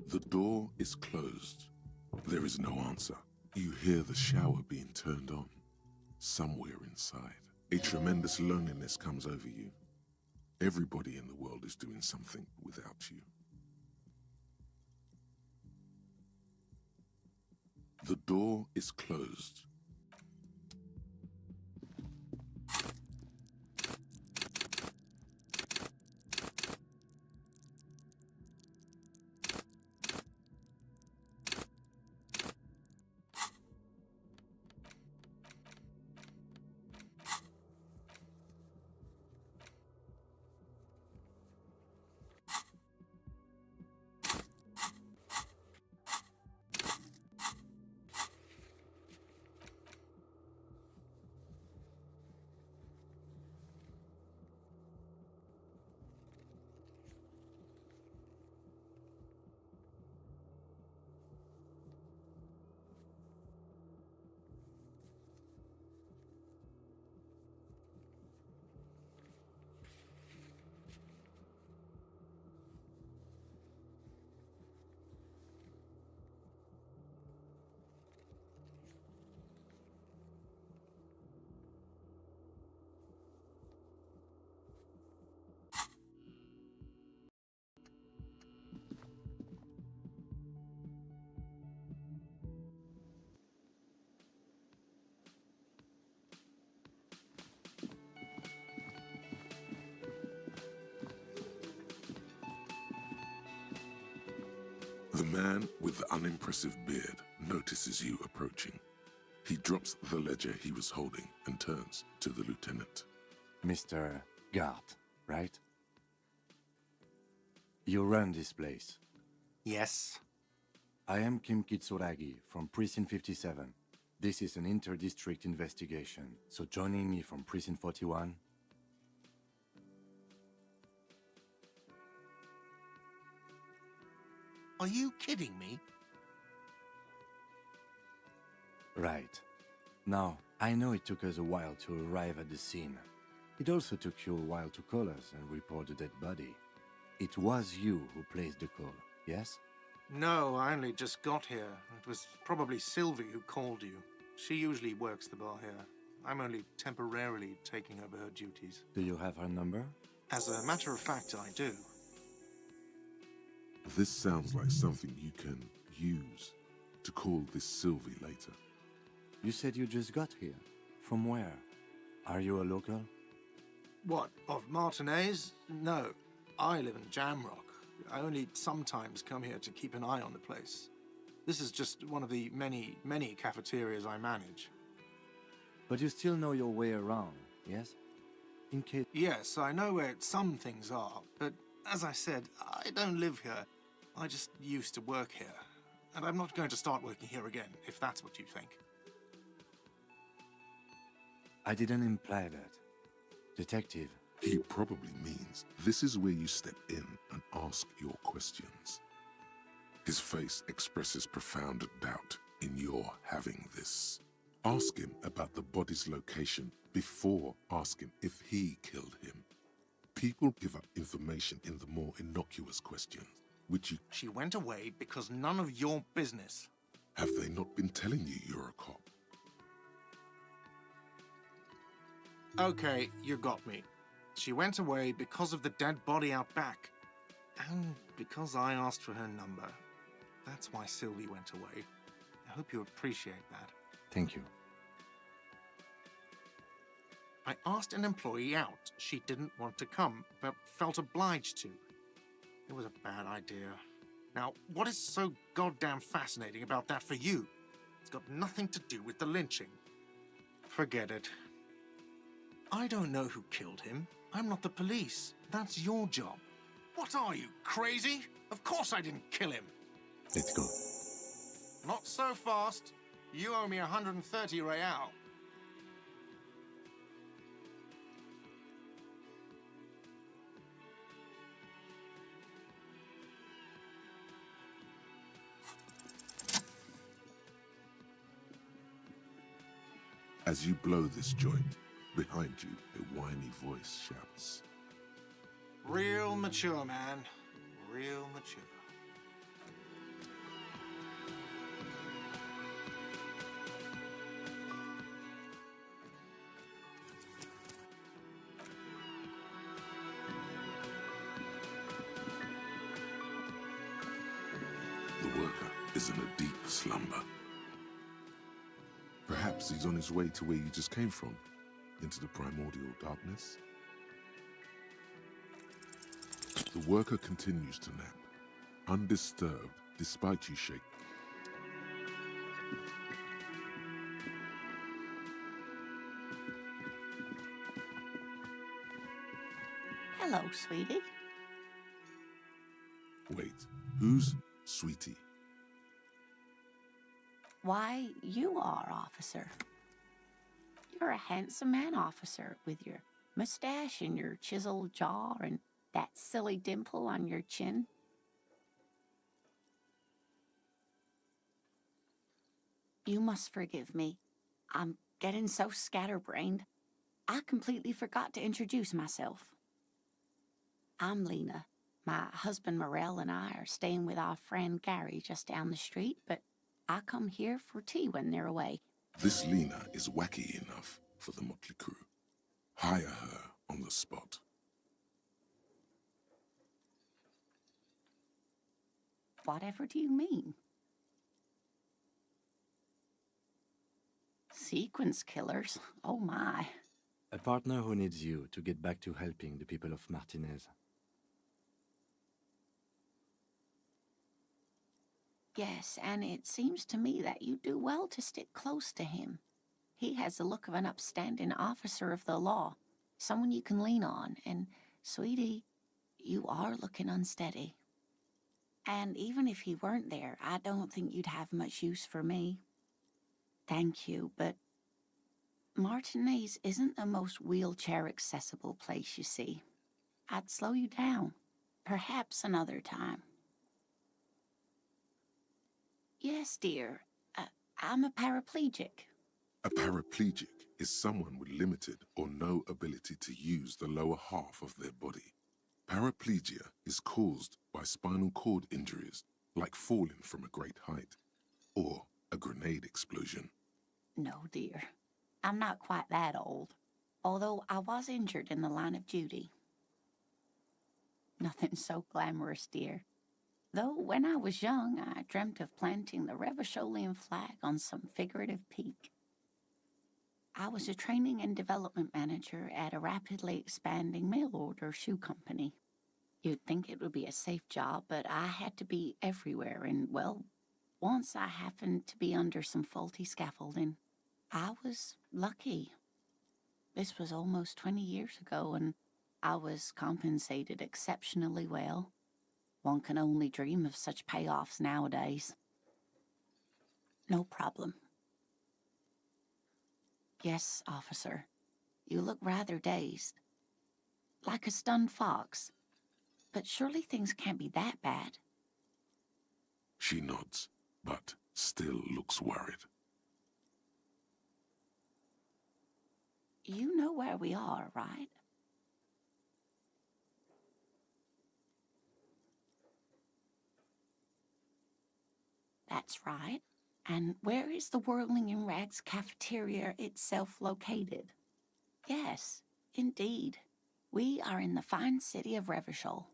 The door is closed. There is no answer. You hear the shower being turned on. Somewhere inside, a tremendous loneliness comes over you. Everybody in the world is doing something without you. The door is closed. The man with the unimpressive beard notices you approaching. He drops the ledger he was holding and turns to the lieutenant. Mr. Gart, right? You run this place. Yes. I am Kim Kitsuragi from Precinct 57. This is an inter-district investigation, so joining me from Precinct 41... Are you kidding me? Right. Now, I know it took us a while to arrive at the scene. It also took you a while to call us and report the dead body. It was you who placed the call, yes? No, I only just got here. It was probably Sylvie who called you. She usually works the bar here. I'm only temporarily taking over her duties. Do you have her number? As a matter of fact, I do. This sounds like something you can use to call this Sylvie later. You said you just got here. From where? Are you a local? What, of Martinez? No, I live in Jamrock. I only sometimes come here to keep an eye on the place. This is just one of the many, many cafeterias I manage. But you still know your way around, yes? In case... Yes, I know where some things are, but as I said, I don't live here. I just used to work here. And I'm not going to start working here again, if that's what you think. I didn't imply that. Detective. He probably means this is where you step in and ask your questions. His face expresses profound doubt in your having this. Ask him about the body's location before asking if he killed him. People give up information in the more innocuous questions, which you... She went away because none of your business. Have they not been telling you you're a cop? Okay, you got me. She went away because of the dead body out back. And because I asked for her number. That's why Sylvie went away. I hope you appreciate that. Thank you. I asked an employee out. She didn't want to come, but felt obliged to. It was a bad idea. Now, what is so goddamn fascinating about that for you? It's got nothing to do with the lynching. Forget it. I don't know who killed him. I'm not the police. That's your job. What are you, crazy? Of course I didn't kill him. Let's go. Not so fast. You owe me 130 real. As you blow this joint, behind you, a whiny voice shouts. Real mature, man. Real mature. is in a deep slumber. Perhaps he's on his way to where you just came from, into the primordial darkness. The worker continues to nap, undisturbed despite you shake. Hello, sweetie. Wait, who's Sweetie? Why, you are, officer. You're a handsome man, officer, with your mustache and your chiseled jaw and that silly dimple on your chin. You must forgive me. I'm getting so scatterbrained. I completely forgot to introduce myself. I'm Lena. My husband Morel and I are staying with our friend Gary just down the street, but I come here for tea when they're away. This Lena is wacky enough for the motley crew. Hire her on the spot. Whatever do you mean? Sequence killers? Oh my. A partner who needs you to get back to helping the people of Martinez. Yes, and it seems to me that you do well to stick close to him. He has the look of an upstanding officer of the law, someone you can lean on, and, sweetie, you are looking unsteady. And even if he weren't there, I don't think you'd have much use for me. Thank you, but Martinez isn't the most wheelchair-accessible place, you see. I'd slow you down. Perhaps another time. Yes, dear. I'm a paraplegic. A paraplegic is someone with limited or no ability to use the lower half of their body. Paraplegia is caused by spinal cord injuries, like falling from a great height, or a grenade explosion. No, dear. I'm not quite that old, although I was injured in the line of duty. Nothing so glamorous, dear. Though when I was young, I dreamt of planting the Revacholian flag on some figurative peak. I was a training and development manager at a rapidly expanding mail-order shoe company. You'd think it would be a safe job, but I had to be everywhere, and, well, once I happened to be under some faulty scaffolding. I was lucky. This was almost 20 years ago, and I was compensated exceptionally well. One can only dream of such payoffs nowadays. No problem. Yes, officer. You look rather dazed. Like a stunned fox. But surely things can't be that bad. She nods, but still looks worried. You know where we are, right? That's right. And where is the Whirling in Rags cafeteria itself located? Yes, indeed. We are in the fine city of Revachol.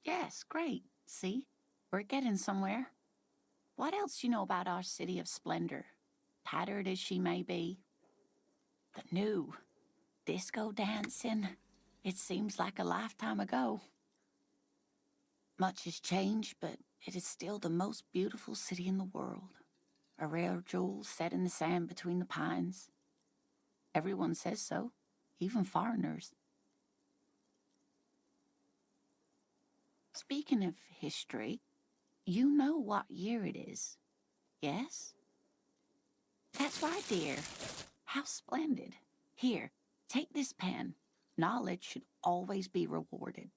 Yes, great. See? We're getting somewhere. What else do you know about our city of splendor? Tattered as she may be. The new disco dancing. It seems like a lifetime ago. Much has changed, but it is still the most beautiful city in the world. A rare jewel set in the sand between the pines. Everyone says so, even foreigners. Speaking of history, you know what year it is, yes? That's right, dear. How splendid. Here, take this pen. Knowledge should always be rewarded.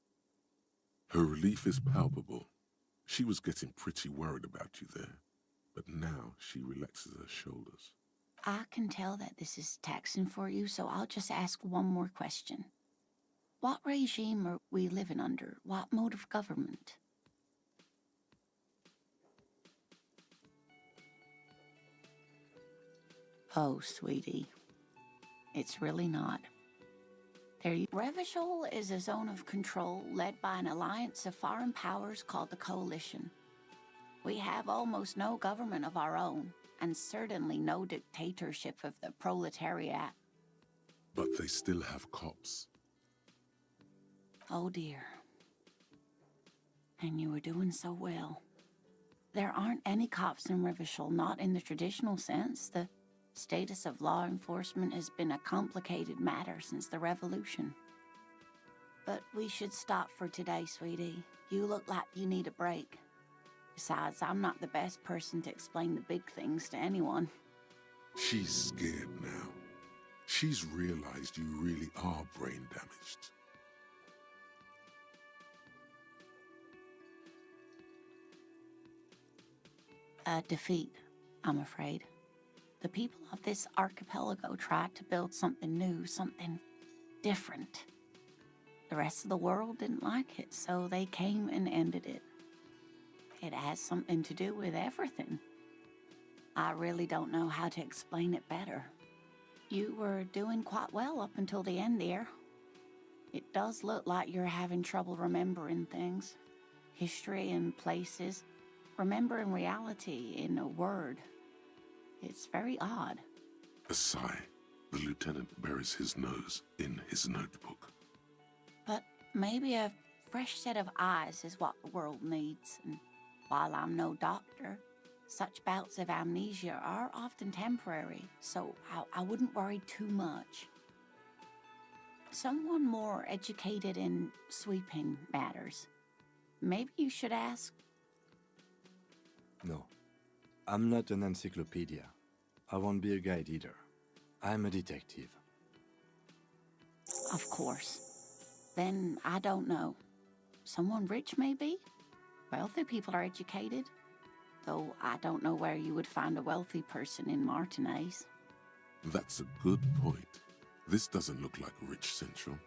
Her relief is palpable. She was getting pretty worried about you there, but now she relaxes her shoulders. I can tell that this is taxing for you, so I'll just ask one more question. What regime are we living under? What mode of government? Oh, sweetie, it's really not. Revachol is a zone of control led by an alliance of foreign powers called the Coalition. We have almost no government of our own, and certainly no dictatorship of the proletariat. But they still have cops. Oh dear. And you were doing so well. There aren't any cops in Revachol, not in the traditional sense. The status of law enforcement has been a complicated matter since the revolution. But we should stop for today, sweetie. You look like you need a break. Besides, I'm not the best person to explain the big things to anyone. She's scared now. She's realized you really are brain damaged. A defeat, I'm afraid. The people of this archipelago tried to build something new, something different. The rest of the world didn't like it, so they came and ended it. It has something to do with everything. I really don't know how to explain it better. You were doing quite well up until the end, dear. It does look like you're having trouble remembering things. History and places. Remembering reality in a word. It's very odd. A sigh. The lieutenant buries his nose in his notebook. But maybe a fresh set of eyes is what the world needs. And while I'm no doctor, such bouts of amnesia are often temporary, so I wouldn't worry too much. Someone more educated in sweeping matters. Maybe you should ask. No, I'm not an encyclopedia. I won't be a guide either. I'm a detective. Of course. Then I don't know. Someone rich, maybe? Wealthy people are educated. Though I don't know where you would find a wealthy person in Martinez. That's a good point. This doesn't look like Rich Central.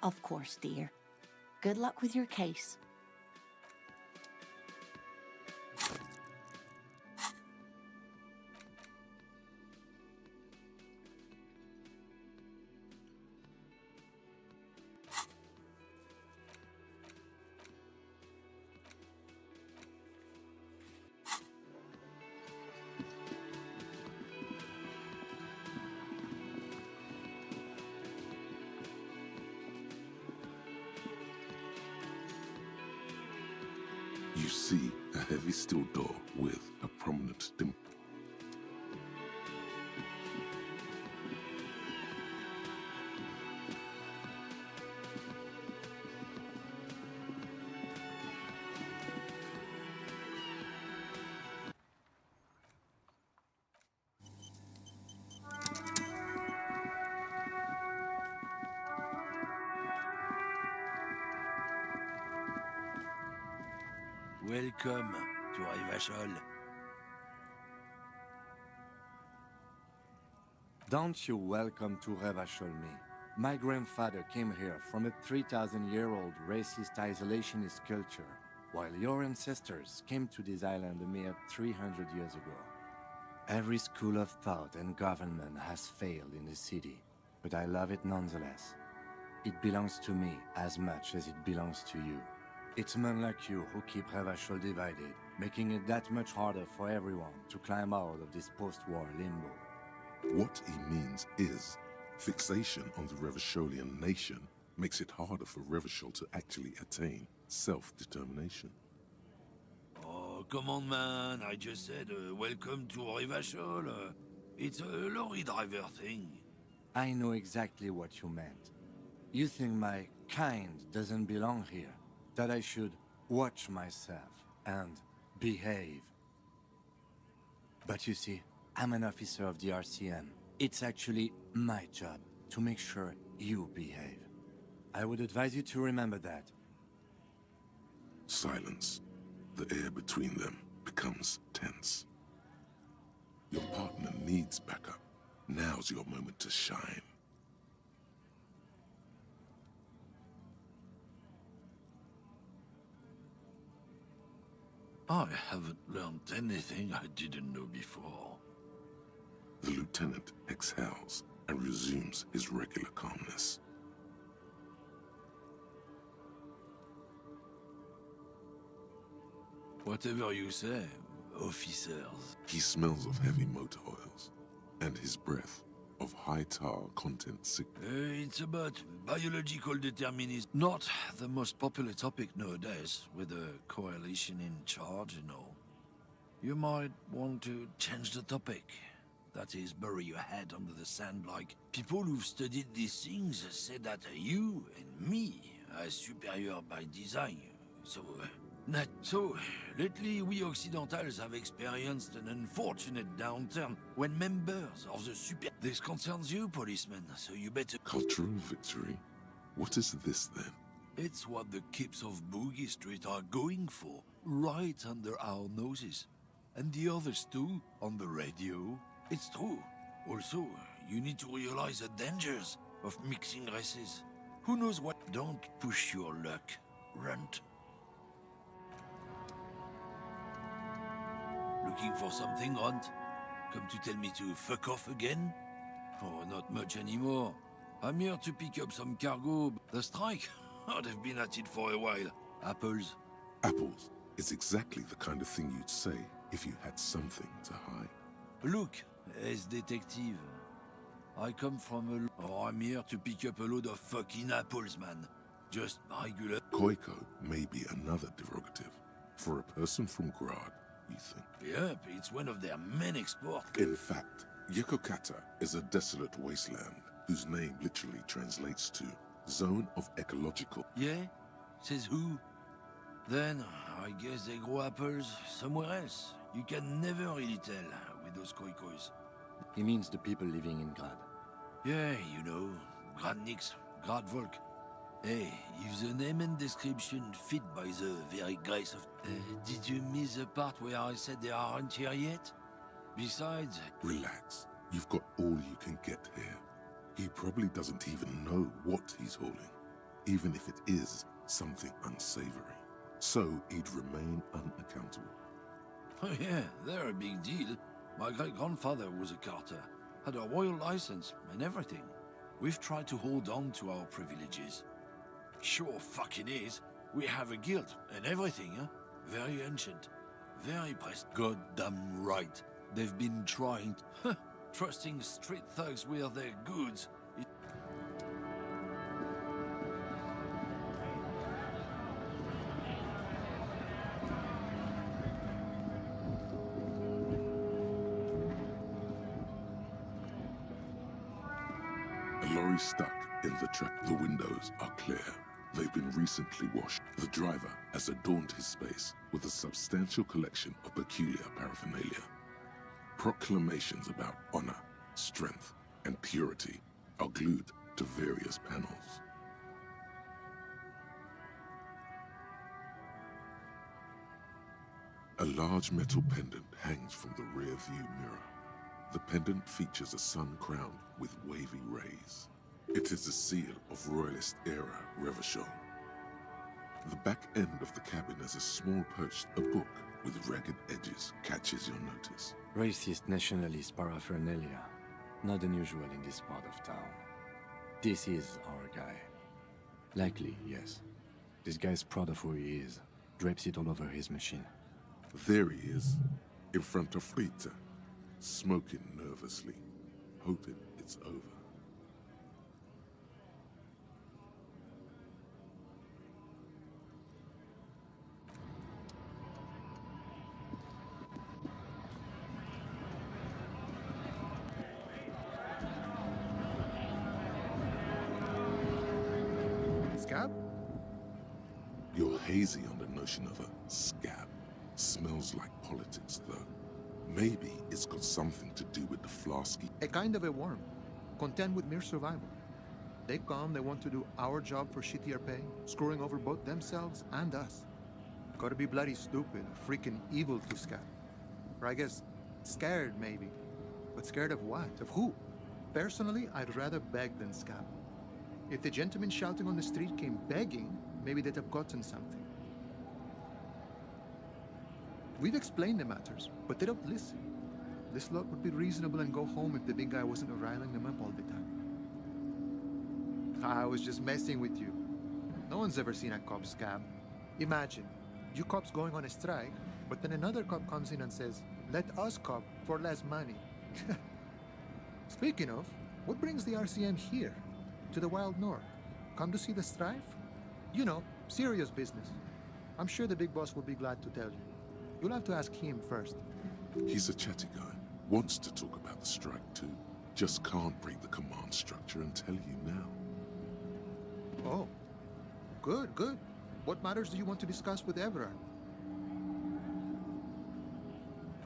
Of course, dear. Good luck with your case. You see a heavy steel door with a prominent dimple. Welcome to Revachol. Don't you welcome to Revachol me. My grandfather came here from a 3,000-year-old racist isolationist culture, while your ancestors came to this island a mere 300 years ago. Every school of thought and government has failed in the city, but I love it nonetheless. It belongs to me as much as it belongs to you. It's men like you who keep Revachol divided, making it that much harder for everyone to climb out of this post-war limbo. What he means is, fixation on the Revacholian nation makes it harder for Revachol to actually attain self-determination. Oh, come on, man. I just said welcome to Revachol. It's a lorry driver thing. I know exactly what you meant. You think my kind doesn't belong here, that I should watch myself and behave. But you see, I'm an officer of the RCM. It's actually my job to make sure you behave. I would advise you to remember that. Silence. The air between them becomes tense. Your partner needs backup. Now's your moment to shine. I haven't learned anything I didn't know before. The lieutenant exhales. and resumes his regular calmness. Whatever you say, officers. He smells of heavy motor oils, and his breath of high tar content It's about biological determinism. Not the most popular topic nowadays, with the coalition in charge, you know. You might want to change the topic. That is, bury your head under the sand like people who've studied these things say that you and me are superior by design. So, lately we Occidentals have experienced an unfortunate downturn when members of the super... This concerns you, policeman, so you better... Cultural victory? What is this then? It's what the kips of Boogie Street are going for, right under our noses. And the others too, on the radio. It's true. Also, you need to realize the dangers of mixing races. Who knows what? Don't push your luck, Runt. Looking for something, Runt? Come to tell me to fuck off again? Oh, not much anymore. I'm here to pick up some cargo. The strike? Oh, they've been at it for a while. Apples? Apples is exactly the kind of thing you'd say if you had something to hide. Look, as detective. I come from a... Oh, I'm here to pick up a load of fucking apples, man. Just regular... Koiko may be another derogative. For a person from Grad, you think? Yep, it's one of their main exports. In fact, Yekokata is a desolate wasteland whose name literally translates to Zone of Ecological. Yeah? Says who? Then, I guess they grow apples somewhere else. You can never really tell with those koikos. He means the people living in Grad. Yeah, you know, Gradniks, Gradvolk. Hey, if the name and description fit by the very grace of... did you miss the part where I said they aren't here yet? Besides... Relax. You've got all you can get here. He probably doesn't even know what he's hauling, even if it is something unsavory. So he'd remain unaccountable. Oh yeah, they're a big deal. My great-grandfather was a carter, had a royal license and everything. We've tried to hold on to our privileges. Sure fucking is. We have a guild and everything, huh? Very ancient. Very pressed. Goddamn right. They've been trying... trusting street thugs with their goods. A lorry stuck in the track. The windows are clear. They've been recently washed. The driver has adorned his space with a substantial collection of peculiar paraphernalia. Proclamations about honor, strength, and purity are glued to various panels. A large metal pendant hangs from the rear-view mirror. The pendant features a sun crowned with wavy rays. It is a seal of Royalist-era Revachol. The back end of the cabin has a small a book with ragged edges catches your notice. Racist nationalist paraphernalia. Not unusual in this part of town. This is our guy. Likely, yes. This guy's proud of who he is. Drapes it all over his machine. There he is, in front of Rita, smoking nervously, hoping it's over. Scab? You're hazy on the notion of a scab. Smells like politics, though. Maybe it's got something to do with the flasky. A kind of a worm, content with mere survival. They come, they want to do our job for shittier pay, screwing over both themselves and us. Gotta be bloody stupid, freaking evil to Scab. Or I guess, scared maybe. But scared of what? Of who? Personally, I'd rather beg than Scab. If the gentleman shouting on the street came begging, maybe they'd have gotten something. We've explained the matters, but they don't listen. This lot would be reasonable and go home if the big guy wasn't riling them up all the time. I was just messing with you. No one's ever seen a cop scab. Imagine, you cops going on a strike, but then another cop comes in and says, let us cop for less money. Speaking of, what brings the RCM here? To the Wild North? Come to see the strife? You know, serious business. I'm sure the big boss will be glad to tell you. You'll have to ask him first. He's a chatty guy. Wants to talk about the strike too. Just can't break the command structure and tell you now. Oh, good, good. What matters do you want to discuss with Everard?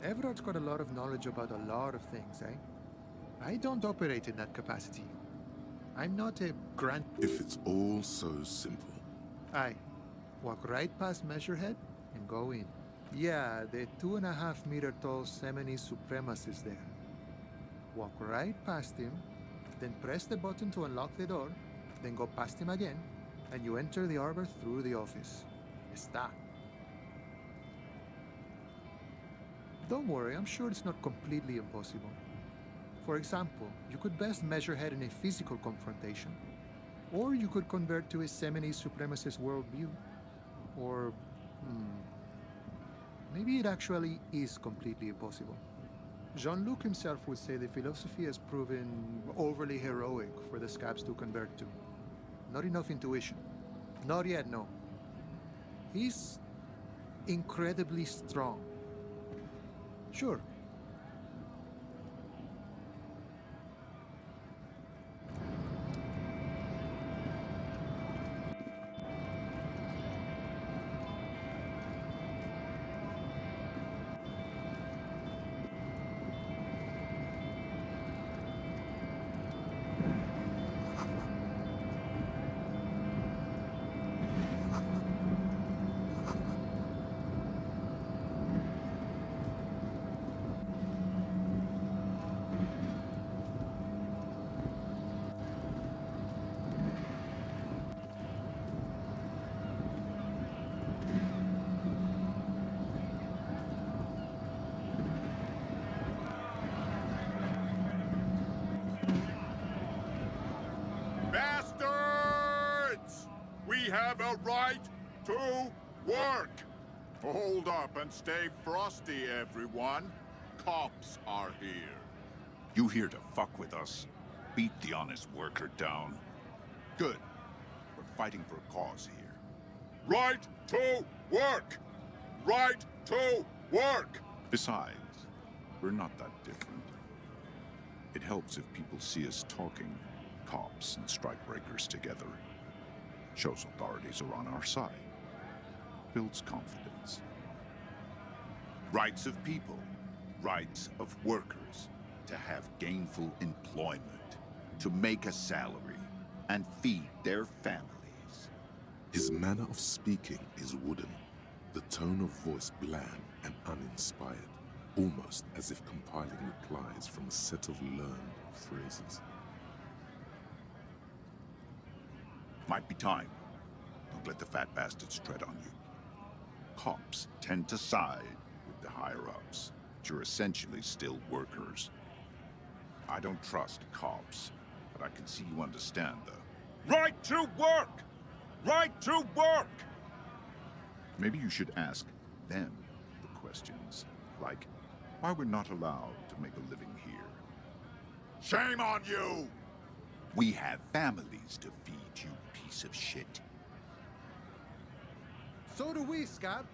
Everard's got a lot of knowledge about a lot of things, eh? I don't operate in that capacity. I'm not a grand... If it's all so simple. Aye. Walk right past Measurehead and go in. Yeah, the 2.5-meter tall Semini supremacist there. Walk right past him, then press the button to unlock the door, then go past him again, and you enter the arbor through the office. Está. Don't worry, I'm sure it's not completely impossible. For example, you could best Measurehead in a physical confrontation, or you could convert to a Semini supremacist worldview. Or, maybe it actually is completely impossible. Jean-Luc himself would say the philosophy has proven overly heroic for the scabs to convert to. Not enough intuition. Not yet, no. He's incredibly strong. Sure. Bastards! We have a right to work! Hold up and stay frosty, everyone. Cops are here. You here to fuck with us? Beat the honest worker down. Good. We're fighting for a cause here. Right to work! Right to work! Besides, we're not that different. It helps if people see us talking, cops and strikebreakers together. Shows authorities are on our side. Builds confidence. Rights of people. Rights of workers. To have gainful employment. To make a salary. And feed their families. His manner of speaking is wooden, the tone of voice bland and uninspired, almost as if compiling replies from a set of learned phrases. Might be time. Don't let the fat bastards tread on you. Cops tend to side with the higher-ups, but you're essentially still workers. I don't trust cops, but I can see you understand the Right to work! Right to work! Maybe you should ask them the questions, like why we're not allowed to make a living here. Shame on you! We have families to feed, you piece of shit. So do we, Scab.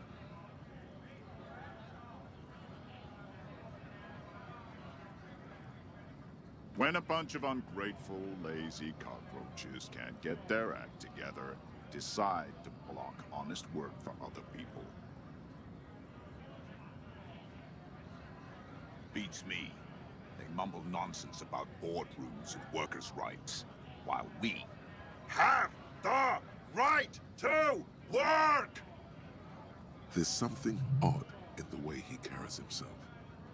When a bunch of ungrateful, lazy cockroaches can't get their act together, decide to block honest work for other people. Beats me. They mumble nonsense about boardrooms and workers' rights, while we have the right to work! There's something odd in the way he carries himself.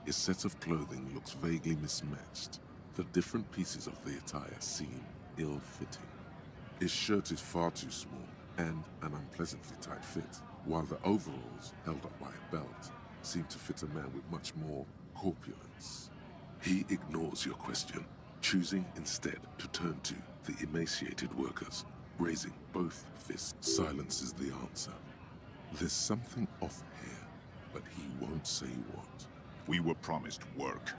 His set of clothing looks vaguely mismatched. The different pieces of the attire seem ill-fitting. His shirt is far too small and an unpleasantly tight fit, while the overalls, held up by a belt, seem to fit a man with much more corpulence. He ignores your question, choosing instead to turn to the emaciated workers, raising both fists. Silence is the answer. There's something off here, but he won't say what. We were promised work.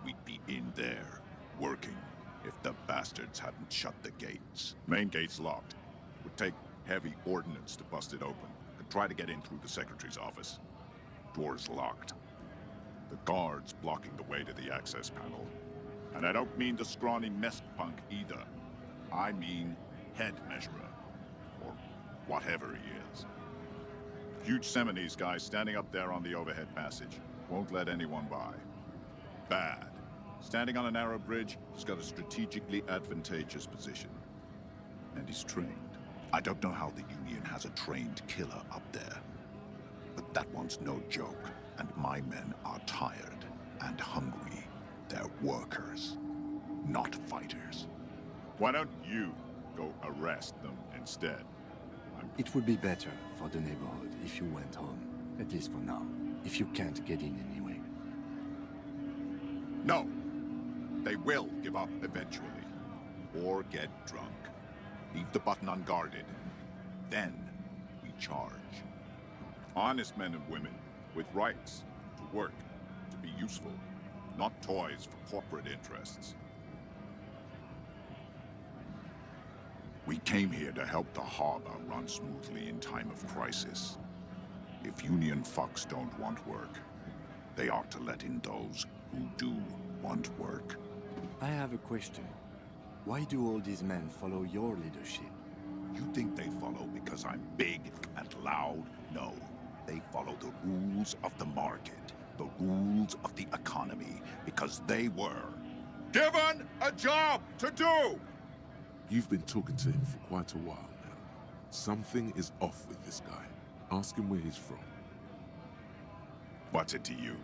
We'd be in there, working, if the bastards hadn't shut the gates. Main gate's locked. Would take heavy ordnance to bust it open. Could try to get in through the secretary's office. Door's locked. The guard's blocking the way to the access panel. And I don't mean the scrawny mess punk either. I mean head measurer. Or whatever he is. Huge Seminese guy standing up there on the overhead passage. Won't let anyone by. Bad. Standing on a narrow bridge, he's got a strategically advantageous position. And he's trained. I don't know how the Union has a trained killer up there. But that one's no joke. And my men are tired and hungry. They're workers, not fighters. Why don't you go arrest them instead? It would be better for the neighborhood if you went home, at least for now, if you can't get in anyway. No! They will give up eventually. Or get drunk. Leave the button unguarded. Then we charge. Honest men and women, with rights, to work, to be useful, not toys for corporate interests. We came here to help the harbor run smoothly in time of crisis. If Union fucks don't want work, they ought to let in those who do want work. I have a question. Why do all these men follow your leadership? You think they follow because I'm big and loud? No. They follow the rules of the market, the rules of the economy, because they were given a job to do! You've been talking to him for quite a while now. Something is off with this guy. Ask him where he's from. What's it to you?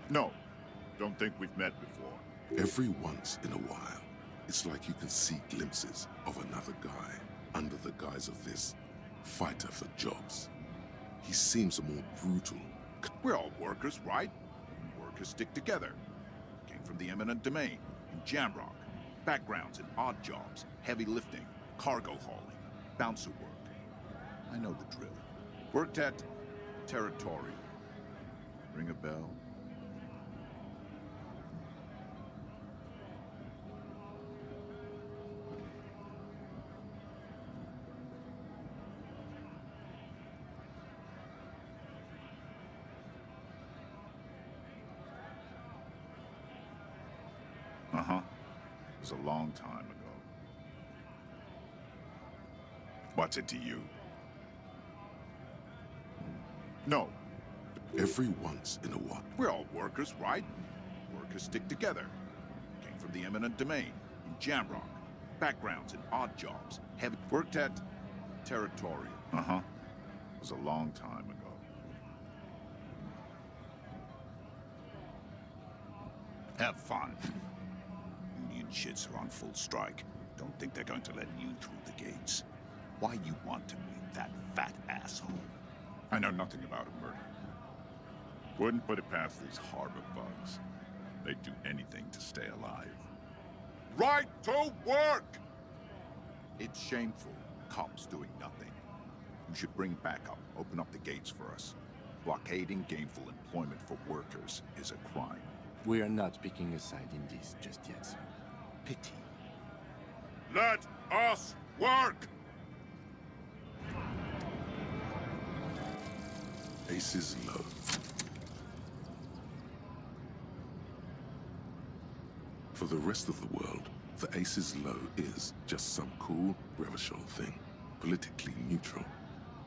No, don't think we've met before. Every once in a while, it's like you can see glimpses of another guy under the guise of this fighter for jobs. He seems more brutal. We're all workers, right? Workers stick together. Came from the eminent domain, in Jamrock. Backgrounds in odd jobs, heavy lifting, cargo hauling, bouncer work. I know the drill. Worked at Territorial. Ring a bell? Uh-huh. It was a long time ago. What's it to you? No. Every once in a while. We're all workers, right? Workers stick together. Came from the eminent domain, in Jamrock. Backgrounds in odd jobs. Heavy. Worked at Territorial. Uh-huh. It was a long time ago. Have fun. Union shits are on full strike. Don't think they're going to let you through the gates. Why you want to meet that fat asshole? I know nothing about a murder. Wouldn't put it past these harbor bugs. They'd do anything to stay alive. Right to work! It's shameful. Cops doing nothing. You should bring backup. Open up the gates for us. Blockading gainful employment for workers is a crime. We are not picking a side in this just yet, sir. Pity. Let us work! Aces low. For the rest of the world, the Aces Low is just some cool Revachol thing, politically neutral.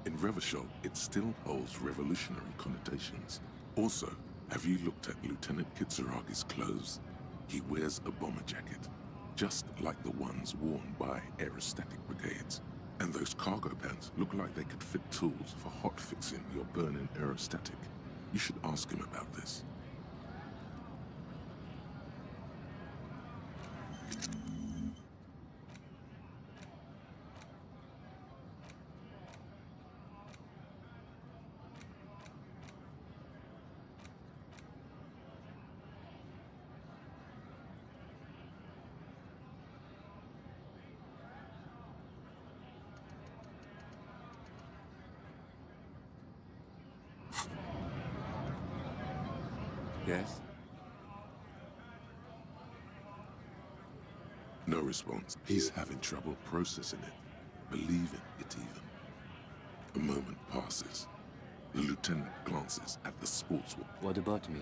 In Revachol, it still holds revolutionary connotations. Also, have you looked at Lieutenant Kitsuragi's clothes? He wears a bomber jacket, just like the ones worn by aerostatic brigades. And those cargo pants look like they could fit tools for hot-fixing your burning aerostatic. You should ask him about this. Yes? No response. He's having trouble processing it, believing it even. A moment passes. The lieutenant glances at the sportswoman. What about me?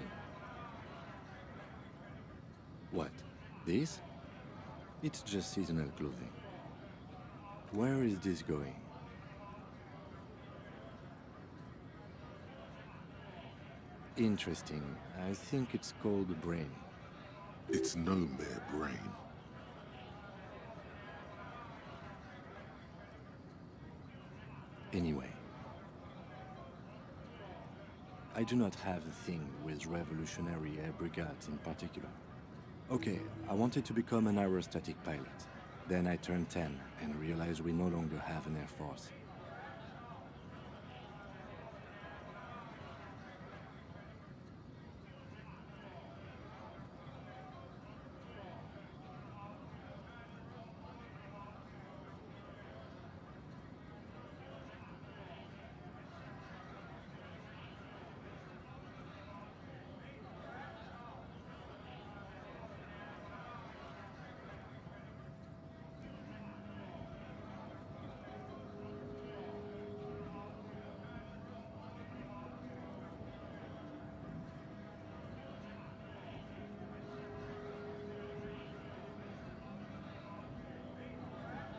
What? This? It's just seasonal clothing. Where is this going? Interesting. I think it's called a brain. It's no mere brain. Anyway, I do not have a thing with Revolutionary Air Brigades in particular. Okay, I wanted to become an aerostatic pilot. Then I turned 10 and realized we no longer have an air force.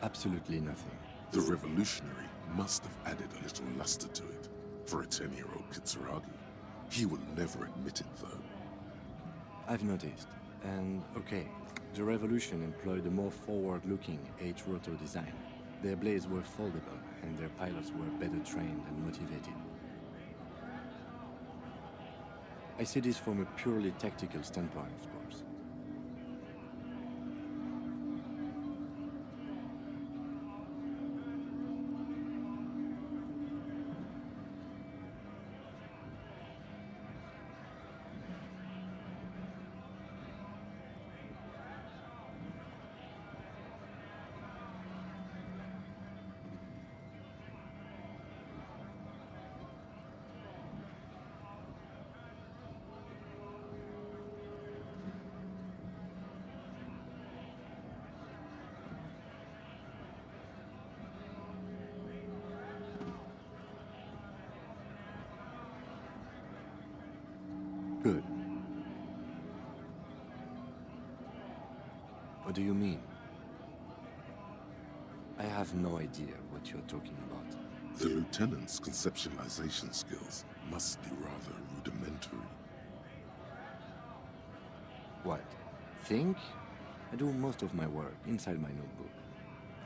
Absolutely nothing. The revolutionary must have added a little luster to it for a 10-year-old Kitsuragi. He will never admit it, though. I've noticed. And okay, the Revolution employed a more forward-looking 8-rotor design. Their blades were foldable, and their pilots were better trained and motivated. I see this from a purely tactical standpoint, of course. Good. What do you mean? I have no idea what you're talking about. The lieutenant's conceptualization skills must be rather rudimentary. What? Think? I do most of my work inside my notebook.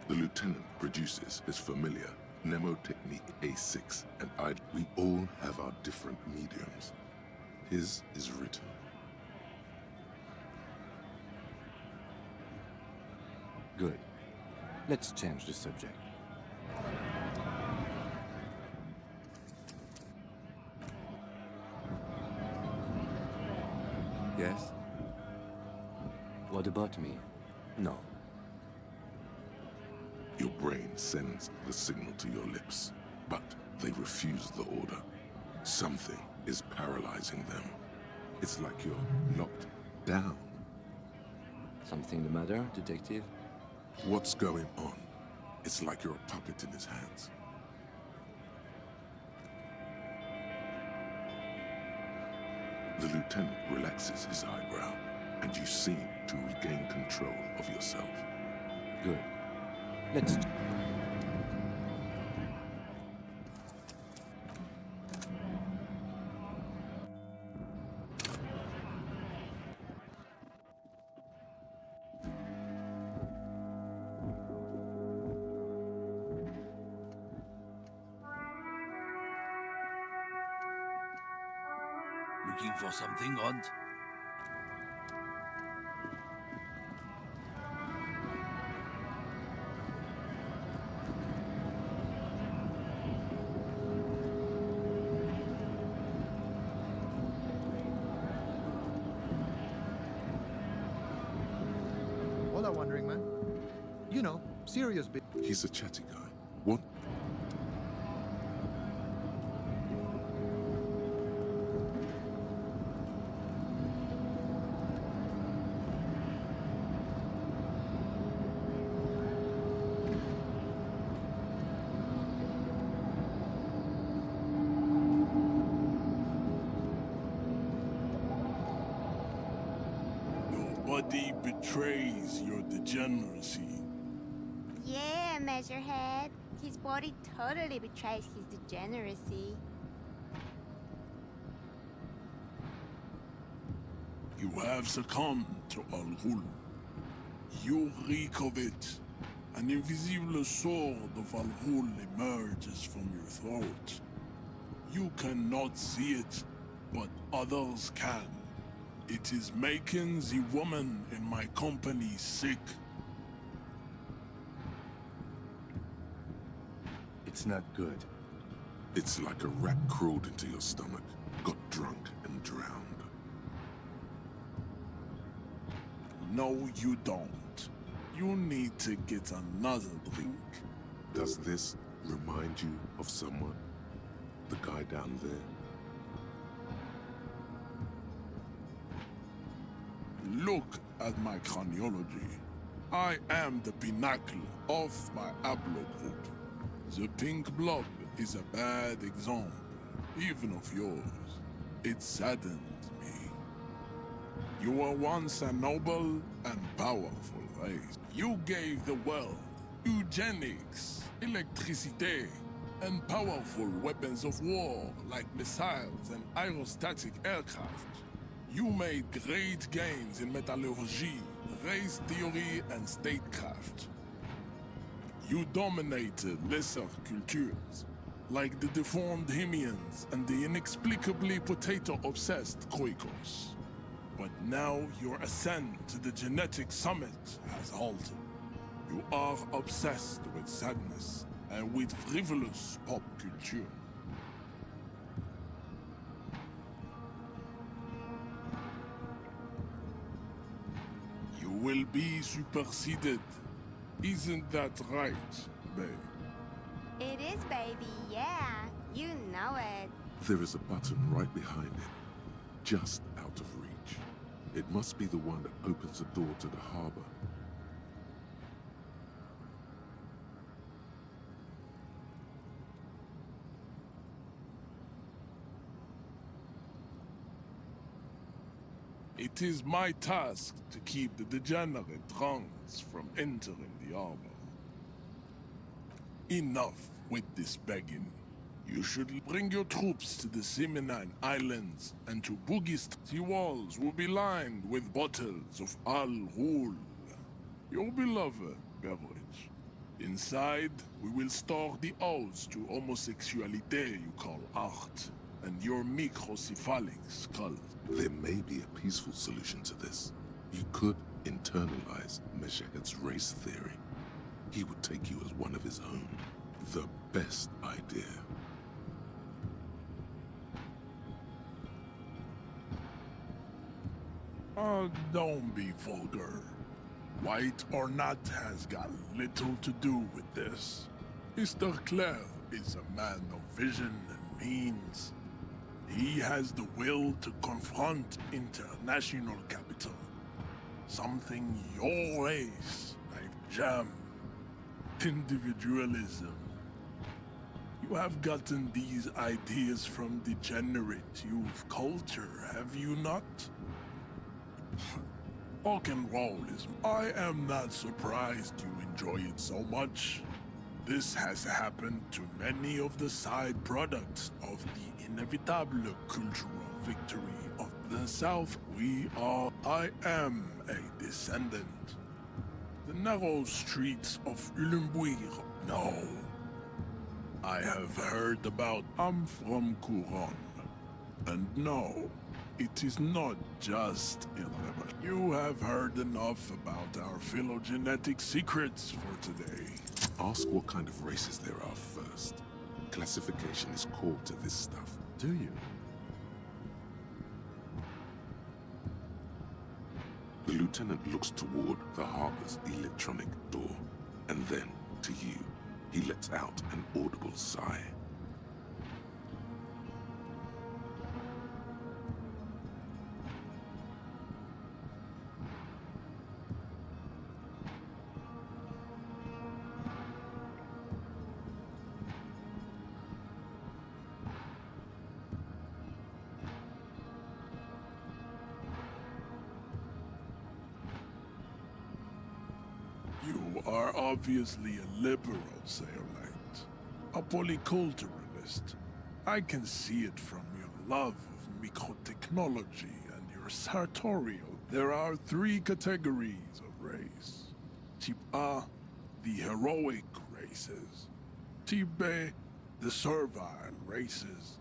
The lieutenant produces his familiar Mnemotechnique A6, and we all have our different mediums. His is written. Good. Let's change the subject. Yes? What about me? No. Your brain sends the signal to your lips, but they refuse the order. Something is paralyzing them. It's like you're knocked down. Something the matter, detective? What's going on? It's like you're a puppet in his hands. The lieutenant relaxes his eyebrow, and you seem to regain control of yourself. Good. Let's... Looking for something, Hunt? All I'm wondering, man. You know, serious bit. He's a chatty guy. What? He betrays your degeneracy. Yeah, Measurehead. His body totally betrays his degeneracy. You have succumbed to Al-Ghul. You reek of it. An invisible sword of Al-Ghul emerges from your throat. You cannot see it, but others can. It is making the woman in my company sick. It's not good. It's like a rat crawled into your stomach, got drunk and drowned. No, you don't. You need to get another drink. Does this remind you of someone? The guy down there? Look at my chronology. I am the pinnacle of my haplogroup. The pink blob is a bad example, even of yours. It saddens me. You were once a noble and powerful race. You gave the world eugenics, electricity, and powerful weapons of war like missiles and aerostatic aircraft. You made great gains in metallurgy, race theory, and statecraft. You dominated lesser cultures, like the deformed Hemians and the inexplicably potato-obsessed Kroikos. But now your ascent to the genetic summit has halted. You are obsessed with sadness and with frivolous pop culture. You will be superseded. Isn't that right, babe? It is, baby, yeah. You know it. There is a button right behind it, just out of reach. It must be the one that opens the door to the harbor. It is my task to keep the degenerate drunks from entering the harbor. Enough with this begging. You should bring your troops to the Simonine Islands, and to Bugist. The walls will be lined with bottles of Al-Ghul, your beloved beverage. Inside, we will store the odes to homosexuality you call art, and your microcephalic skull. There may be a peaceful solution to this. You could internalize Meshehet's race theory. He would take you as one of his own. The best idea. Don't be vulgar. White or not has got little to do with this. Mr. Clare is a man of vision and means. He has the will to confront international capital. Something your race, like jam, individualism. You have gotten these ideas from degenerate youth culture, have you not? Rock and roll is... I am not surprised you enjoy it so much. This has happened to many of the side products of the inevitable cultural victory of the South. I am a descendant. The narrow streets of Ulimbuir. No. I have heard about... I'm from Couronne. And no, it is not just irrelevant. You have heard enough about our phylogenetic secrets for today. Ask what kind of races there are first. Classification is core to this stuff. Do you? The lieutenant looks toward the harbor's electronic door, and then, to you, he lets out an audible sigh. are obviously a liberal, Sayolite. A polyculturalist. I can see it from your love of microtechnology and your sartorial. There are 3 categories of race. Type A, the heroic races. Type B, the servile races.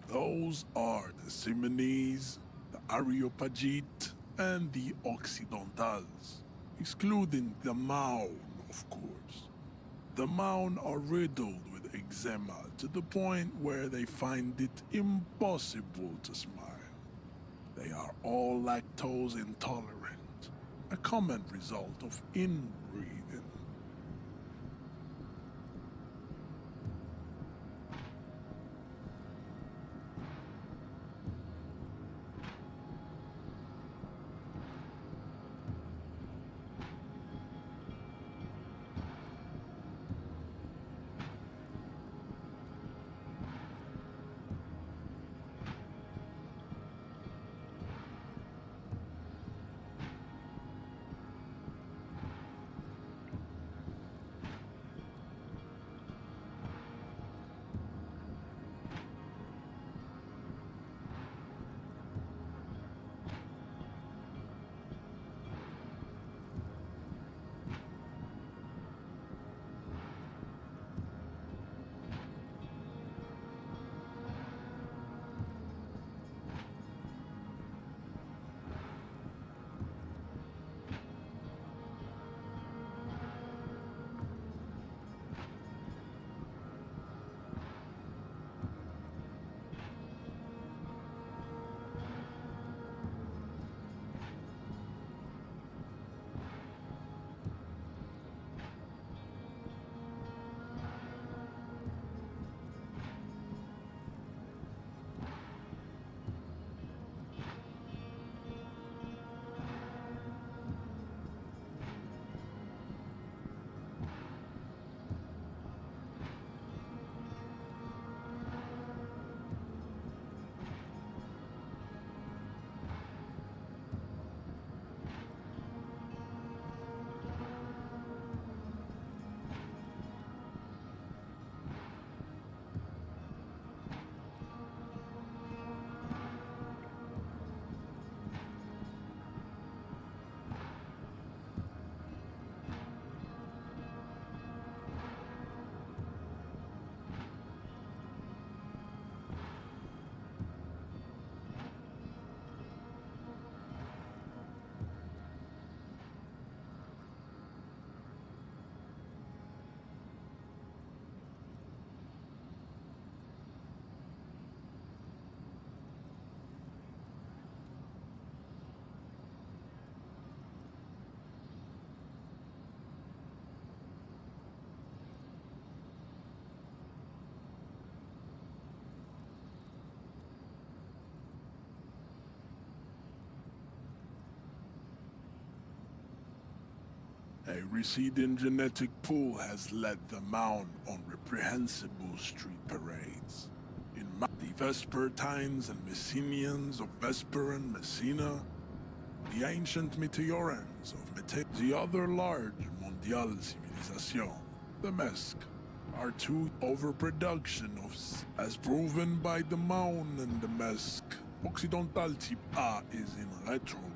Those are the Simonese, the Areopagite, and the Occidentals, excluding the Maun, of course. The Maun are riddled with eczema to the point where they find it impossible to smile. They are all lactose intolerant, a common result of inbreeding. A receding genetic pool has led the Maun on reprehensible street parades. In the Vespertines and Messenians of Vesper and Messina, the ancient Meteorans of the other large Mondial civilization, the Mesk, are two overproduction of as proven by the Maun and the Mesk. Occidental type A is in retrograde.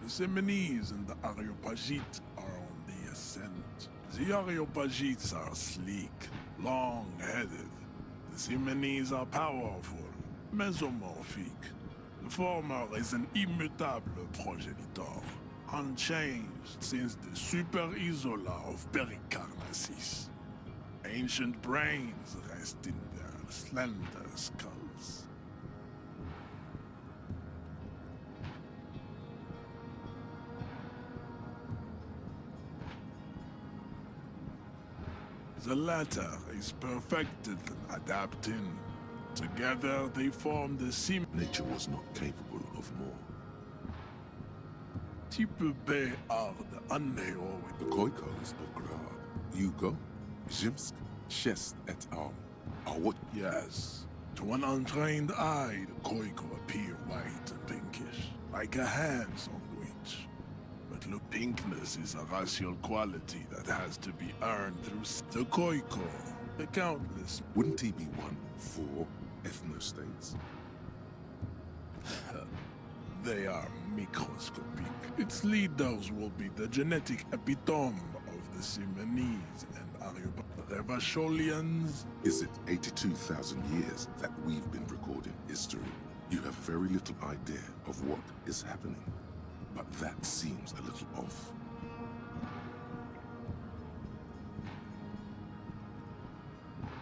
The Simonese and the Areopagites are on the ascent. The Areopagites are sleek, long-headed. The Simonese are powerful, mesomorphic. The former is an immutable progenitor, unchanged since the Super Isola of Pericarnassus. Ancient brains rest in their slender skulls. The latter is perfected adapting. Together they form the sim. Nature was not capable of more. Type B are the unheroic. The Khoikos of Grab, Yugo, Zimsk, Shest et al. Are what? Yes. To an untrained eye, the Khoiko appear white and pinkish, like a hand sandwich. But look. Pinkness is a racial quality that has to be earned through the Koiko, the countless. Wouldn't he be one for ethnostates? They are microscopic. Its leaders will be the genetic epitome of the Simonese and Revacholians. Is it 82,000 years that we've been recording history? You have very little idea of what is happening, but that seems a little off.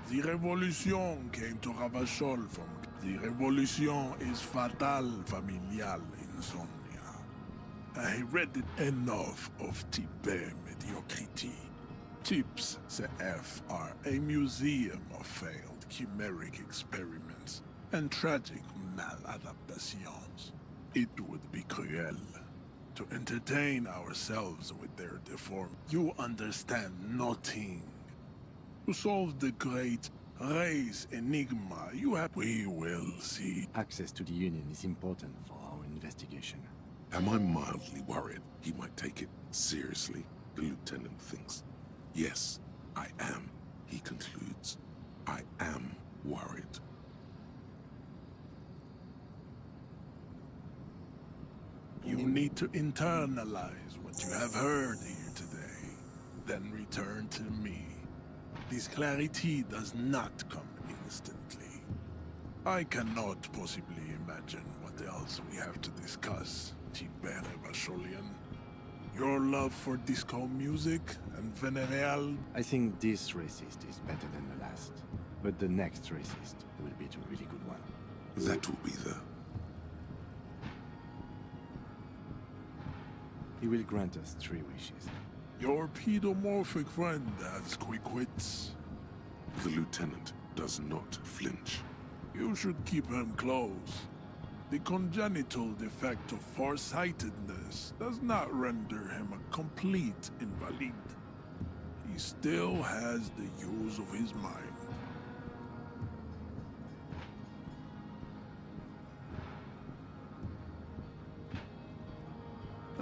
The revolution came to Ravachol from... The revolution is fatal familial insomnia. I read it enough of Tibet mediocrity. Tips CF are a museum of failed chimeric experiments and tragic maladaptations. It would be cruel to entertain ourselves with their deform. You understand nothing. To solve the great race enigma you have, we will see. Access to the Union is important for our investigation. Am I mildly worried he might take it seriously? The lieutenant thinks. Yes, I am, he concludes. I am worried. You need to internalize what you have heard here today, then return to me. This clarity does not come instantly. I cannot possibly imagine what else we have to discuss, Tibet Vacholian. Your love for disco music and Venereal. I think this racist is better than the last, but the next racist will be a really good one. That will be the... He will grant us 3 wishes. Your pedomorphic friend has quick wits. The lieutenant does not flinch. You should keep him close. The congenital defect of farsightedness does not render him a complete invalid. He still has the use of his mind.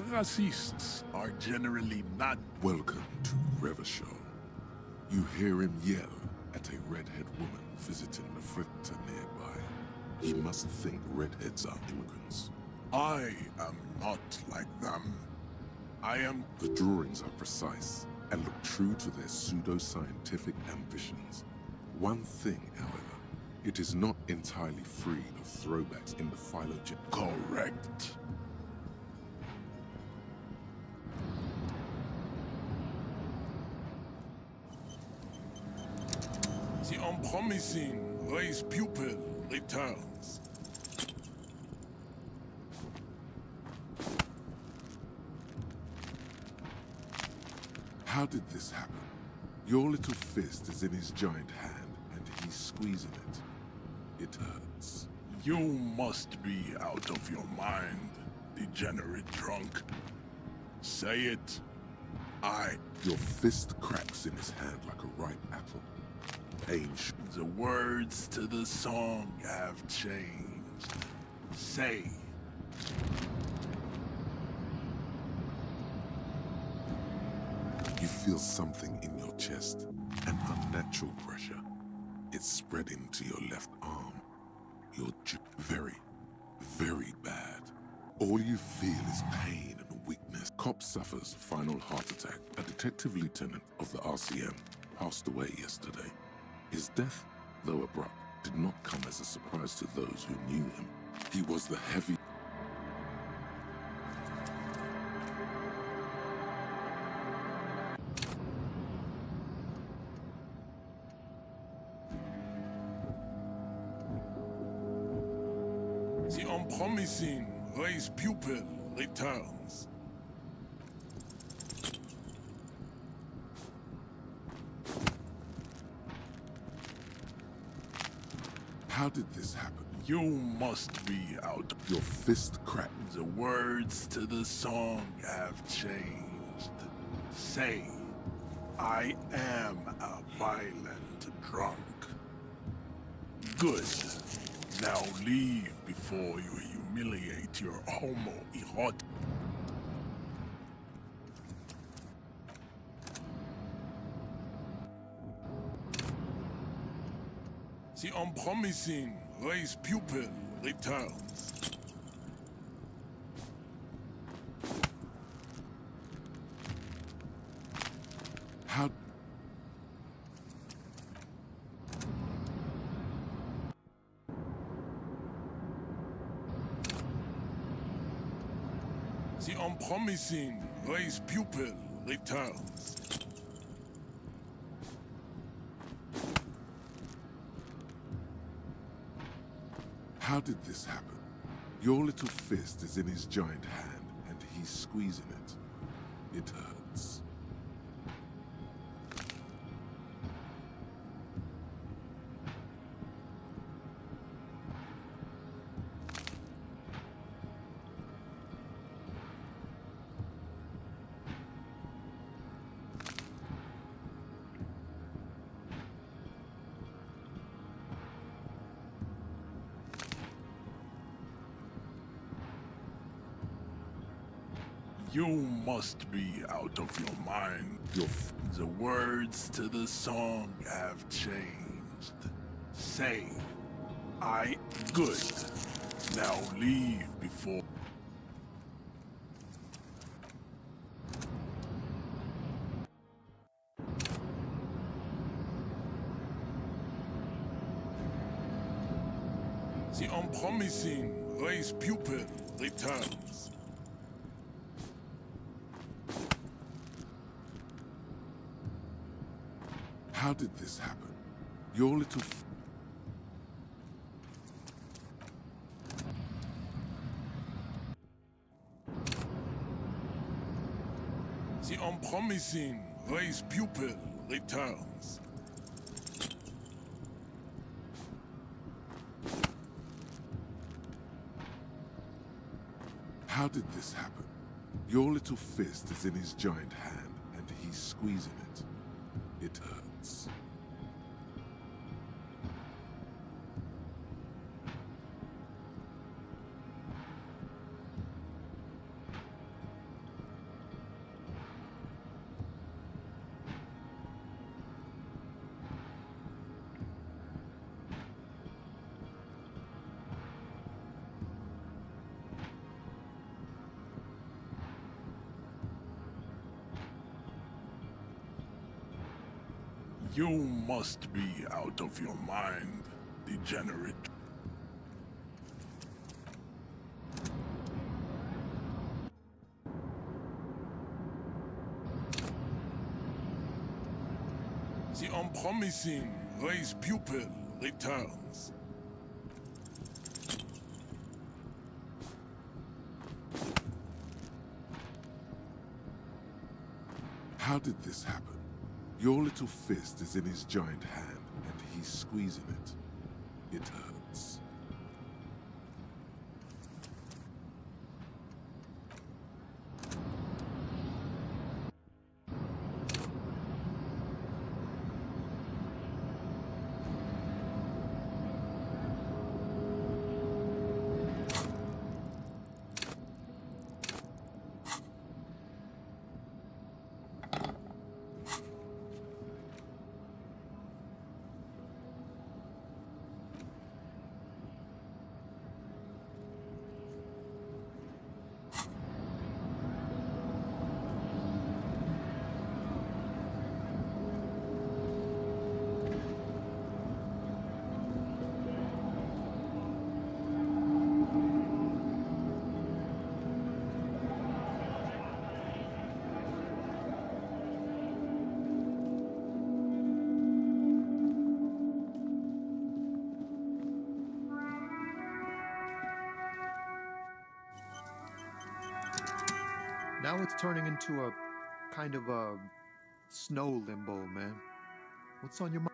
Racists are generally not... Welcome to Revachol. You hear him yell at a redhead woman visiting the fritter nearby. He must think redheads are immigrants. I am not like them. I am... The drawings are precise and look true to their pseudo-scientific ambitions. One thing, however, it is not entirely free of throwbacks in the phylogen. Correct. The unpromising race pupil returns. How did this happen? Your little fist is in his giant hand, and he's squeezing it. It hurts. You must be out of your mind, degenerate drunk. Say it. Your fist cracks in his hand like a ripe apple. Pain. The words to the song have changed. Say. You feel something in your chest, an unnatural pressure. It's spreading to your left arm. You're very, very bad. All you feel is pain and weakness. Cop suffers final heart attack. A detective lieutenant of the RCM passed away yesterday. His death, though abrupt, did not come as a surprise to those who knew him. He was the heavy... The unpromising race pupil returns. How did this happen? You must be out. Your fist cracked. The words to the song have changed. Say, I am a violent drunk. Good. Now leave before you humiliate your homoerotic. The unpromising race pupil returns. How The unpromising race pupil returns. How did this happen? Your little fist is in his giant hand, and he's squeezing it. It hurts. You must be out of your mind. The words to the song have changed. Say, I good. Now leave before. The unpromising race pupil returns. How did this happen? Your little The unpromising race pupil returns. How did this happen? Your little fist is in his giant hand, and he's squeezing it. It hurts. You must be out of your mind, degenerate. The unpromising race pupil returns. How did this happen? Your little fist is in his giant hand, and he's squeezing it. It hurts. Now it's turning into a kind of a snow limbo, man. What's on your mind?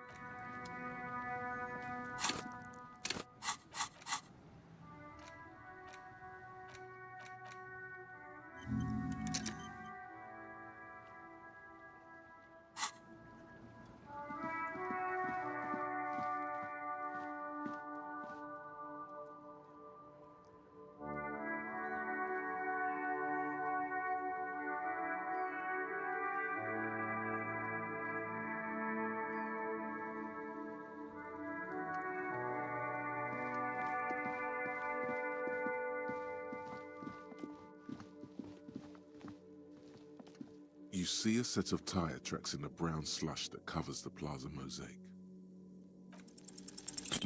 You see a set of tire tracks in the brown slush that covers the plaza mosaic.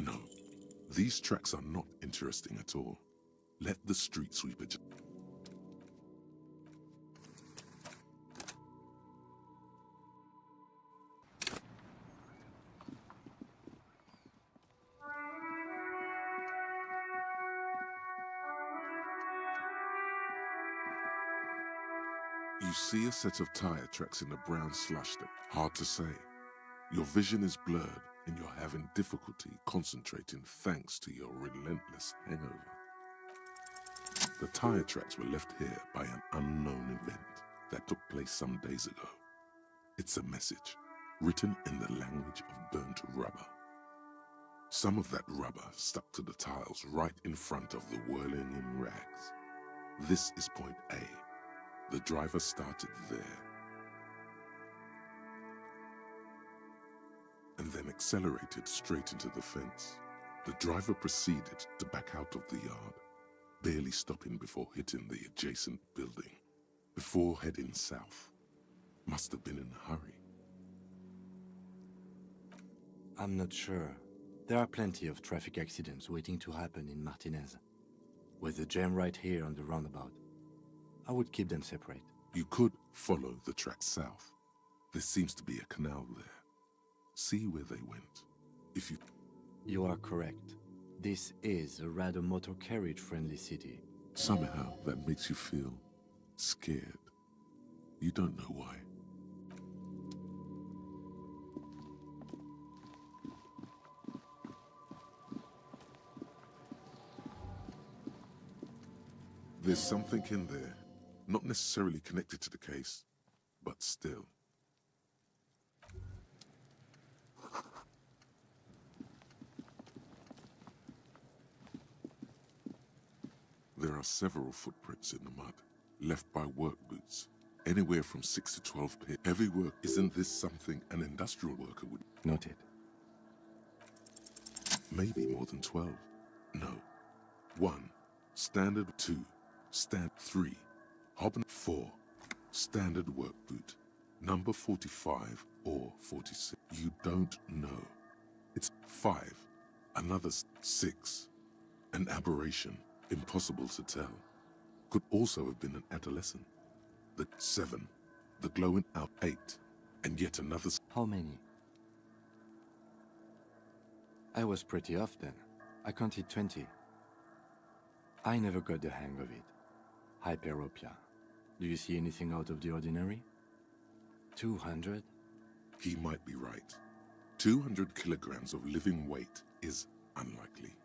No, these tracks are not interesting at all. Let the street sweeper You see a set of tire tracks in the brown slush that hard to say. Your vision is blurred and you're having difficulty concentrating thanks to your relentless hangover. The tire tracks were left here by an unknown event that took place some days ago. It's a message written in the language of burnt rubber. Some of that rubber stuck to the tiles right in front of the whirling in rags. This is point A. The driver started there and then accelerated straight into the fence. The driver proceeded to back out of the yard, barely stopping before hitting the adjacent building, before heading south. Must have been in a hurry. I'm not sure. There are plenty of traffic accidents waiting to happen in Martinez. With the jam right here on the roundabout, I would keep them separate. You could follow the track south. There seems to be a canal there. See where they went. If you... You are correct. This is a rather motor carriage-friendly city. Somehow that makes you feel scared. You don't know why. There's something in there, not necessarily connected to the case, but still. There are several footprints in the mud, left by work boots, anywhere from 6 to 12 pairs. Heavy work. Isn't this something an industrial worker would... Noted. Maybe more than 12. No. 1. Standard 2. Stand 3. Hobben 4. Standard work boot. Number 45 or 46. You don't know. It's 5. Another 6. An aberration. Impossible to tell. Could also have been an adolescent. The 7. The glowing out 8. And yet another... How many? I was pretty off then. I counted 20. I never got the hang of it. Hyperopia. Do you see anything out of the ordinary? 200? He might be right. 200 kilograms of living weight is unlikely.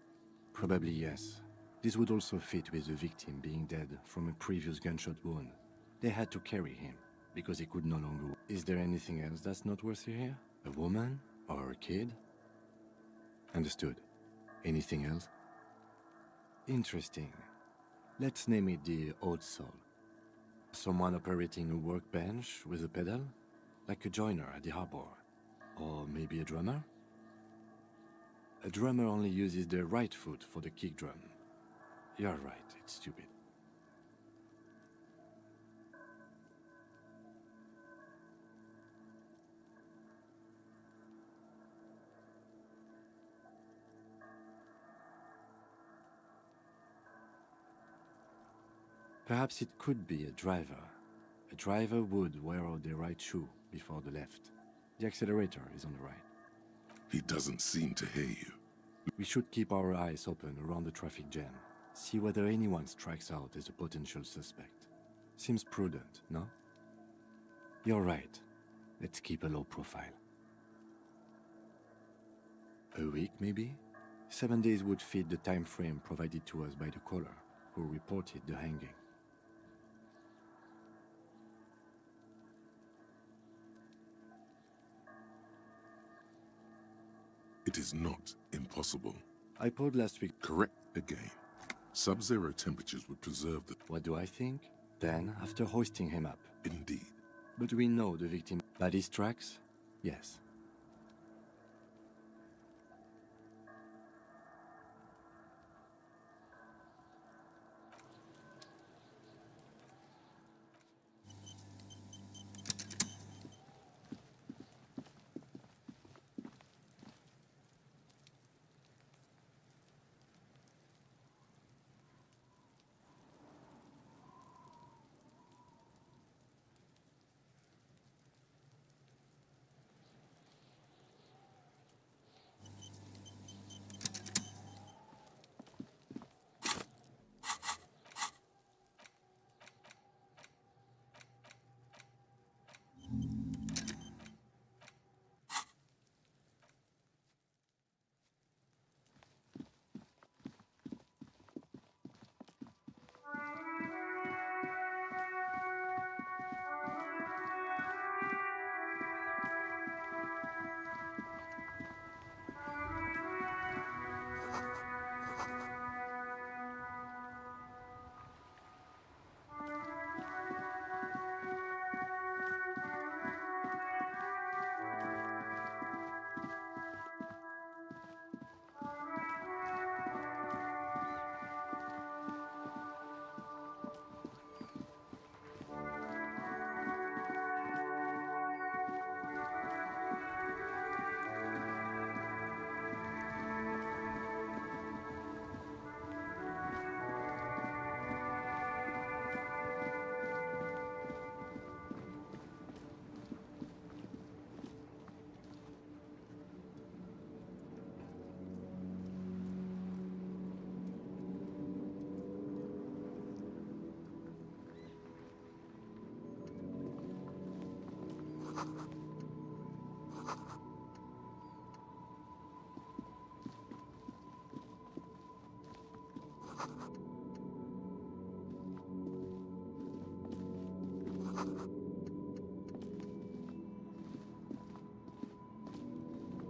Probably yes. This would also fit with the victim being dead from a previous gunshot wound. They had to carry him, because he could no longer... Is there anything else that's noteworthy here? A woman? Or a kid? Understood. Anything else? Interesting. Let's name it the old soul. Someone operating a workbench with a pedal? Like a joiner at the harbor. Or maybe a drummer? A drummer only uses the right foot for the kick drum. You're right, it's stupid. Perhaps it could be a driver. A driver would wear out the right shoe before the left. The accelerator is on the right. He doesn't seem to hear you. We should keep our eyes open around the traffic jam. See whether anyone strikes out as a potential suspect. Seems prudent, no? You're right. Let's keep a low profile. A week, maybe? 7 days would fit the time frame provided to us by the caller, who reported the hanging. It is not impossible. I polled last week. Correct again. Sub-zero temperatures would preserve the... What do I think? Then, after hoisting him up. Indeed. But we know the victim... Body's tracks? Yes.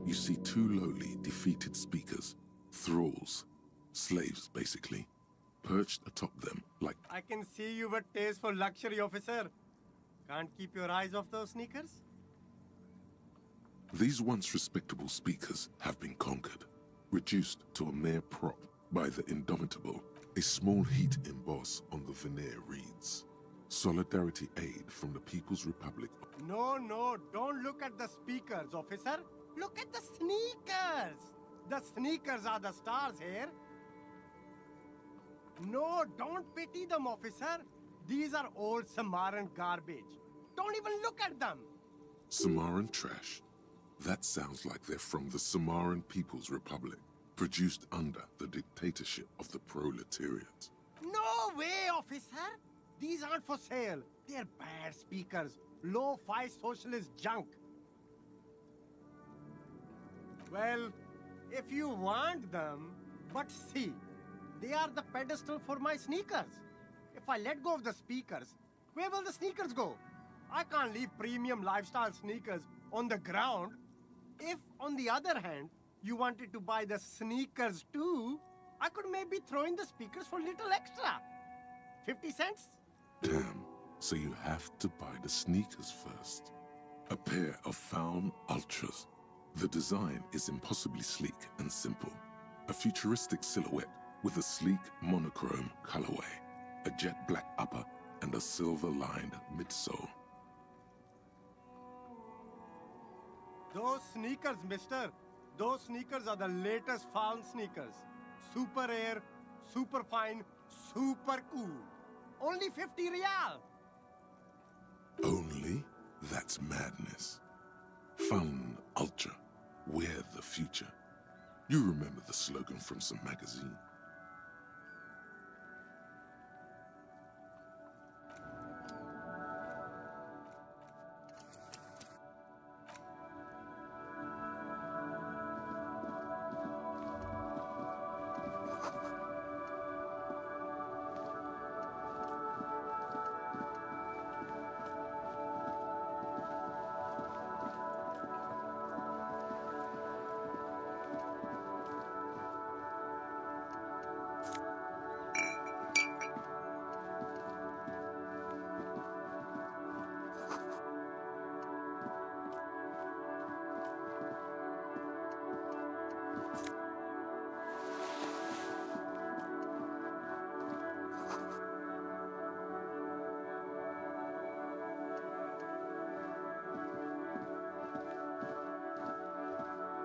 You see two lowly, defeated speakers, thralls, slaves basically, perched atop them like... I can see you have a taste for luxury, officer. Can't keep your eyes off those sneakers? These once respectable speakers have been conquered, reduced to a mere prop by the indomitable. A small heat emboss on the veneer reads, Solidarity Aid from the People's Republic. No, don't look at the speakers, officer. Look at the sneakers. The sneakers are the stars here. No, don't pity them, officer. These are old Samaran garbage. Don't even look at them. Samaran trash? That sounds like they're from the Samaran People's Republic, produced under the dictatorship of the proletariat. No way, officer. These aren't for sale. They're bad speakers. Low-fi socialist junk. Well, if you want them, but see, they are the pedestal for my sneakers. If I let go of the speakers, where will the sneakers go? I can't leave premium lifestyle sneakers on the ground. If, on the other hand, you wanted to buy the sneakers too, I could maybe throw in the speakers for a little extra. 50 cents? Damn, so you have to buy the sneakers first. A pair of Faun Ultras. The design is impossibly sleek and simple. A futuristic silhouette with a sleek monochrome colorway, a jet black upper, and a silver-lined midsole. Those sneakers, mister. Those sneakers are the latest Faun sneakers. Super air, super fine, super cool. Only 50 real. Only? That's madness. Faun Ultra. We're the future. You remember the slogan from some magazine.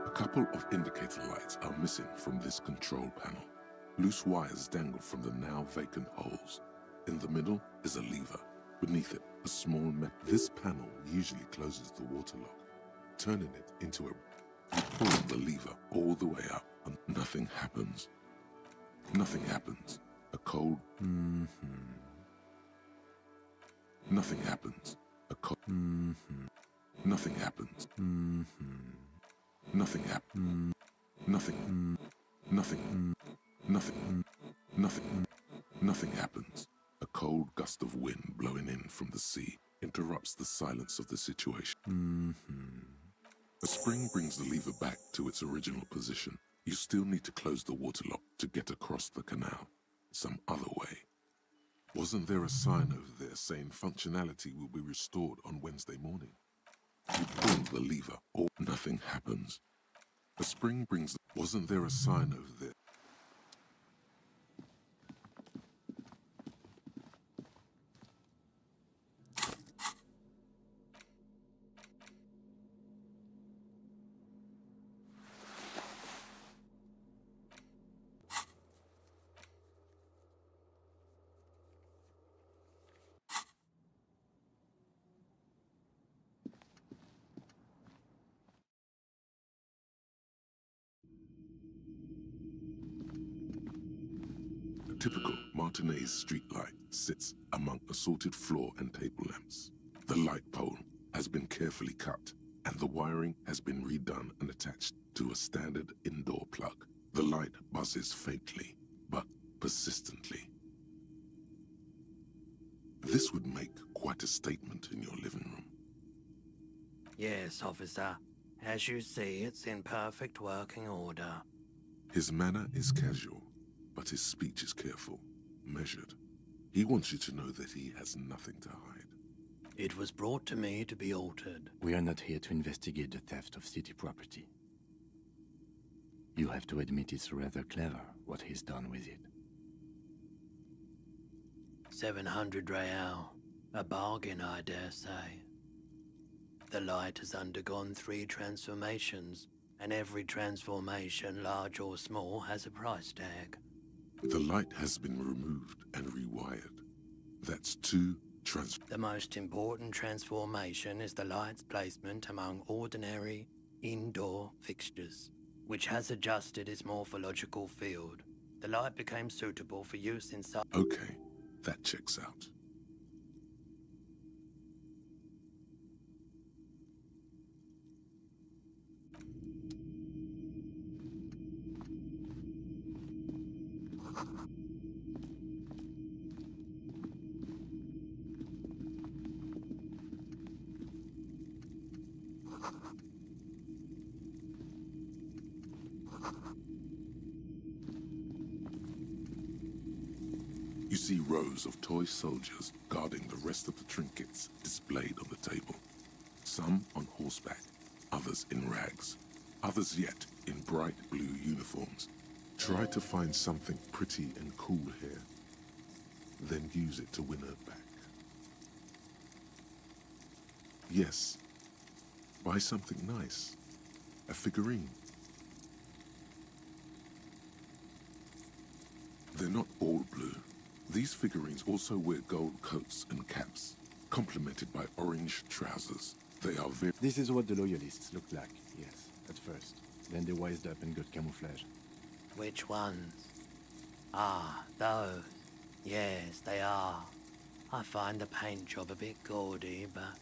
A couple of indicator lights are missing from this control panel. Loose wires dangle from the now vacant holes. In the middle is a lever. Beneath it, a small metal. This panel usually closes the water lock, turning it into a... You pull the lever all the way up and nothing happens. Nothing happens. A cold... Nothing happens. A cold... Nothing happens. Nothing happened. Nothing. Nothing. Nothing. Nothing. Nothing happens. A cold gust of wind blowing in from the sea interrupts the silence of the situation. A spring brings the lever back to its original position. You still need to close the water lock to get across the canal. Some other way. Wasn't there a sign over there saying functionality will be restored on Wednesday morning? You pull the lever, or nothing happens. A spring brings... Wasn't there a sign over there? A typical Martinez streetlight sits among assorted floor and table lamps. The light pole, has been carefully cut, and the wiring has been redone and attached to a standard indoor plug. The light buzzes faintly, but persistently. This would make quite a statement in your living room. Yes, officer. As you see, it's in perfect working order. His manner is casual, but his speech is careful, measured. He wants you to know that he has nothing to hide. It was brought to me to be altered. We are not here to investigate the theft of city property. You have to admit it's rather clever what he's done with it. 700 real. A bargain, I dare say. The light has undergone 3 transformations, and every transformation, large or small, has a price tag. The light has been removed and rewired. That's 2 The most important transformation is the light's placement among ordinary indoor fixtures, which has adjusted its morphological field. The light became suitable for use inside. Okay, that checks out. You see rows of toy soldiers guarding the rest of the trinkets displayed on the table. Some on horseback, others in rags, others yet in bright blue uniforms. Try to find something pretty and cool here, then use it to win her back. Yes, buy something nice, a figurine. They're not all blue. These figurines also wear gold coats and caps, complemented by orange trousers. They are very... This is what the loyalists looked like, yes, at first. Then they wised up and got camouflage. Which ones? Ah, those. Yes, they are. I find the paint job a bit gaudy, but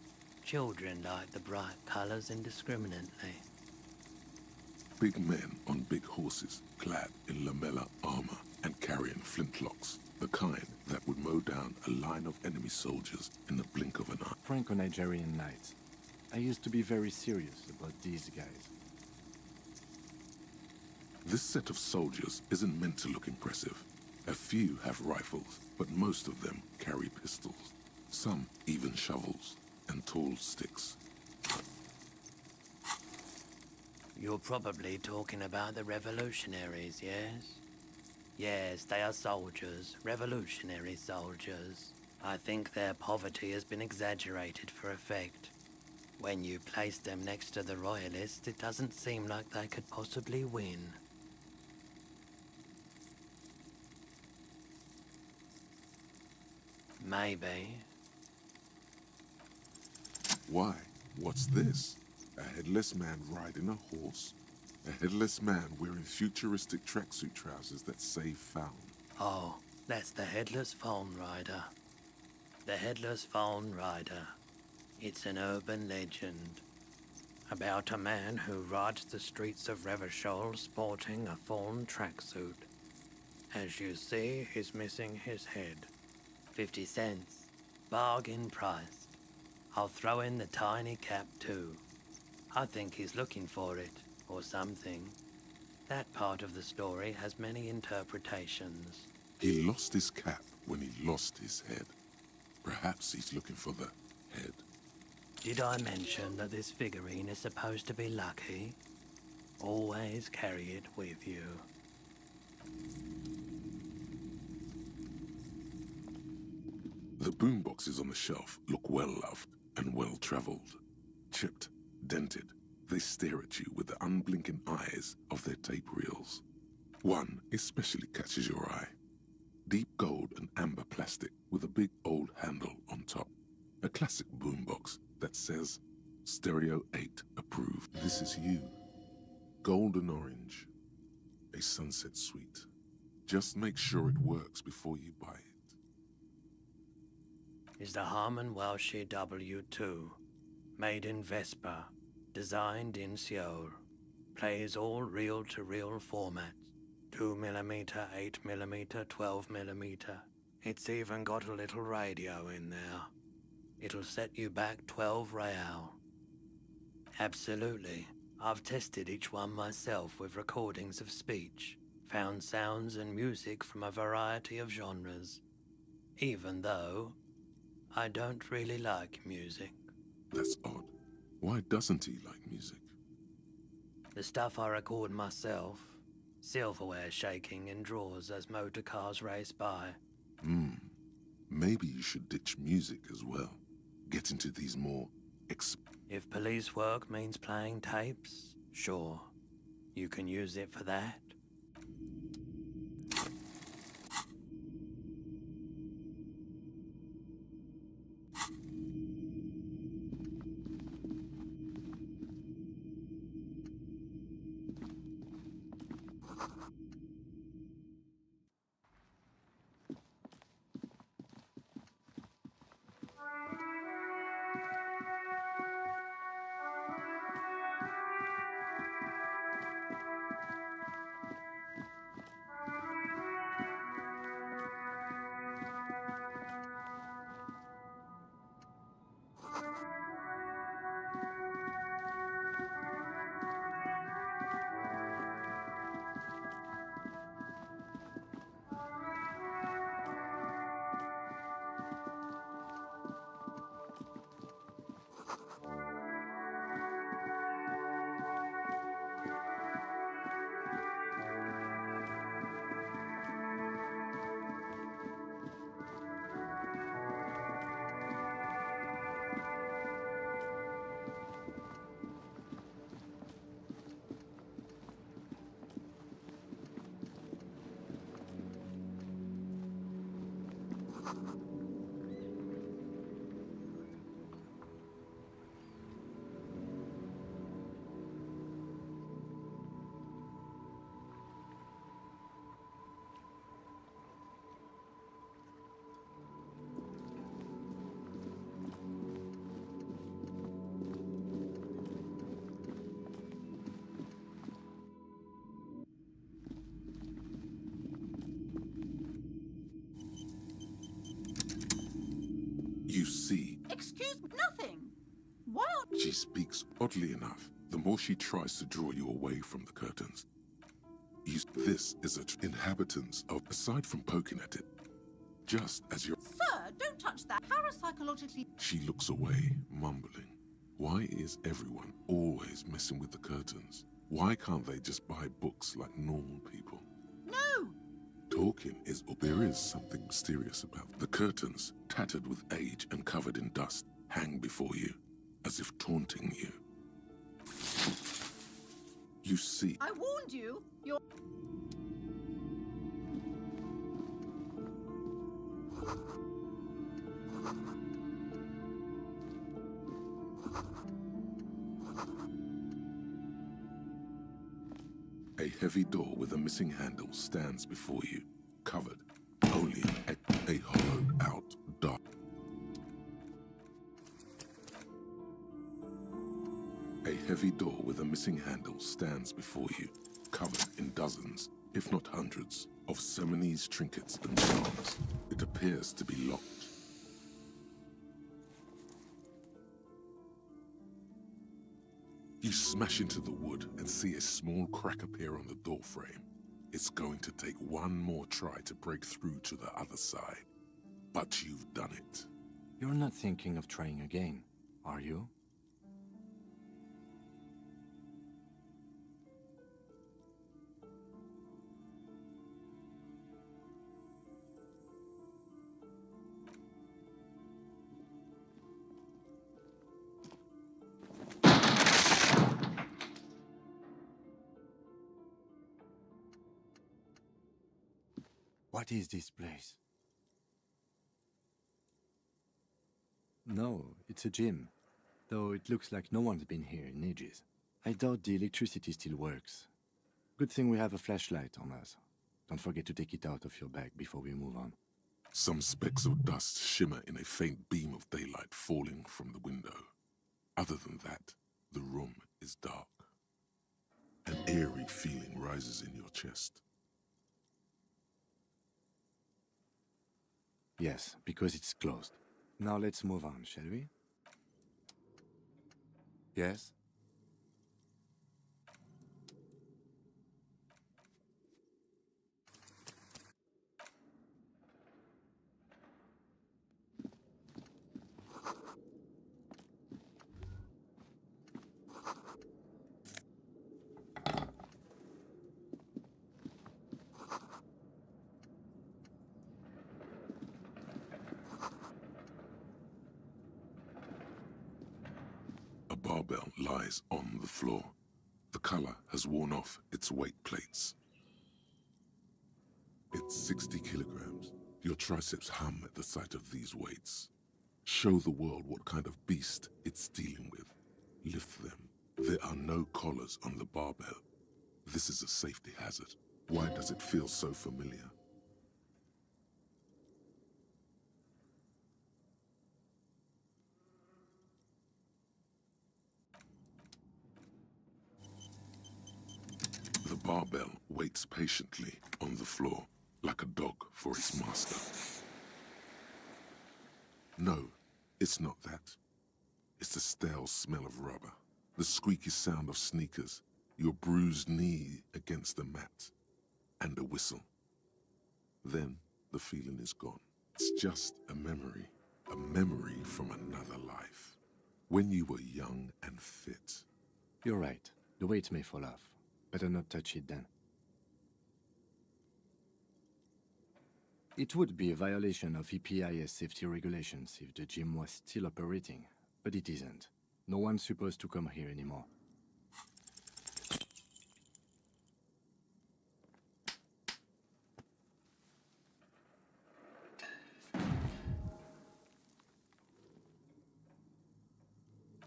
children like the bright colors indiscriminately. Big men on big horses, clad in lamella armor and carrying flintlocks. The kind that would mow down a line of enemy soldiers in the blink of an eye. Franco-Nigerian knights. I used to be very serious about these guys. This set of soldiers isn't meant to look impressive. A few have rifles, but most of them carry pistols. Some even shovels and tall sticks. You're probably talking about the revolutionaries, yes? Yes, they are soldiers, revolutionary soldiers. I think their poverty has been exaggerated for effect. When you place them next to the royalists, it doesn't seem like they could possibly win. Maybe. Why? What's this? A headless man riding a horse? A headless man wearing futuristic tracksuit trousers that say found. Oh, that's the Headless Phone Rider. The Headless Phone Rider. It's an urban legend about a man who rides the streets of Revachol sporting a fawn tracksuit. As you see, he's missing his head. 50 cents. Bargain priced. I'll throw in the tiny cap too. I think he's looking for it. Or something. That part of the story has many interpretations. He lost his cap when he lost his head. Perhaps he's looking for the head. Did I mention that this figurine is supposed to be lucky? Always carry it with you. The boomboxes on the shelf look well-loved and well-traveled. Chipped, dented. They stare at you with the unblinking eyes of their tape reels. One especially catches your eye. Deep gold and amber plastic with a big old handle on top. A classic boombox that says, Stereo 8 approved. This is you. Golden orange. A sunset suite. Just make sure it works before you buy it. Is the Harman Welsh W2. Made in Vespa. Designed in Seoul. Plays all reel-to-reel formats. 2mm, 8mm, 12mm. It's even got a little radio in there. It'll set you back 12 real. Absolutely. I've tested each one myself with recordings of speech. Found sounds and music from a variety of genres. Even though I don't really like music. That's odd. Why doesn't he like music? The stuff I record myself. Silverware shaking in drawers as motor cars race by. Maybe you should ditch music as well. Get into these more If police work means playing tapes, sure. You can use it for that. You see, Excuse me, nothing. Why are... she speaks oddly enough. The more she tries to draw you away from the curtains. This is inhabitants of, aside from poking at it, just as you're... Sir, don't touch that. Parapsychologically... She looks away, mumbling. Why is everyone always messing with the curtains? Why can't they just buy books like normal people? No! Talking is... There is something mysterious about the curtains, tattered with age and covered in dust, hang before you, as if taunting you. You see... I warned you. You're... A heavy door with a missing handle stands before you, covered only in a hollowed-out dark. A heavy door with a missing handle stands before you, covered in dozens, if not hundreds, of Seminese trinkets and charms. It appears to be locked. You smash into the wood and see a small crack appear on the doorframe. It's going to take one more try to break through to the other side. But you've done it. You're not thinking of trying again, are you? What is this place? No, it's a gym. Though it looks like no one's been here in ages. I doubt the electricity still works. Good thing we have a flashlight on us. Don't forget to take it out of your bag before we move on. Some specks of dust shimmer in a faint beam of daylight falling from the window. Other than that, the room is dark. An eerie feeling rises in your chest. Yes, because it's closed. Now let's move on, shall we? Yes? A barbell lies on the floor. The color has worn off its weight plates. It's 60 kilograms. Your triceps hum at the sight of these weights. Show the world what kind of beast it's dealing with. Lift them. There are no collars on the barbell. This is a safety hazard. Why does it feel so familiar? The barbell waits patiently on the floor, like a dog for its master. No, it's not that. It's the stale smell of rubber, the squeaky sound of sneakers, your bruised knee against the mat, and a whistle. Then the feeling is gone. It's just a memory from another life. When you were young and fit. You're right. The weight may fall off. Better not touch it then. It would be a violation of EPIS safety regulations if the gym was still operating, but it isn't. No one's supposed to come here anymore.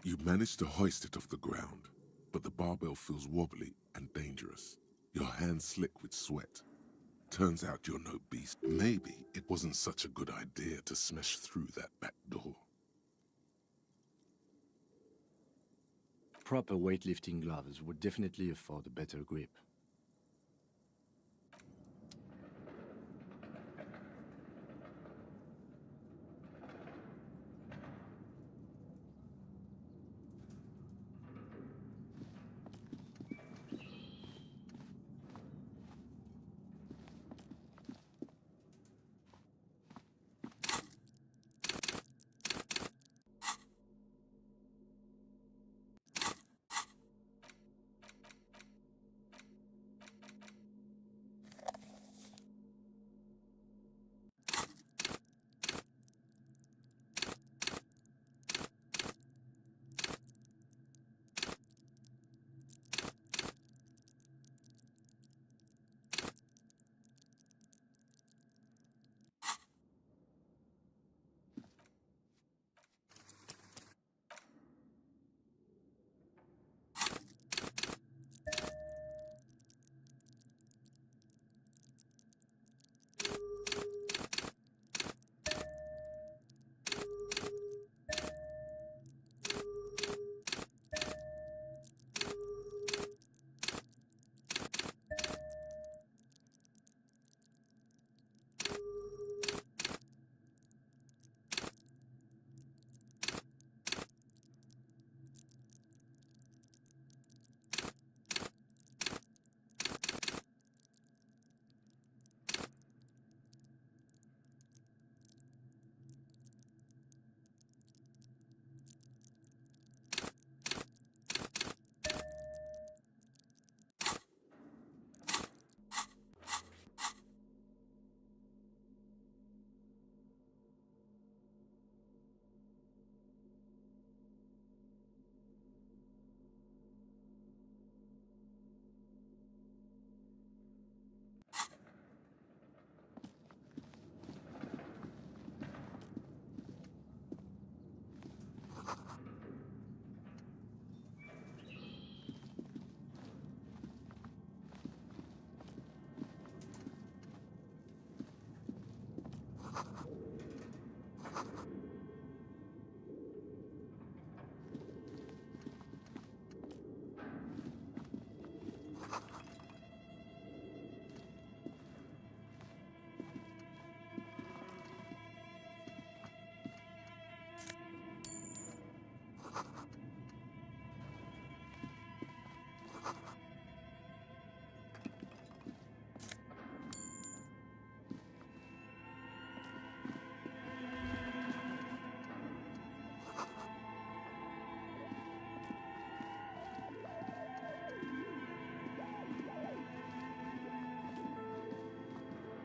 You manage to hoist it off the ground, but the barbell feels wobbly and dangerous. Your hands slick with sweat. Turns out you're no beast. Maybe it wasn't such a good idea to smash through that back door. Proper weightlifting gloves would definitely afford a better grip.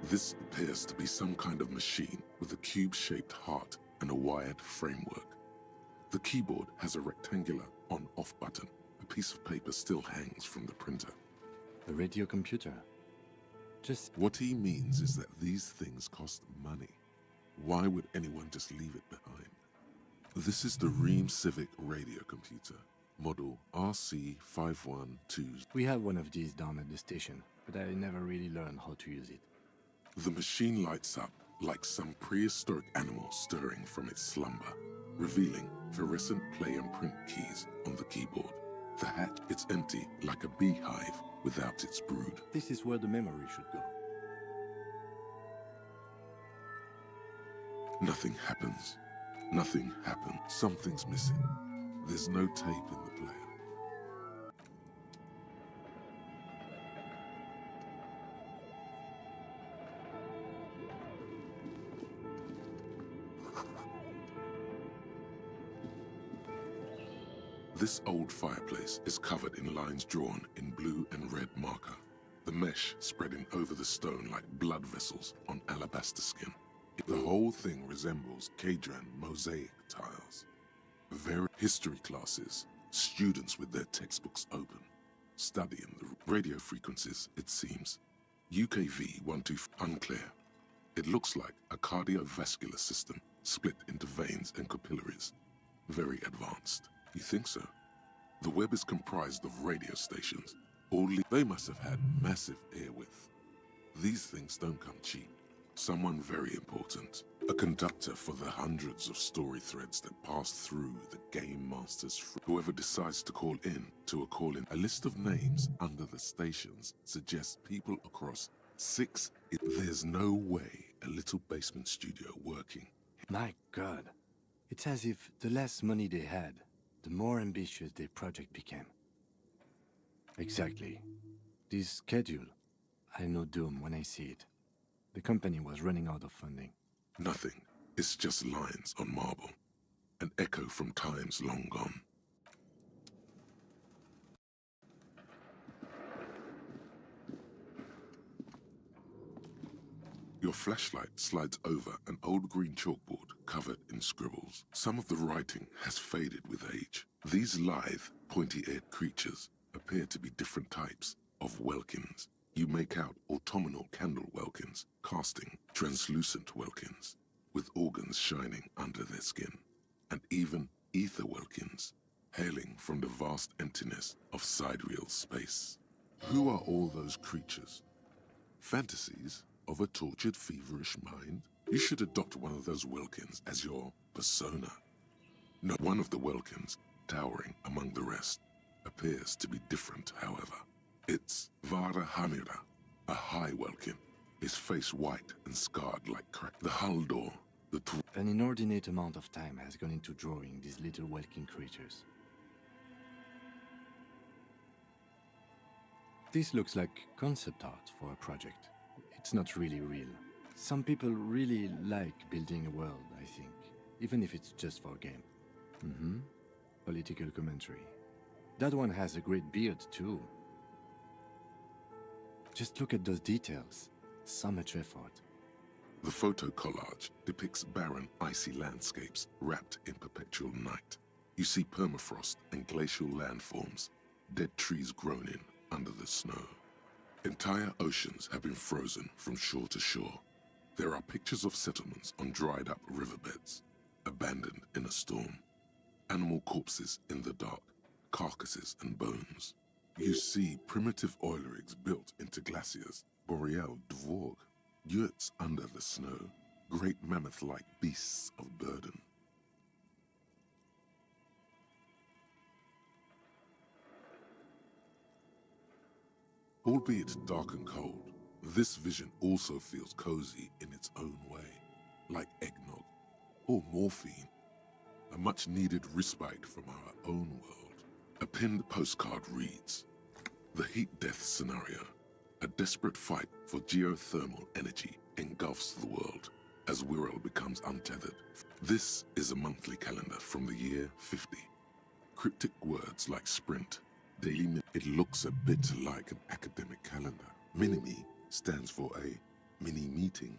This appears to be some kind of machine with a cube-shaped heart and a wired framework. The keyboard has a rectangular on-off button. A piece of paper still hangs from the printer. A radio computer. What he means is that these things cost money. Why would anyone just leave it behind? This is the Ream Civic radio computer, model RC512. We have one of these down at the station, but I never really learned how to use it. The machine lights up like some prehistoric animal stirring from its slumber, revealing fluorescent play and print keys on the keyboard. The hatch is empty like a beehive without its brood. This is where the memory should go. Nothing happens. Nothing happens. Something's missing. There's no tape in the player. This old fireplace is covered in lines drawn in blue and red marker, the mesh spreading over the stone like blood vessels on alabaster skin. The whole thing resembles Kadran mosaic tiles. History classes, students with their textbooks open, studying the radio frequencies, it seems. UKV-12 unclear. It looks like a cardiovascular system split into veins and capillaries. Very advanced. You think so? The web is comprised of radio stations. They must have had massive airwidth. These things don't come cheap. Someone very important. A conductor for the hundreds of story threads that pass through the game master's. Whoever decides to call in to a call-in. A list of names under the stations suggests people across 6. There's no way a little basement studio working. My God. It's as if the less money they had, the more ambitious their project became. Exactly. This schedule, I know doom when I see it. The company was running out of funding. Nothing. It's just lines on marble. An echo from times long gone. Your flashlight slides over an old green chalkboard covered in scribbles. Some of the writing has faded with age. These lithe, pointy-eared creatures appear to be different types of welkins. You make out autumnal candle welkins, casting translucent welkins, with organs shining under their skin, and even ether welkins, hailing from the vast emptiness of sidereal space. Who are all those creatures? Fantasies of a tortured, feverish mind? You should adopt one of those welkins as your persona. No, one of the welkins, towering among the rest, appears to be different, however. It's Vara Hamira, a high welkin, his face white and scarred like crack. The hull door, An inordinate amount of time has gone into drawing these little welkin creatures. This looks like concept art for a project. It's not really real. Some people really like building a world, I think, even if it's just for a game. Political commentary. That one has a great beard, too. Just look at those details. So much effort. The photo collage depicts barren, icy landscapes wrapped in perpetual night. You see permafrost and glacial landforms, dead trees grown in under the snow. Entire oceans have been frozen from shore to shore. There are pictures of settlements on dried-up riverbeds, abandoned in a storm. Animal corpses in the dark, carcasses and bones. You see primitive oil rigs built into glaciers, boreal dvorg, yurts under the snow, great mammoth-like beasts of burden. Albeit dark and cold, this vision also feels cozy in its own way, like eggnog or morphine, a much-needed respite from our own world. A pinned postcard reads, "The heat-death scenario. A desperate fight for geothermal energy engulfs the world as Wirral becomes untethered. This is a monthly calendar from the year 50. Cryptic words like sprint, daily. It looks a bit like an academic calendar. Minimi stands for a mini meeting.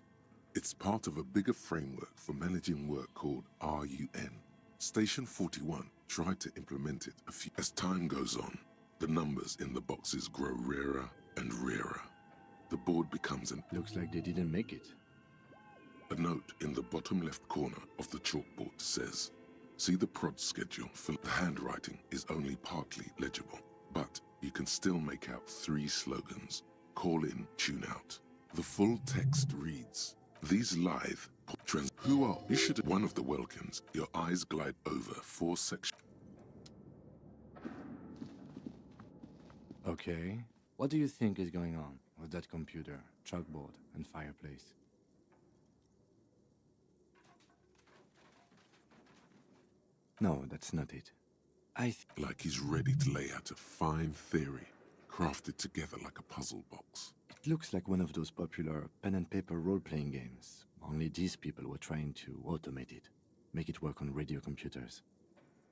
It's part of a bigger framework for managing work called RUN. Station 41 tried to implement it As time goes on, the numbers in the boxes grow rarer and rarer. The board becomes Looks like they didn't make it. A note in the bottom left corner of the chalkboard says, see the prod schedule. The handwriting is only partly legible, but you can still make out 3 slogans: call in, tune out. The full text reads, these lithe who are you should one of the Welkins. Your eyes glide over 4 sections. Okay. What do you think is going on with that computer, chalkboard, and fireplace? No, that's not it. Like he's ready to lay out a fine theory, crafted together like a puzzle box. It looks like one of those popular pen and paper role-playing games. Only these people were trying to automate it, make it work on radio computers.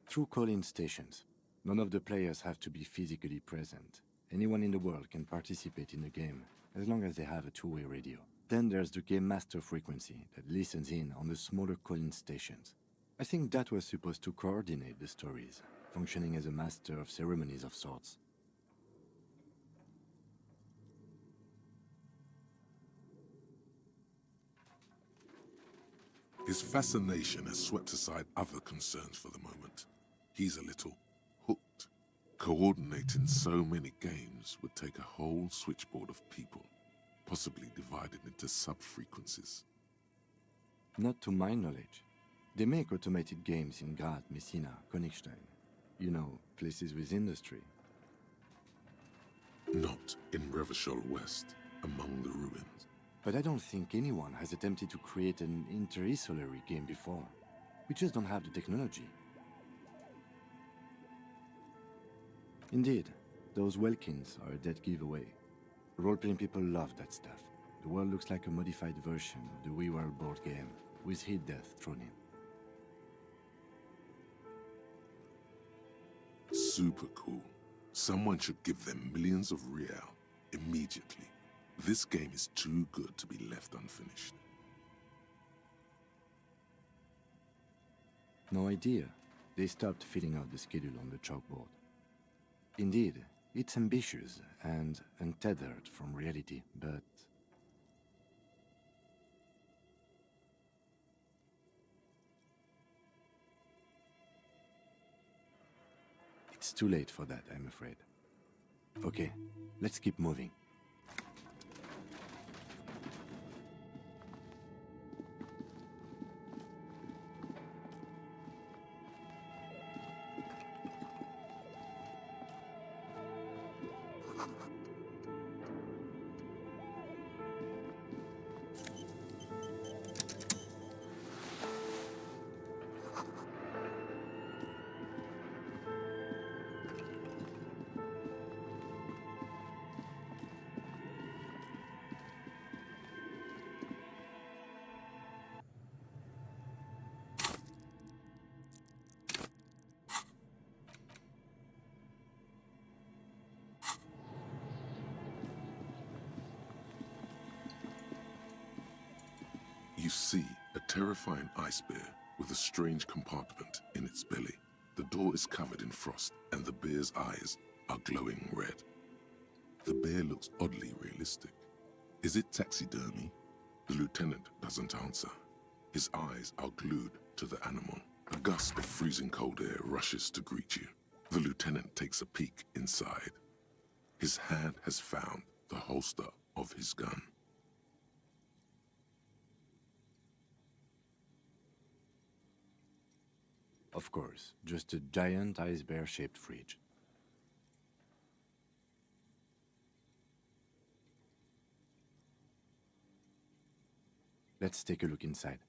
Through call-in stations, none of the players have to be physically present. Anyone in the world can participate in the game, as long as they have a two-way radio. Then there's the game master frequency that listens in on the smaller call-in stations. I think that was supposed to coordinate the stories, functioning as a master of ceremonies of sorts. His fascination has swept aside other concerns for the moment. He's a little hooked. Coordinating so many games would take a whole switchboard of people, possibly divided into sub-frequencies. Not to my knowledge. They make automated games in Grad, Messina, Königstein. You know, places with industry. Not in Revachol West, among the ruins. But I don't think anyone has attempted to create an inter-isolary game before. We just don't have the technology. Indeed, those Welkins are a dead giveaway. Role-playing people love that stuff. The world looks like a modified version of the WeWorld board game, with hit death thrown in. Super cool. Someone should give them millions of real immediately. This game is too good to be left unfinished. No idea. They stopped filling out the schedule on the chalkboard. Indeed, it's ambitious and untethered from reality, but... It's too late for that, I'm afraid. Okay, let's keep moving. You see a terrifying ice bear with a strange compartment in its belly. The door is covered in frost, and the bear's eyes are glowing red. The bear looks oddly realistic. Is it taxidermy? The lieutenant doesn't answer. His eyes are glued to the animal. A gust of freezing cold air rushes to greet you. The lieutenant takes a peek inside. His hand has found the holster of his gun. Of course, just a giant ice bear-shaped fridge. Let's take a look inside.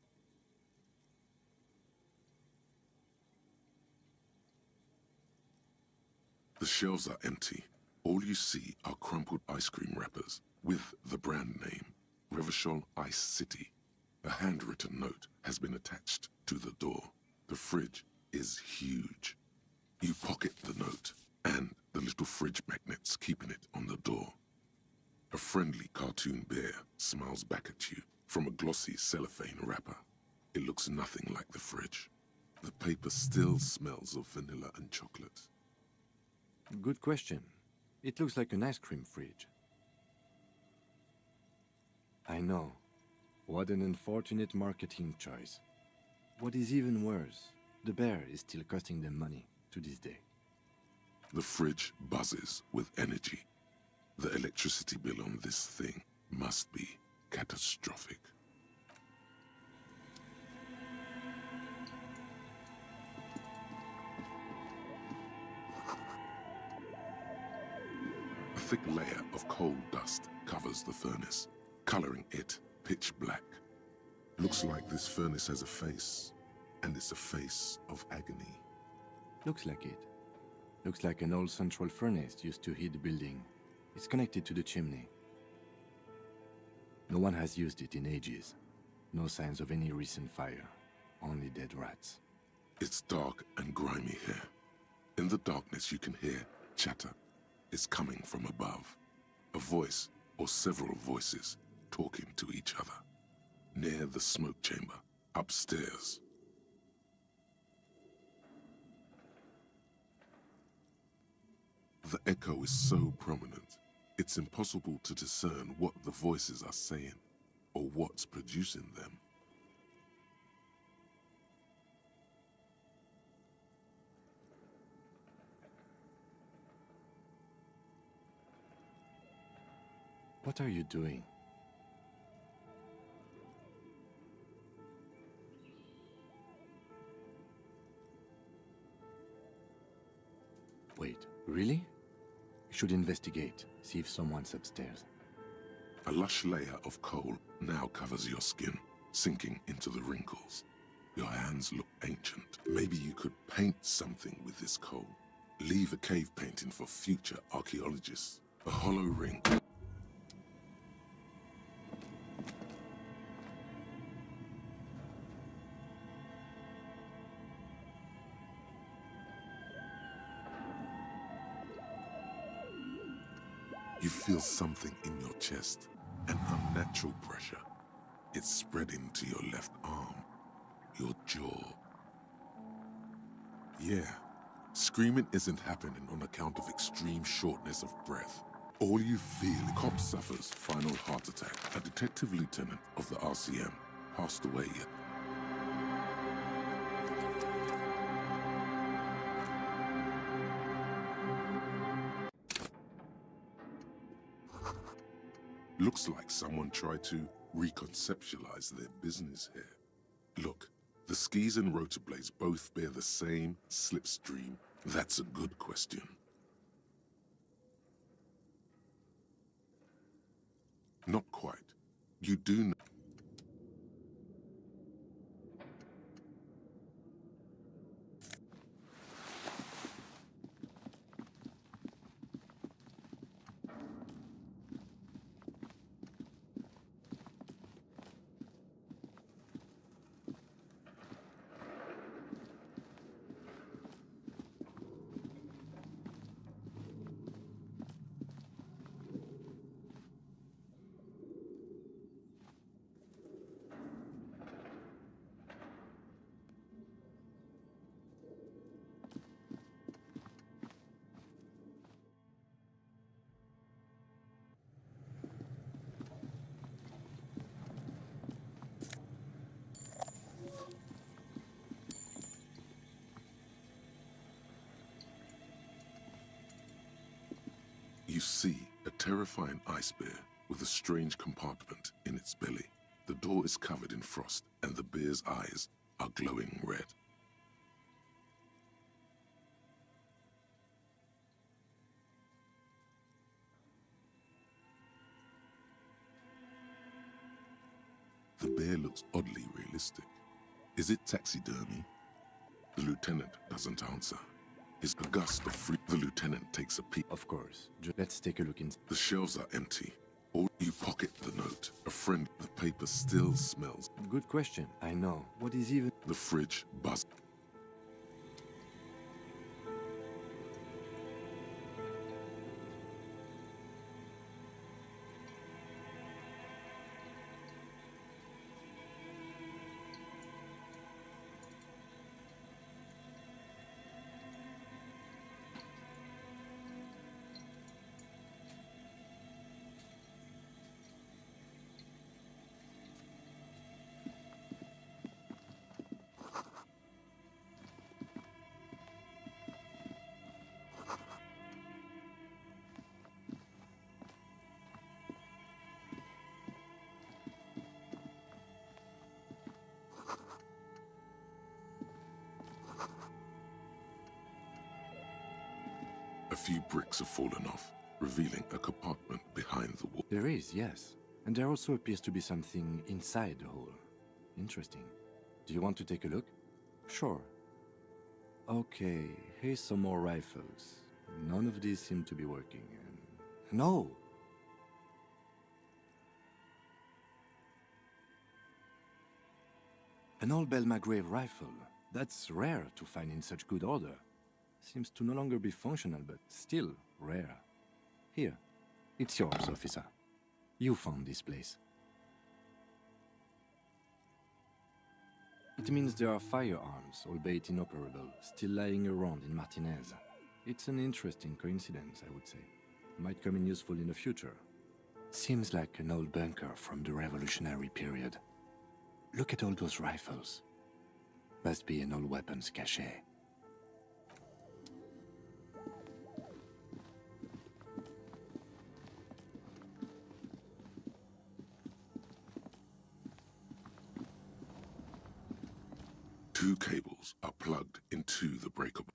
The shelves are empty. All you see are crumpled ice cream wrappers with the brand name, Revachol Ice City. A handwritten note has been attached to the door. The fridge is huge. You pocket the note and the little fridge magnets keeping it on the door. A friendly cartoon bear smiles back at you from a glossy cellophane wrapper. It looks nothing like the fridge. The paper still smells of vanilla and chocolate. Good question. It looks like an ice cream fridge. I know. What an unfortunate marketing choice. What is even worse, the bear is still costing them money to this day. The fridge buzzes with energy. The electricity bill on this thing must be catastrophic. A thick layer of coal dust covers the furnace, coloring it pitch black. Looks like this furnace has a face, and it's a face of agony. Looks like it. Looks like an old central furnace used to heat the building. It's connected to the chimney. No one has used it in ages. No signs of any recent fire. Only dead rats. It's dark and grimy here. In the darkness you can hear chatter. It's coming from above. A voice or several voices talking to each other. Near the smoke chamber, upstairs. The echo is so prominent, it's impossible to discern what the voices are saying or what's producing them. What are you doing? Wait, really? We should investigate, see if someone's upstairs. A lush layer of coal now covers your skin, sinking into the wrinkles. Your hands look ancient. Maybe you could paint something with this coal. Leave a cave painting for future archaeologists. A hollow ring. You feel something in your chest, an unnatural pressure. It's spreading to your left arm, your jaw. Yeah, screaming isn't happening on account of extreme shortness of breath. All you feel, cop suffers final heart attack. A detective lieutenant of the RCM passed away. Looks like someone tried to reconceptualize their business here. Look, the skis and rotor blades both bear the same slipstream. That's a good question. Not quite. You do know. You see a terrifying ice bear with a strange compartment in its belly. The door is covered in frost, and the bear's eyes are glowing red. The bear looks oddly realistic. Is it taxidermy? The lieutenant doesn't answer. His gust of free. The lieutenant takes a peek. Of course. Let's take a look inside. The shelves are empty. Or you pocket the note. A friend, the paper still smells. Good question. I know. What is even... The fridge buzzes. A few bricks have fallen off, revealing a compartment behind the wall. There is, yes. And there also appears to be something inside the hole. Interesting. Do you want to take a look? Sure. Okay, here's some more rifles. None of these seem to be working. No! An old Belmagrave rifle. That's rare to find in such good order. Seems to no longer be functional, but still rare. Here, it's yours, officer. You found this place. It means there are firearms, albeit inoperable, still lying around in Martinez. It's an interesting coincidence, I would say. Might come in useful in the future. Seems like an old bunker from the Revolutionary period. Look at all those rifles. Must be an old weapons cache. Two cables are plugged into the breakable.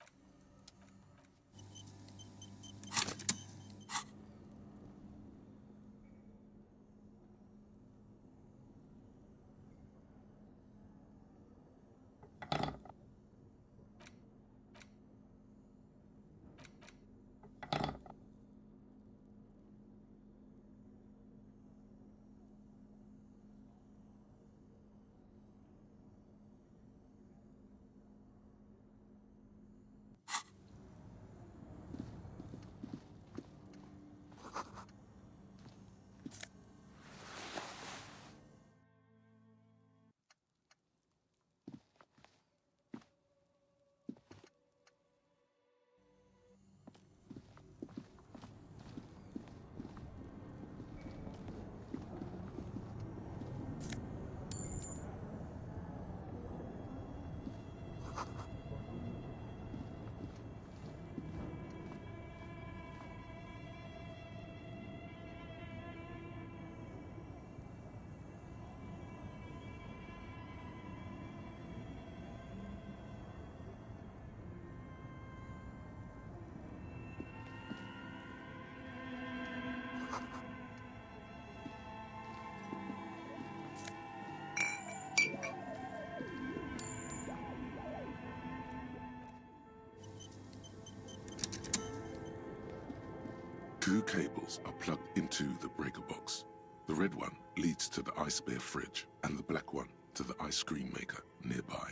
Two cables are plugged into the breaker box. The red one leads to the ice bear fridge, and the black one to the ice cream maker nearby.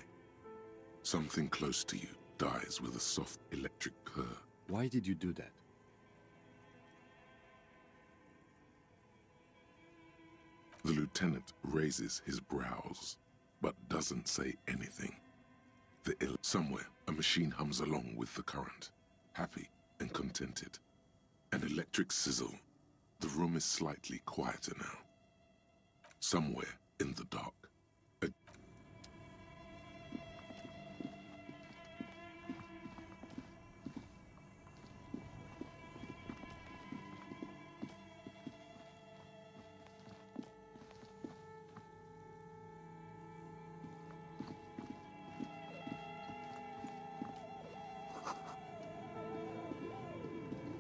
Something close to you dies with a soft electric purr. Why did you do that? The lieutenant raises his brows, but doesn't say anything. Somewhere, a machine hums along with the current, happy and contented. An electric sizzle. The room is slightly quieter now. Somewhere in the dark, a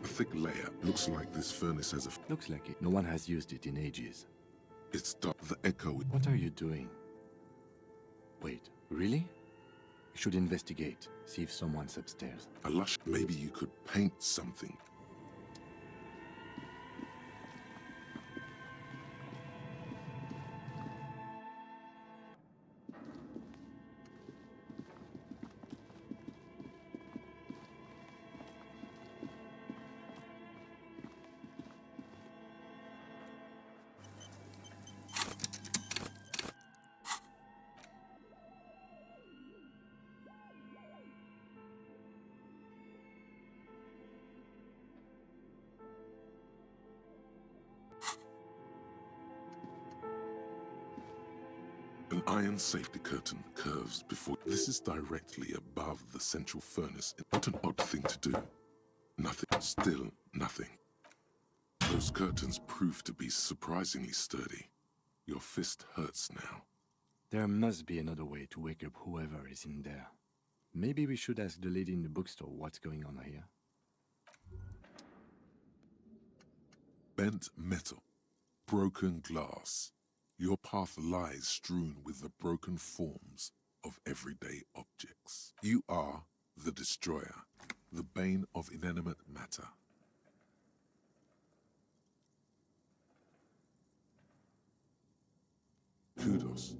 thick layer. Looks like this furnace has a... Looks like it. No one has used it in ages. It's dark. The echo... What are you doing? Wait, really? We should investigate, see if someone's upstairs. A lush... Maybe you could paint something. An iron safety curtain curves before... This is directly above the central furnace. What an odd thing to do. Nothing. Still nothing. Those curtains prove to be surprisingly sturdy. Your fist hurts now. There must be another way to wake up whoever is in there. Maybe we should ask the lady in the bookstore what's going on here. Bent metal, broken glass. Your path lies strewn with the broken forms of everyday objects. You are the destroyer, the bane of inanimate matter. Kudos.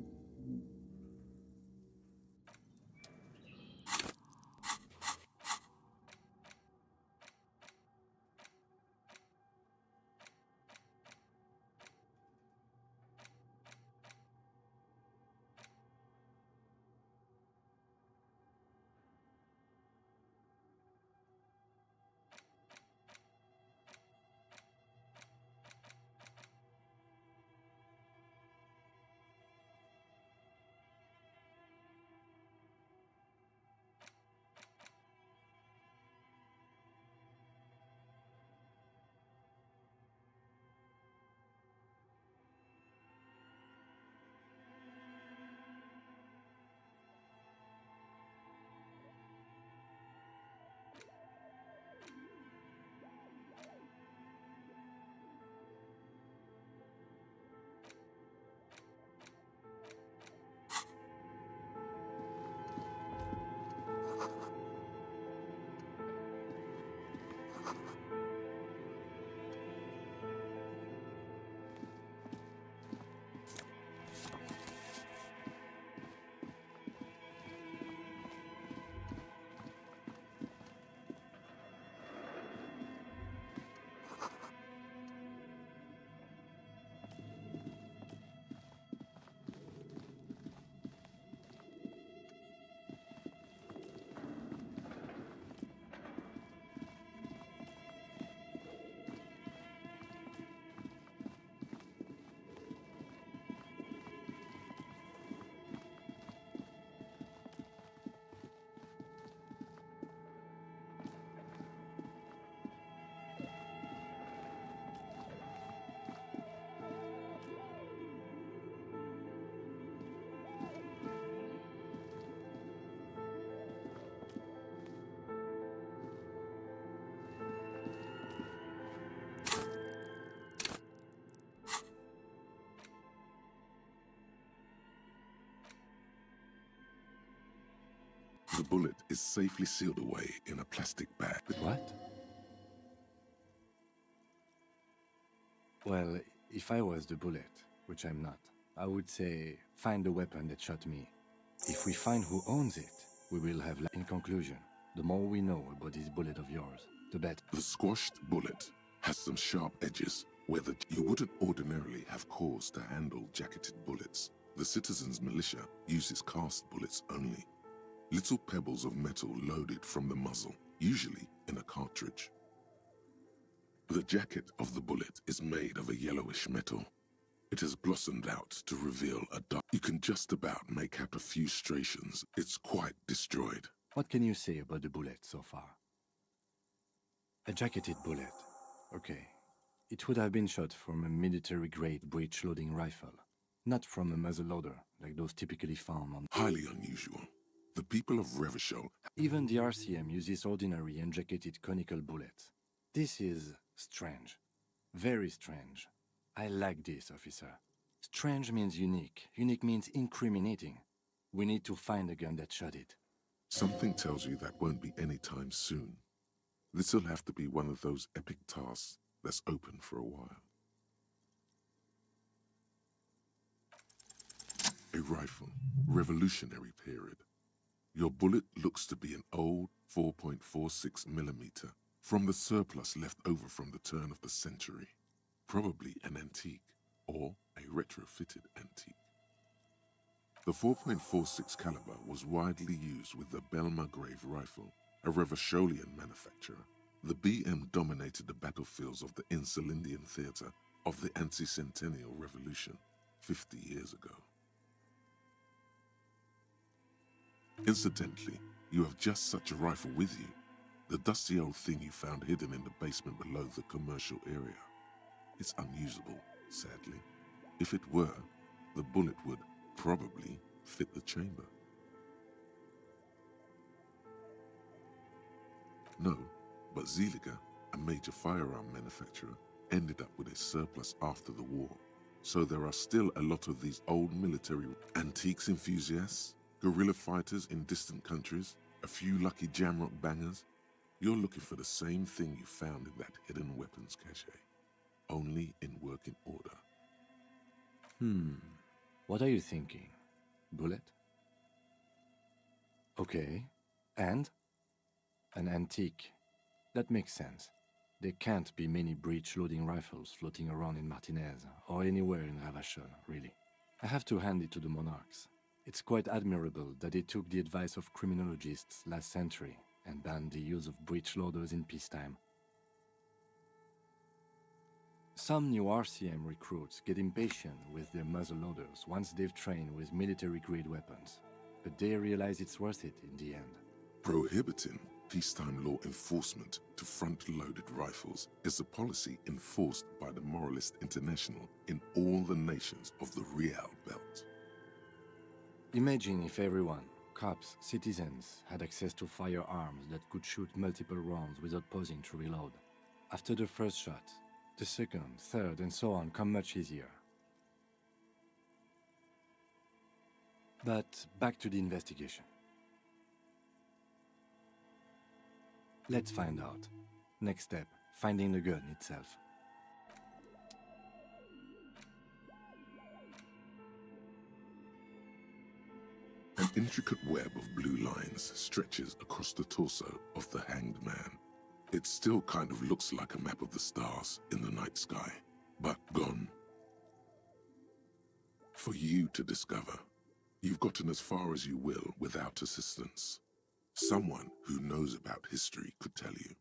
The bullet is safely sealed away in a plastic bag. What? Well, if I was the bullet, which I'm not, I would say find the weapon that shot me. If we find who owns it, we will have... In conclusion, the more we know about this bullet of yours, the better. The squashed bullet has some sharp edges where you wouldn't ordinarily have cause to handle jacketed bullets. The citizens' militia uses cast bullets only. Little pebbles of metal loaded from the muzzle, usually in a cartridge. The jacket of the bullet is made of a yellowish metal. It has blossomed out to reveal a dark... You can just about make out a few striations. It's quite destroyed. What can you say about the bullet so far? A jacketed bullet. Okay. It would have been shot from a military-grade breech-loading rifle, not from a muzzleloader like those typically found on... Highly unusual. The people of Revachol... Even the RCM uses ordinary unjacketed conical bullets. This is strange. Very strange. I like this, officer. Strange means unique. Unique means incriminating. We need to find the gun that shot it. Something tells you that won't be anytime soon. This'll have to be one of those epic tasks that's open for a while. A rifle, revolutionary period. Your bullet looks to be an old 4.46mm from the surplus left over from the turn of the century. Probably an antique or a retrofitted antique. The 4.46 caliber was widely used with the Belmargrave rifle, a Revacholian manufacturer. The BM dominated the battlefields of the Insulindian theater of the anti-centennial revolution 50 years ago. Incidentally, you have just such a rifle with you, the dusty old thing you found hidden in the basement below the commercial area. It's unusable, sadly. If it were, the bullet would probably fit the chamber. No, but Zeliger, a major firearm manufacturer, ended up with a surplus after the war. So there are still a lot of these old military antiques enthusiasts, guerrilla fighters in distant countries, a few lucky jamrock bangers. You're looking for the same thing you found in that hidden weapons cache, only in working order. What are you thinking? Bullet? Okay. And? An antique. That makes sense. There can't be many breech-loading rifles floating around in Martinez, or anywhere in Ravachol, really. I have to hand it to the monarchs. It's quite admirable that they took the advice of criminologists last century and banned the use of breech-loaders in peacetime. Some new RCM recruits get impatient with their muzzleloaders once they've trained with military-grade weapons, but they realize it's worth it in the end. Prohibiting peacetime law enforcement to front-loaded rifles is a policy enforced by the Moralist International in all the nations of the Real Belt. Imagine if everyone, cops, citizens, had access to firearms that could shoot multiple rounds without pausing to reload. After the first shot, the second, third, and so on come much easier. But back to the investigation. Let's find out. Next step, finding the gun itself. An intricate web of blue lines stretches across the torso of the hanged man. It still kind of looks like a map of the stars in the night sky, but gone. For you to discover, you've gotten as far as you will without assistance. Someone who knows about history could tell you.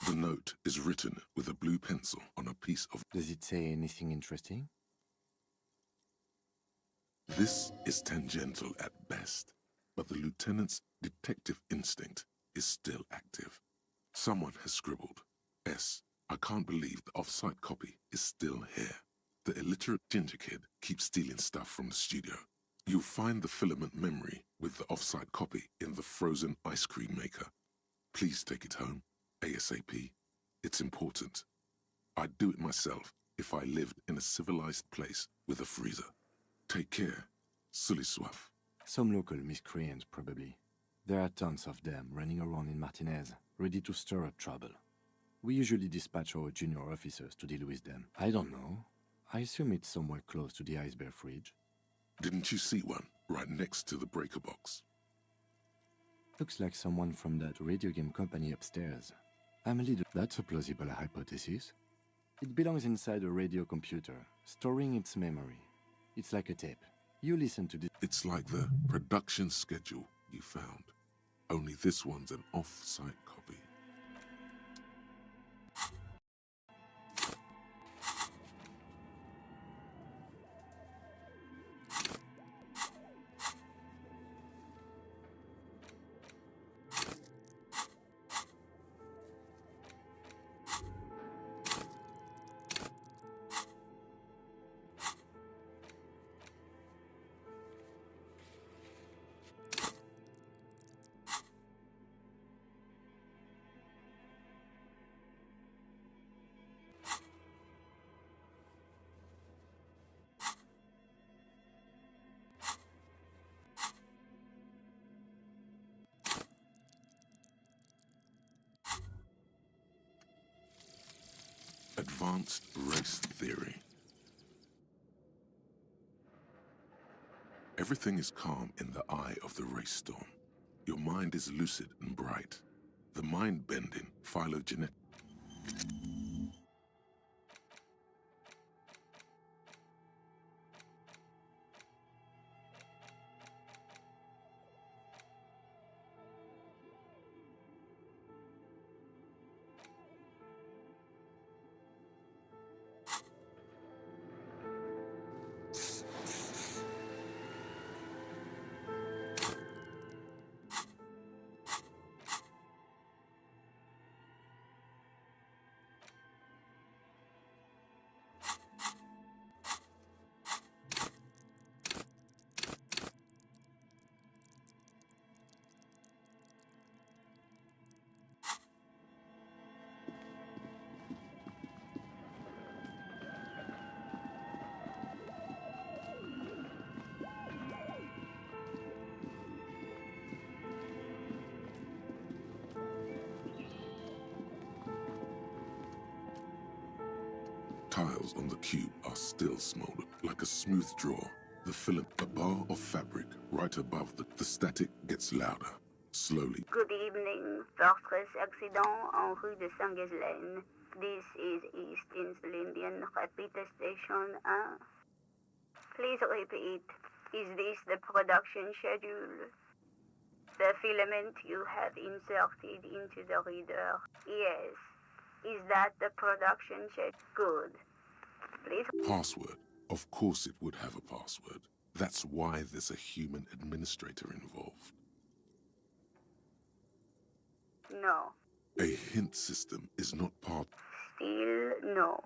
The note is written with a blue pencil on a piece of... Does it say anything interesting? This is tangential at best, but the lieutenant's detective instinct is still active. Someone has scribbled, S. I can't believe the off-site copy is still here. The illiterate ginger kid keeps stealing stuff from the studio. You'll find the filament memory with the off-site copy in the frozen ice cream maker. Please take it home, ASAP. It's important. I'd do it myself if I lived in a civilized place with a freezer. Take care, Sully Soif. Some local miscreants, probably. There are tons of them running around in Martinez, ready to stir up trouble. We usually dispatch our junior officers to deal with them. I don't know. I assume it's somewhere close to the iceberg fridge. Didn't you see one right next to the breaker box? Looks like someone from that radio game company upstairs. I'm a little... That's a plausible hypothesis. It belongs inside a radio computer, storing its memory. It's like a tape. You listen to this... It's like the production schedule you found. Only this one's an off-site copy. Advanced race theory. Everything is calm in the eye of the race storm. Your mind is lucid and bright. The mind-bending phylogenetic... Tiles on the cube are still smoldered, like a smooth draw. The filament, a bar of fabric right above the static gets louder, slowly. Good evening, Fortress Accident en rue de Saint-Ghislaine. This is East Indian Repeater Station 1. Please repeat. Is this the production schedule? The filament you have inserted into the reader? Yes. Is that the production schedule? Good. Please. Password. Of course it would have a password. That's why there's a human administrator involved. No. A hint system is not part. Still no.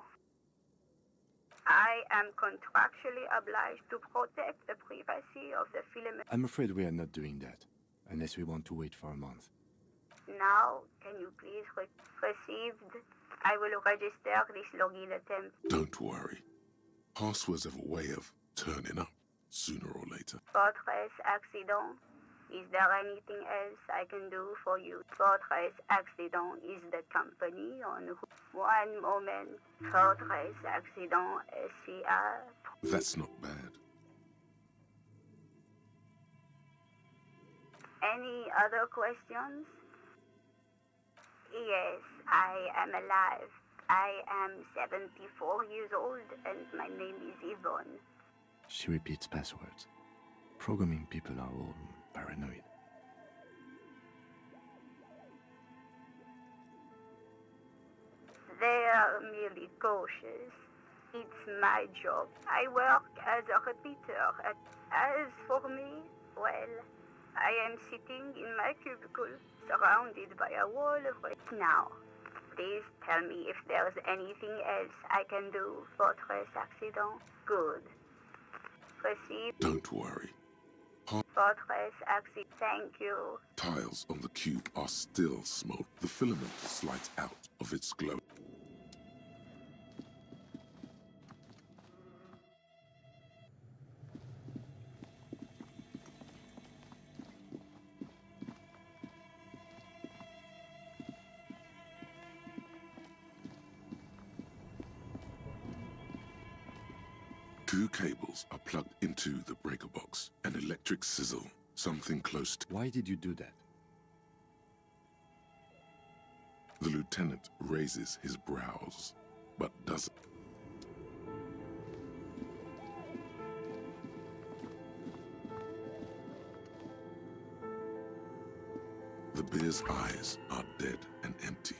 I am contractually obliged to protect the privacy of the filament. I'm afraid we are not doing that, unless we want to wait for a month. Now, can you please received? I will register this login attempt. Don't worry. Passwords have a way of turning up sooner or later. Fortress Accident. Is there anything else I can do for you? Fortress Accident is the company on who... One moment. Fortress Accident SCR. That's not bad. Any other questions? Yes, I am alive. I am 74 years old and my name is Yvonne. She repeats passwords. Programming people are all paranoid. They are merely cautious. It's my job. I work as a repeater. As for me, well, I am sitting in my cubicle, surrounded by a wall of red. Now, please tell me if there's anything else I can do, Fortress Accident. Good. Receive. Don't worry. Fortress Accident. Thank you. Tiles on the cube are still smoke. The filament slides out of its glow. Two cables are plugged into the breaker box. An electric sizzle, something close to... Why did you do that? The lieutenant raises his brows, but doesn't. The bear's eyes are dead and empty.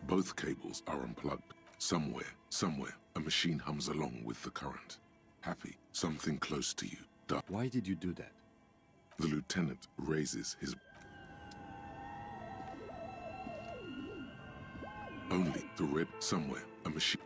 Both cables are unplugged. Somewhere, a machine hums along with the current. Happy, something close to you. Why did you do that? The lieutenant raises his... Only the red, somewhere, a machine...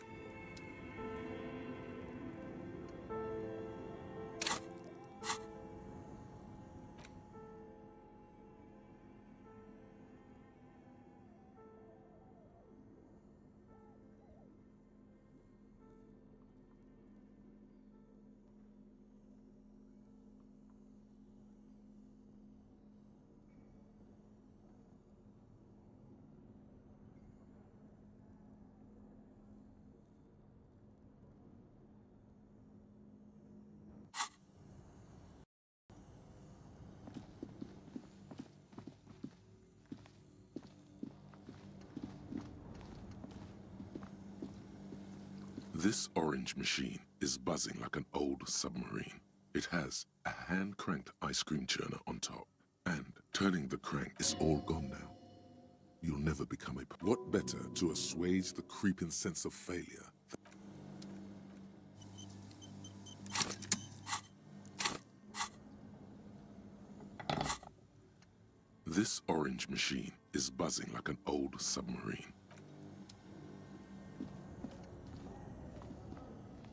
This orange machine is buzzing like an old submarine. It has a hand-cranked ice cream churner on top, and turning the crank is all gone now. You'll never become a... What better to assuage the creeping sense of failure? This orange machine is buzzing like an old submarine.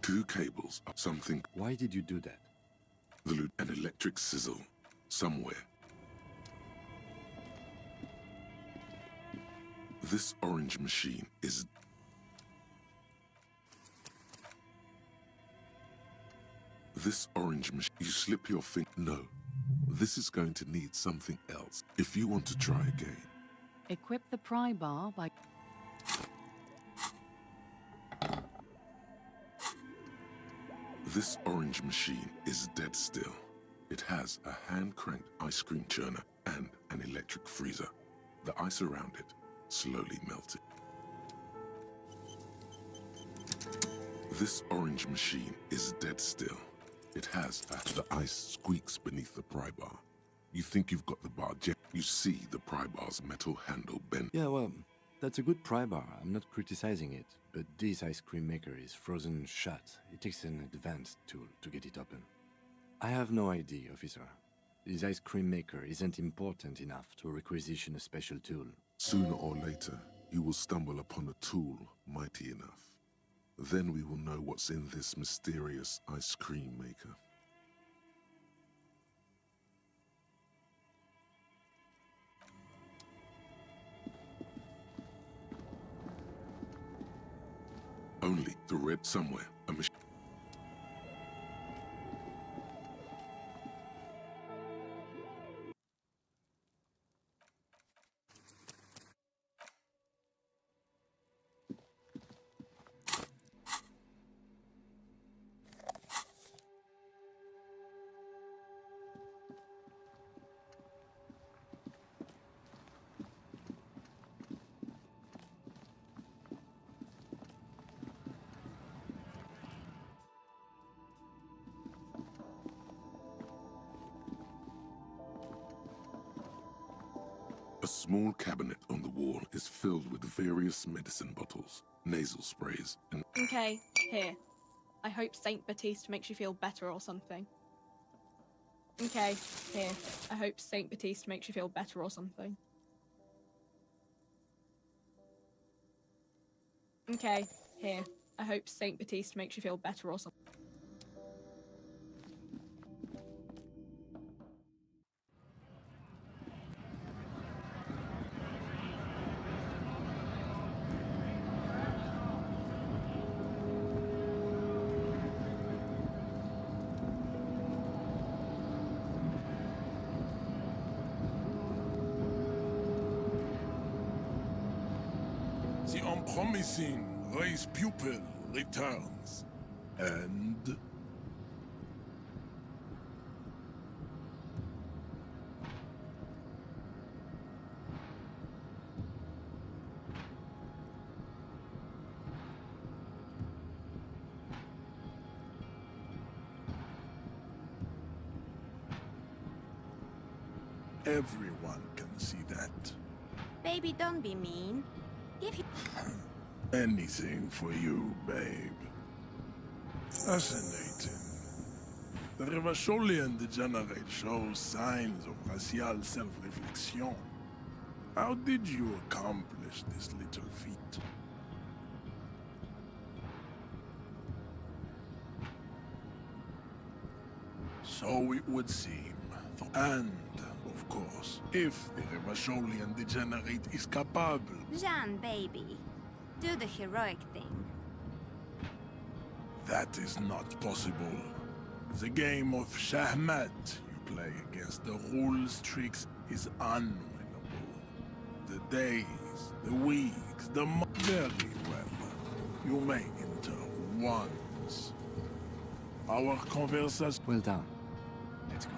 Two cables are something... Why did you do that? An electric sizzle, somewhere. This orange machine is... This orange machine, you slip your finger. No, this is going to need something else. If you want to try again, Equip the pry bar by... this orange machine is dead still. It has a hand-cranked ice cream churner and an electric freezer. The ice around it slowly melted. This orange machine is dead still. It has the ice squeaks beneath the pry bar. You think you've got the bar jet. You see the pry bar's metal handle bend. Yeah, well, that's a good pry bar. I'm not criticizing it. But this ice cream maker is frozen shut. It takes an advanced tool to get it open. I have no idea, officer. This ice cream maker isn't important enough to requisition a special tool. Sooner or later, you will stumble upon a tool mighty enough. Then we will know what's in this mysterious ice cream maker. Only the red somewhere, a machine. A small cabinet on the wall is filled with various medicine bottles, nasal sprays, and... Okay, here. I hope Saint Baptiste makes you feel better or something. Okay, here. I hope Saint Baptiste makes you feel better or something. Okay, here. I hope Saint Baptiste makes you feel better or something. The unpromising race pupil returns. And... everyone can see that. Baby, don't be mean. Give him... Anything for you, babe. Fascinating. The Revacholian degenerate shows signs of racial self-reflection. How did you accomplish this little feat? So it would seem. And, of course, if the Revacholian degenerate is capable... Jean, baby. Do the heroic thing. That is not possible. The game of Shahmat you play against the rules tricks is unwinnable. The days, the weeks, the months... Very well. You may enter once. Our conversation... Well done. Let's go.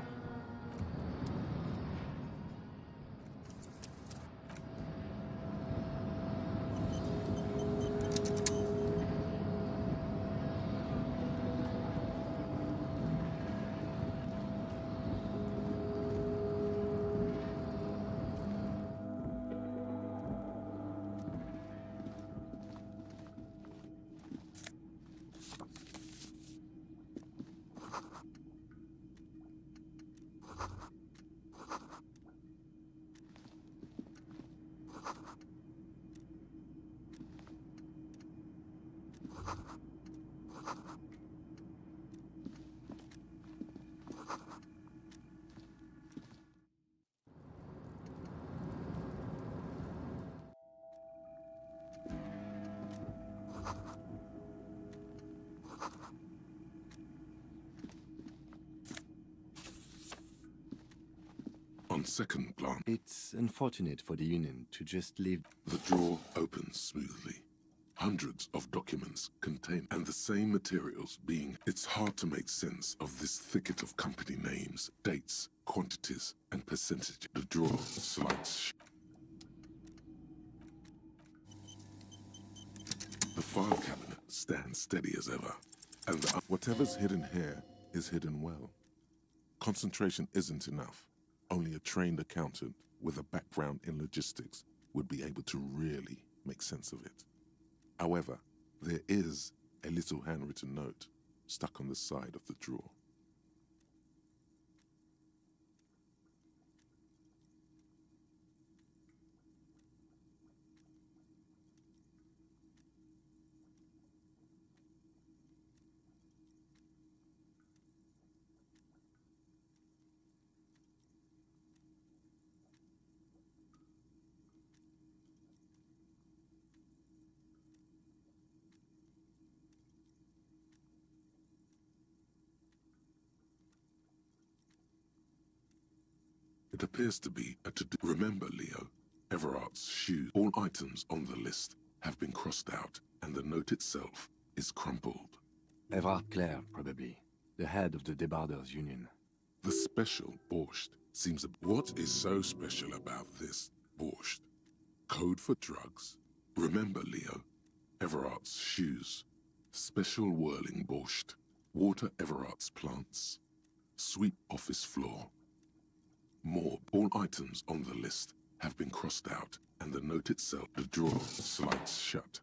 second glance, It's unfortunate for the Union to just leave. the drawer opens smoothly. Hundreds of documents contain and the same materials being. It's hard to make sense of this thicket of company names, dates, quantities, and percentage. The drawer slides. The file cabinet stands steady as ever, and whatever's hidden here is hidden well. Concentration isn't enough. Only a trained accountant with a background in logistics would be able to really make sense of it. However, there is a little handwritten note stuck on the side of the drawer. It appears to be a to-do. Remember, Leo, Everart's shoes. All items on the list have been crossed out, and the note itself is crumpled. Everard Clare, probably. The head of the Debarders Union. The special borscht seems a... What is so special about this borscht? Code for drugs? Remember, Leo, Everart's shoes. Special whirling borscht. Water Everart's plants. Sweep office floor. More. All items on the list have been crossed out, and the note itself, the drawer, slides shut.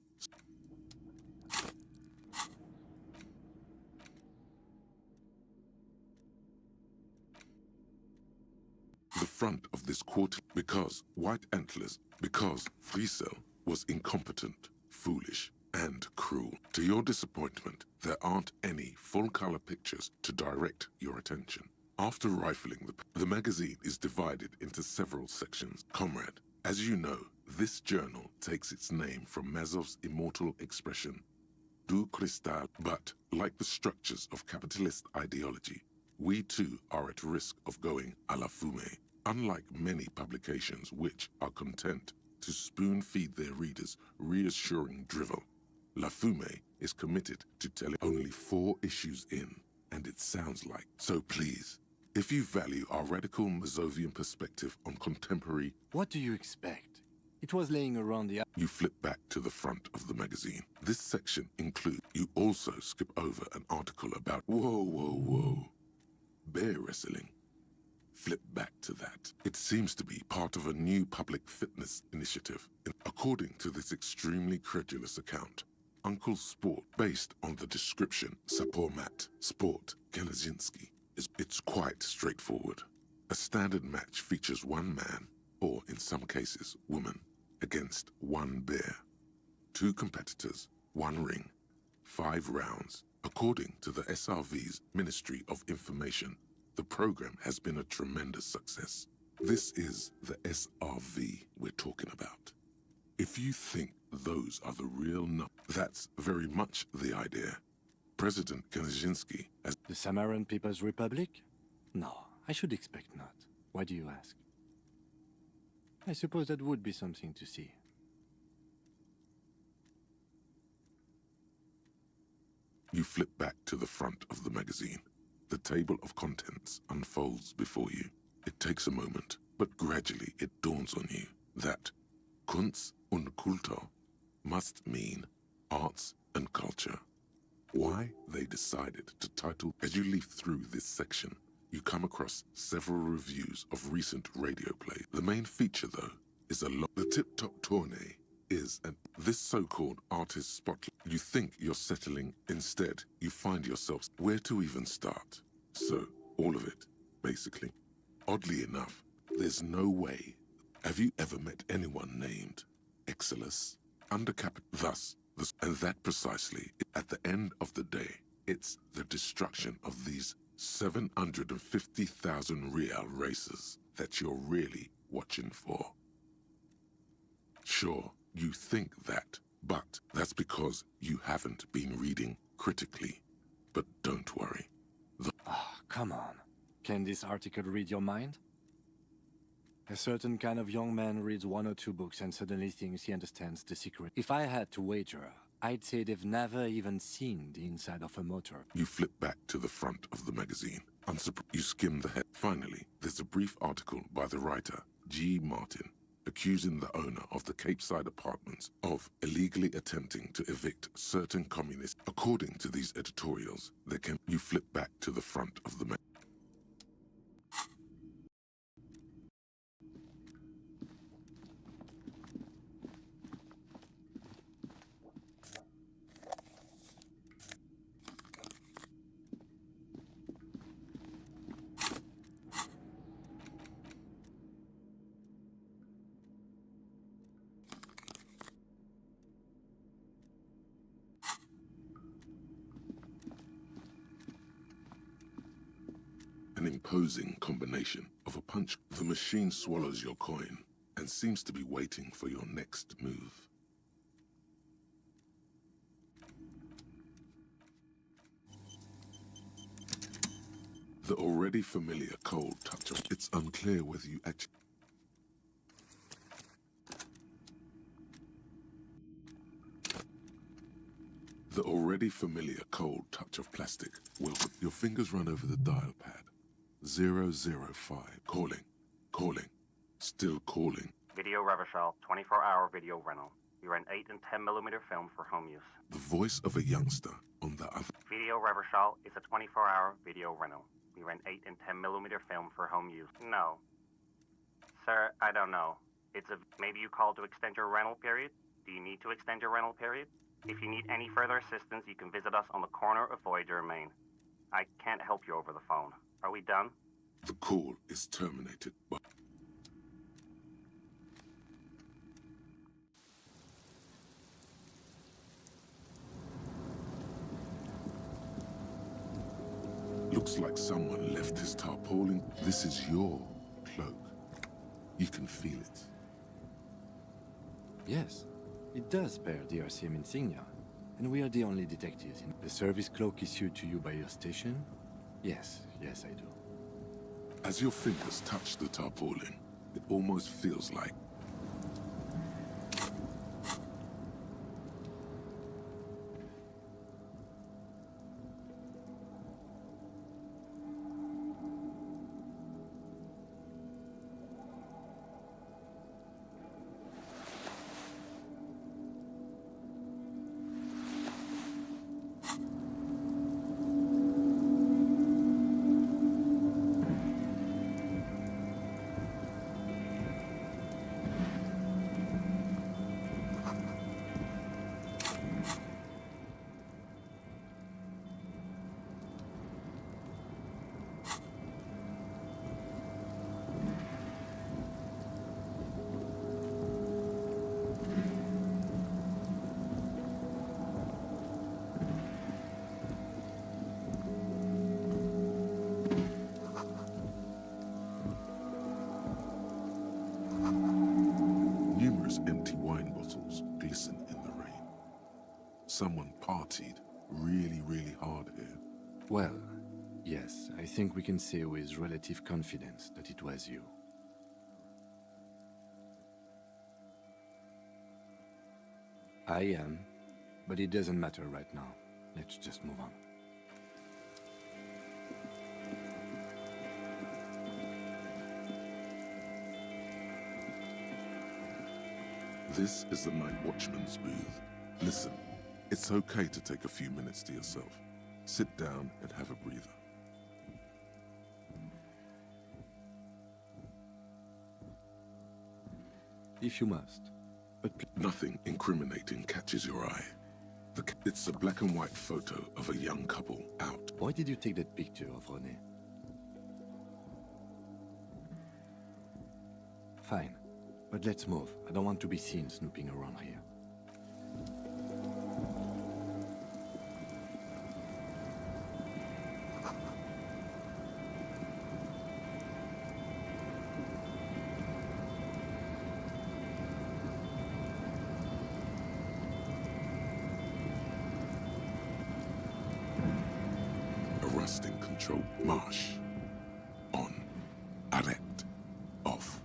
The front of this quarter, because White Antlers, because Friesel was incompetent, foolish, and cruel. To your disappointment, there aren't any full-color pictures to direct your attention. After rifling the magazine is divided into several sections. Comrade, as you know, this journal takes its name from Mazov's immortal expression, du cristal. But, like the structures of capitalist ideology, we too are at risk of going à la fumée. Unlike many publications which are content to spoon-feed their readers reassuring drivel, La Fumée is committed to telling only 4 issues in, and it sounds like. So please, if you value our radical Mazovian perspective on contemporary... What do you expect? It was laying around the... You flip back to the front of the magazine. This section includes... You also skip over an article about... Whoa. Bear wrestling. Flip back to that. It seems to be part of a new public fitness initiative. According to this extremely credulous account, Uncle Sport, based on the description, Sapormat, Sport, Kelezinski, it's quite straightforward. A standard match features one man, or in some cases, woman, against one bear. 2 competitors, 1 ring, 5 rounds. According to the SRV's Ministry of Information, the program has been a tremendous success. This is the SRV we're talking about. If you think those are the real that's very much the idea. President Kelezinski has... The Samaran People's Republic? No, I should expect not. Why do you ask? I suppose that would be something to see. You flip back to the front of the magazine. The table of contents unfolds before you. It takes a moment, but gradually it dawns on you that Kunst und Kultur must mean arts and culture. Why they decided to title... As you leaf through this section, you come across several reviews of recent radio play. The main feature, though, is the tip-top tournée is this so-called artist spotlight. You think you're settling. Instead, you find yourself where to even start. So, all of it, basically. Oddly enough, there's no way. Have you ever met anyone named Exilus? Thus, and that precisely, at the end of the day, it's the destruction of these 750,000 real races that you're really watching for. Sure, you think that, but that's because you haven't been reading critically. But don't worry. Come on. Can this article read your mind? A certain kind of young man reads 1 or 2 books and suddenly thinks he understands the secret. If I had to wager, I'd say they've never even seen the inside of a motor. You flip back to the front of the magazine. You skim the head. Finally, there's a brief article by the writer, G. Martin, accusing the owner of the Cape Side apartments of illegally attempting to evict certain communists. According to these editorials, you flip back to the front of the magazine. An imposing combination of a punch. The machine swallows your coin and seems to be waiting for your next move. The already familiar cold touch of it's unclear whether you actually... The already familiar cold touch of plastic. Well, your fingers run over the dial pad. 005. Calling. Still calling. Video Revachol, 24-hour video rental. We rent 8 and 10mm film for home use. The voice of a youngster on the other... Video Revachol is a 24-hour video rental. We rent 8 and 10mm film for home use. No. Sir, I don't know. Maybe you called to extend your rental period? Do you need to extend your rental period? If you need any further assistance, you can visit us on the corner of Voyager and Main. I can't help you over the phone. Are we done? The call is terminated, but... Looks like someone left his tarpaulin. This is your cloak. You can feel it. Yes, it does bear the RCM insignia. And we are the only detectives in... The service cloak issued to you by your station? Yes, I do. As your fingers touch the tarpaulin, it almost feels like... Empty wine bottles glisten in the rain. Someone partied really hard here. Well, yes, I think we can say with relative confidence that it was you. I am, but it doesn't matter right now. Let's just move on. This is the night watchman's booth. Listen, it's okay to take a few minutes to yourself. Sit down and have a breather. If you must. But nothing incriminating catches your eye. It's a black and white photo of a young couple out. Why did you take that picture of René? Fine. But let's move. I don't want to be seen snooping around here. Arresting control. Marsh. On. Arrête. Off.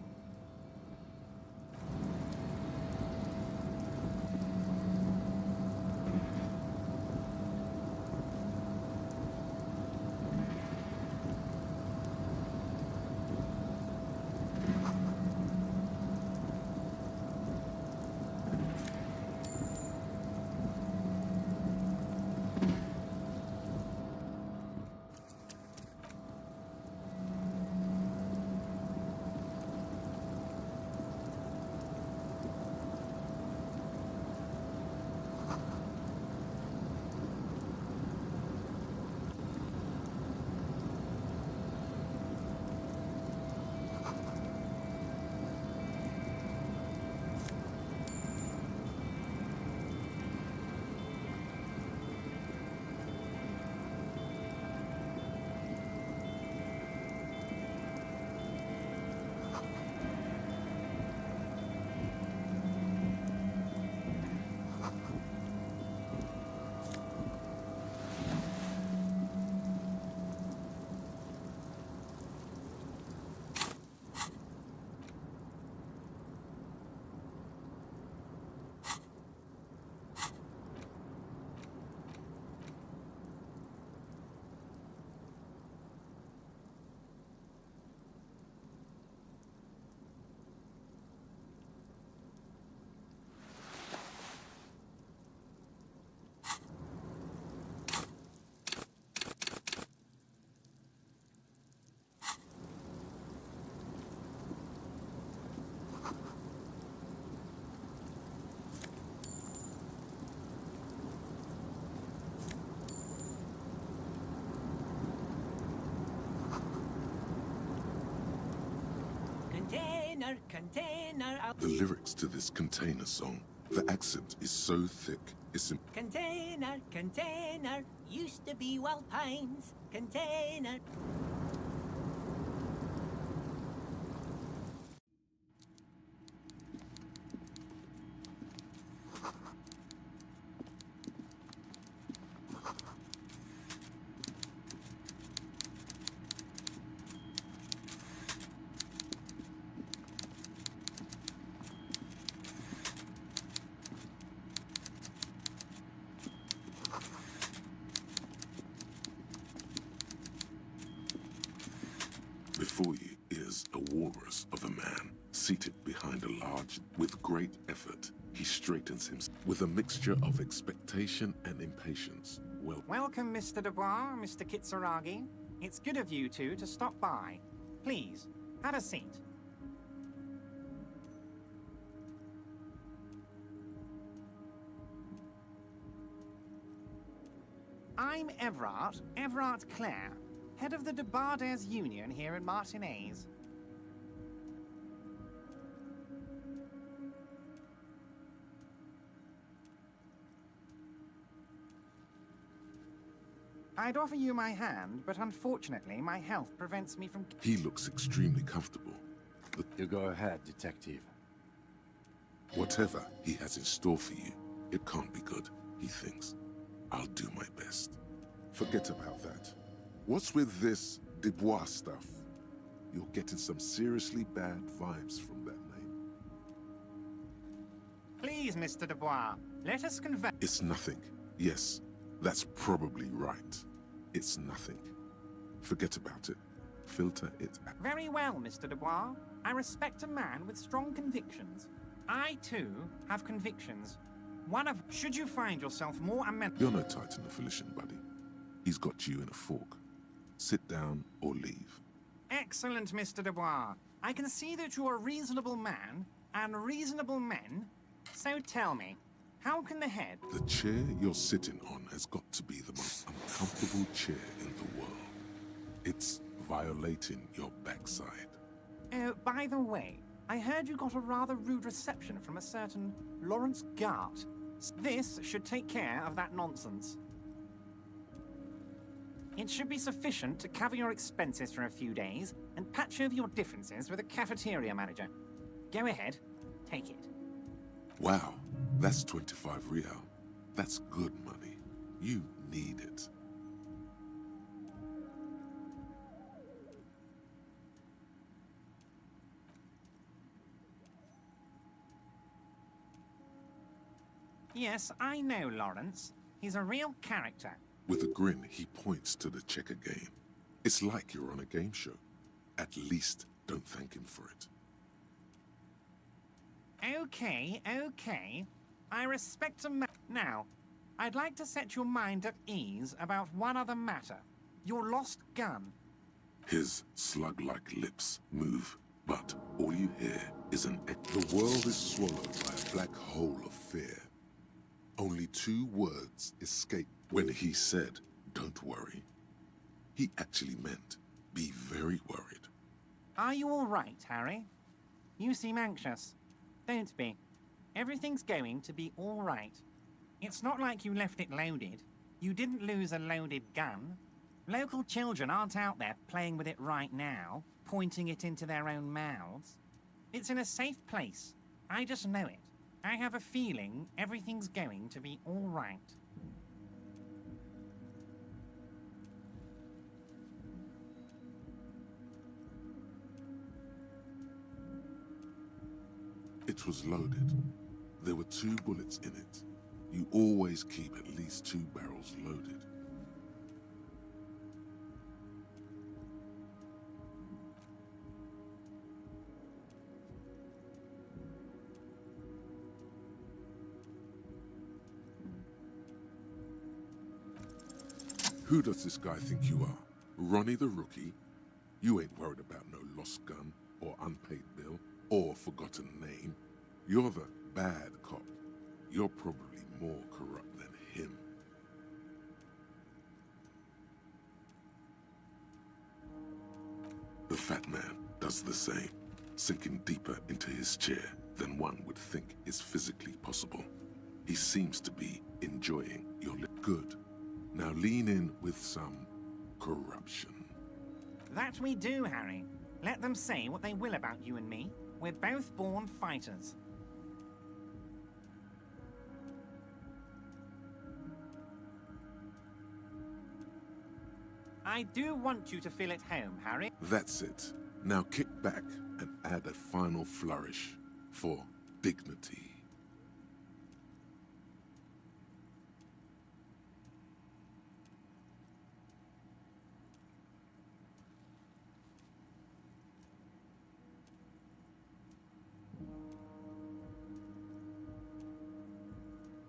container. The lyrics to this container song, the accent is so thick, it's Container, used to be Wild Pines. Container. Before you is a walrus of a man, seated behind a large. With great effort, he straightens himself with a mixture of expectation and impatience. Welcome, Mr. Dubois, Mr. Kitsuragi. It's good of you two to stop by. Please, have a seat. I'm Everard Clare, head of the Debarders Union here in Martinez. I'd offer you my hand, but unfortunately my health prevents me from... He looks extremely comfortable. You go ahead, detective. Whatever he has in store for you, it can't be good, he thinks. I'll do my best. Forget about that. What's with this Dubois stuff? You're getting some seriously bad vibes from that name. Please, Mr. Dubois, let us converse. It's nothing. Yes, that's probably right. It's nothing. Forget about it. Filter it out. Very well, Mr. Dubois. I respect a man with strong convictions. I, too, have convictions. One of... Should you find yourself more You're no Titan of Elysium, buddy. He's got you in a fork. Sit down or leave. Excellent, Mr. Dubois. I can see that you're a reasonable man, and reasonable men. So tell me, how can the head... The chair you're sitting on has got to be the most uncomfortable chair in the world. It's violating your backside. Oh, by the way, I heard you got a rather rude reception from a certain Lawrence Gart. This should take care of that nonsense. It should be sufficient to cover your expenses for a few days and patch over your differences with a cafeteria manager. Go ahead, take it. Wow, that's 25 real. That's good money. You need it. Yes, I know Lawrence. He's a real character. With a grin, he points to the checker game. It's like you're on a game show. At least don't thank him for it. Okay. I respect a man. Now, I'd like to set your mind at ease about one other matter. Your lost gun. His slug-like lips move, but all you hear is an echo. The world is swallowed by a black hole of fear. Only 2 words escape when he said, "Don't worry." He actually meant, be very worried. Are you all right, Harry? You seem anxious. Don't be. Everything's going to be all right. It's not like you left it loaded. You didn't lose a loaded gun. Local children aren't out there playing with it right now, pointing it into their own mouths. It's in a safe place. I just know it. I have a feeling everything's going to be all right. It was loaded. There were 2 bullets in it. You always keep at least 2 barrels loaded. Who does this guy think you are? Ronnie the Rookie? You ain't worried about no lost gun, or unpaid bill, or forgotten name. You're the bad cop. You're probably more corrupt than him. The fat man does the same. sinking deeper into his chair than one would think is physically possible. He seems to be enjoying your good. Now lean in with some corruption. That we do, Harry. Let them say what they will about you and me. We're both born fighters. I do want you to feel at home, Harry. That's it. Now kick back and add a final flourish for dignity.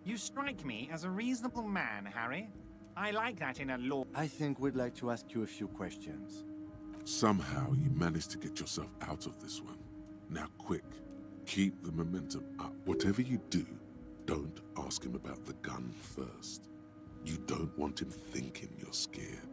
You strike me as a reasonable man, Harry. I like that in a law. I think we'd like to ask you a few questions. Somehow you managed to get yourself out of this one. Now quick, keep the momentum up. Whatever you do, don't ask him about the gun first. You don't want him thinking you're scared.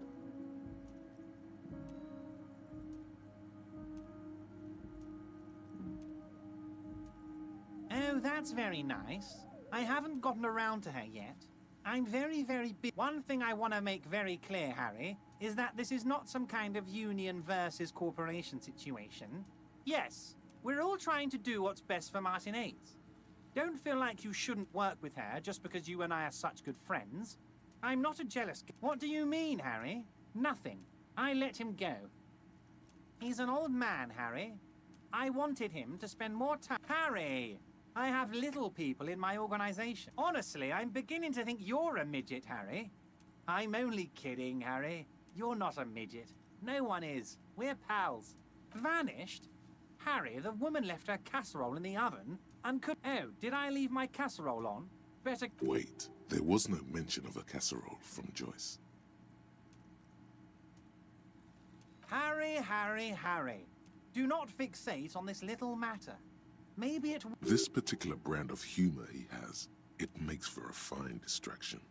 Oh, that's very nice. I haven't gotten around to her yet. I'm very, very busy. One thing I want to make very clear, Harry, is that this is not some kind of union versus corporation situation. Yes, we're all trying to do what's best for Martinez. Don't feel like you shouldn't work with her just because you and I are such good friends. I'm not a jealous kid. What do you mean, Harry? Nothing. I let him go. He's an old man, Harry. I wanted him to spend more time. Harry! I have little people in my organization. Honestly, I'm beginning to think you're a midget, Harry. I'm only kidding, Harry. You're not a midget. No one is. We're pals. Vanished? Harry, the woman left her casserole in the oven and could... Oh, did I leave my casserole on? Better... Wait, there was no mention of a casserole from Joyce. Harry, Harry, Harry. Do not fixate on this little matter. Maybe it... This particular brand of humor he has, it makes for a fine distraction.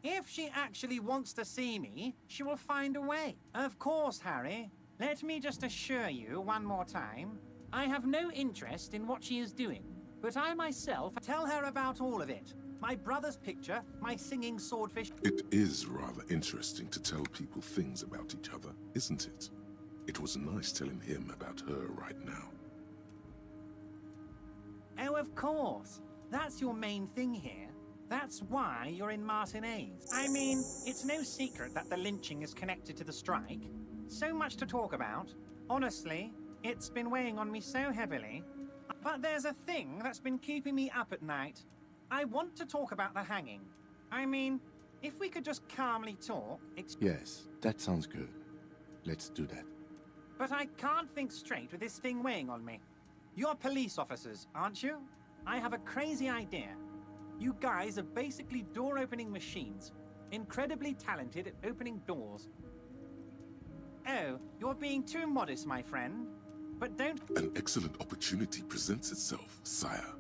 If she actually wants to see me, she will find a way. Of course, Harry. Let me just assure you one more time. I have no interest in what she is doing, but I myself tell her about all of it. My brother's picture, my singing swordfish... It is rather interesting to tell people things about each other, isn't it? It was nice telling him about her right now. Oh, of course. That's your main thing here. That's why you're in Martinez. I mean, it's no secret that the lynching is connected to the strike. So much to talk about. Honestly, it's been weighing on me so heavily. But there's a thing that's been keeping me up at night. I want to talk about the hanging. I mean, if we could just calmly talk... Yes, that sounds good. Let's do that. But I can't think straight with this thing weighing on me. You're police officers, aren't you? I have a crazy idea. You guys are basically door-opening machines. Incredibly talented at opening doors. Oh, you're being too modest, my friend. But don't... An excellent opportunity presents itself, sire.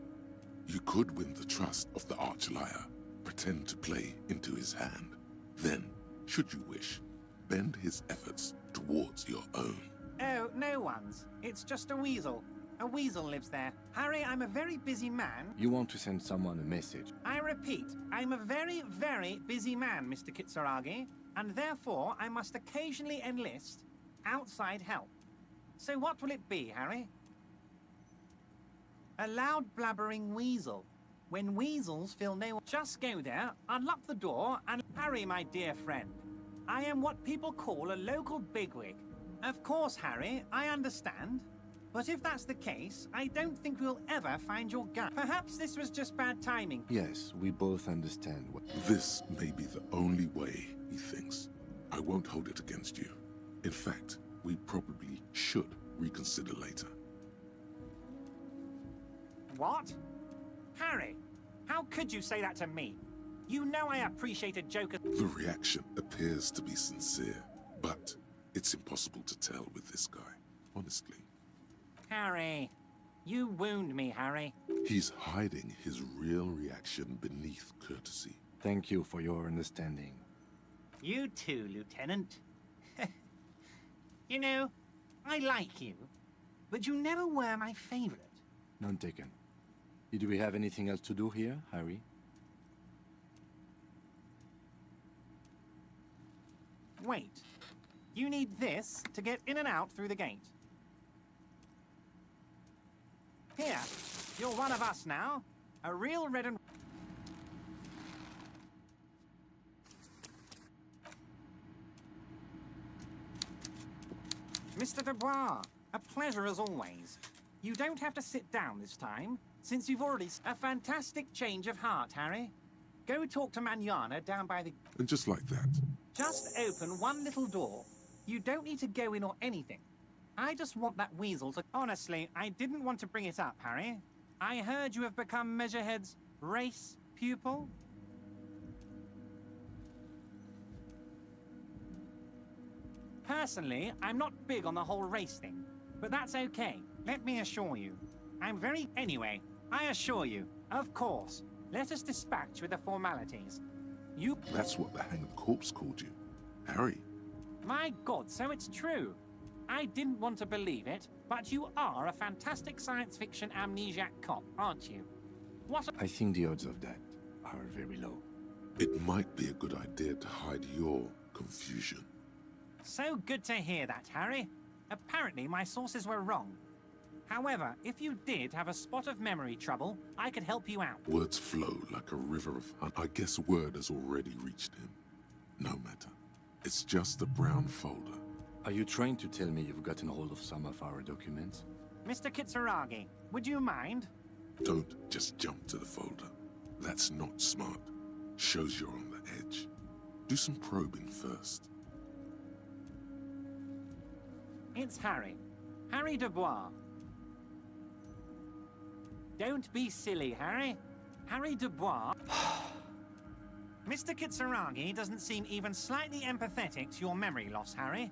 You could win the trust of the arch-liar, pretend to play into his hand. Then, should you wish, bend his efforts towards your own. Oh, no one's. It's just a weasel. A weasel lives there. Harry, I'm a very busy man. You want to send someone a message? I repeat, I'm a very, very busy man, Mr. Kitsuragi, and therefore I must occasionally enlist outside help. So what will it be, Harry? A loud blabbering weasel. When weasels feel no... Just go there, unlock the door, and... Harry, my dear friend, I am what people call a local bigwig. Of course, Harry, I understand. But if that's the case, I don't think we'll ever find your gun. Perhaps this was just bad timing. Yes, we both understand what... This may be the only way, he thinks. I won't hold it against you. In fact, we probably should reconsider later. What? Harry, how could you say that to me? You know I appreciate a joke. The reaction appears to be sincere, but it's impossible to tell with this guy, honestly. Harry, you wound me, Harry. He's hiding his real reaction beneath courtesy. Thank you for your understanding. You too, Lieutenant. You know, I like you. but you never were my favorite. None taken. Did we have anything else to do here, Harry? Wait. You need this to get in and out through the gate. Here, you're one of us now. A real red and... Mr. Dubois, a pleasure as always. You don't have to sit down this time, since you've already... A fantastic change of heart, Harry. Go talk to Manana down by the... And just like that, Just open one little door. You don't need to go in or anything. I just want that weasel to... Honestly, I didn't want to bring it up, Harry. I heard you have become Measurehead's race pupil. Personally, I'm not big on the whole race thing, but that's okay. Let me assure you. I'm very... Anyway, I assure you, of course. Let us dispatch with the formalities. You... that's what the hanged corpse called you. Harry. My God, so it's true. I didn't want to believe it, but you are a fantastic science fiction amnesiac cop, aren't you? What I think the odds of that are very low. It might be a good idea to hide your confusion. So good to hear that, Harry. Apparently, my sources were wrong. However, if you did have a spot of memory trouble, I could help you out. Words flow like a river of... I guess word has already reached him. No matter. It's just a brown folder. Are you trying to tell me you've gotten hold of some of our documents? Mr. Kitsuragi, would you mind? Don't just jump to the folder. That's not smart. Shows you're on the edge. Do some probing first. It's Harry. Harry Dubois. Don't be silly, Harry. Harry Dubois... Mr. Kitsuragi doesn't seem even slightly empathetic to your memory loss, Harry.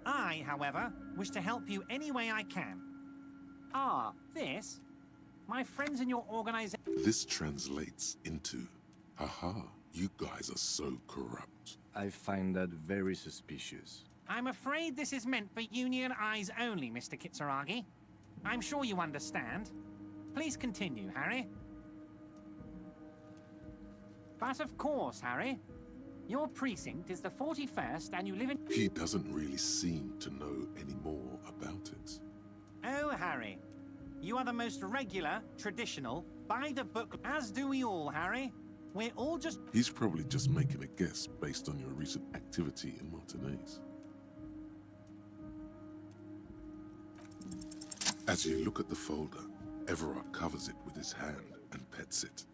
I, however, wish to help you any way I can. Ah, this? My friends in your organization... This translates into, haha, you guys are so corrupt. I find that very suspicious. I'm afraid this is meant for Union eyes only, Mr. Kitsuragi. I'm sure you understand. Please continue, Harry. But of course, Harry. Your precinct is the 41st and you live in... He doesn't really seem to know any more about it. Oh, Harry. You are the most regular, traditional, by-the-book... As do we all, Harry. We're all just... He's probably just making a guess based on your recent activity in Martinez. As you look at the folder, Everard covers it with his hand and pets it.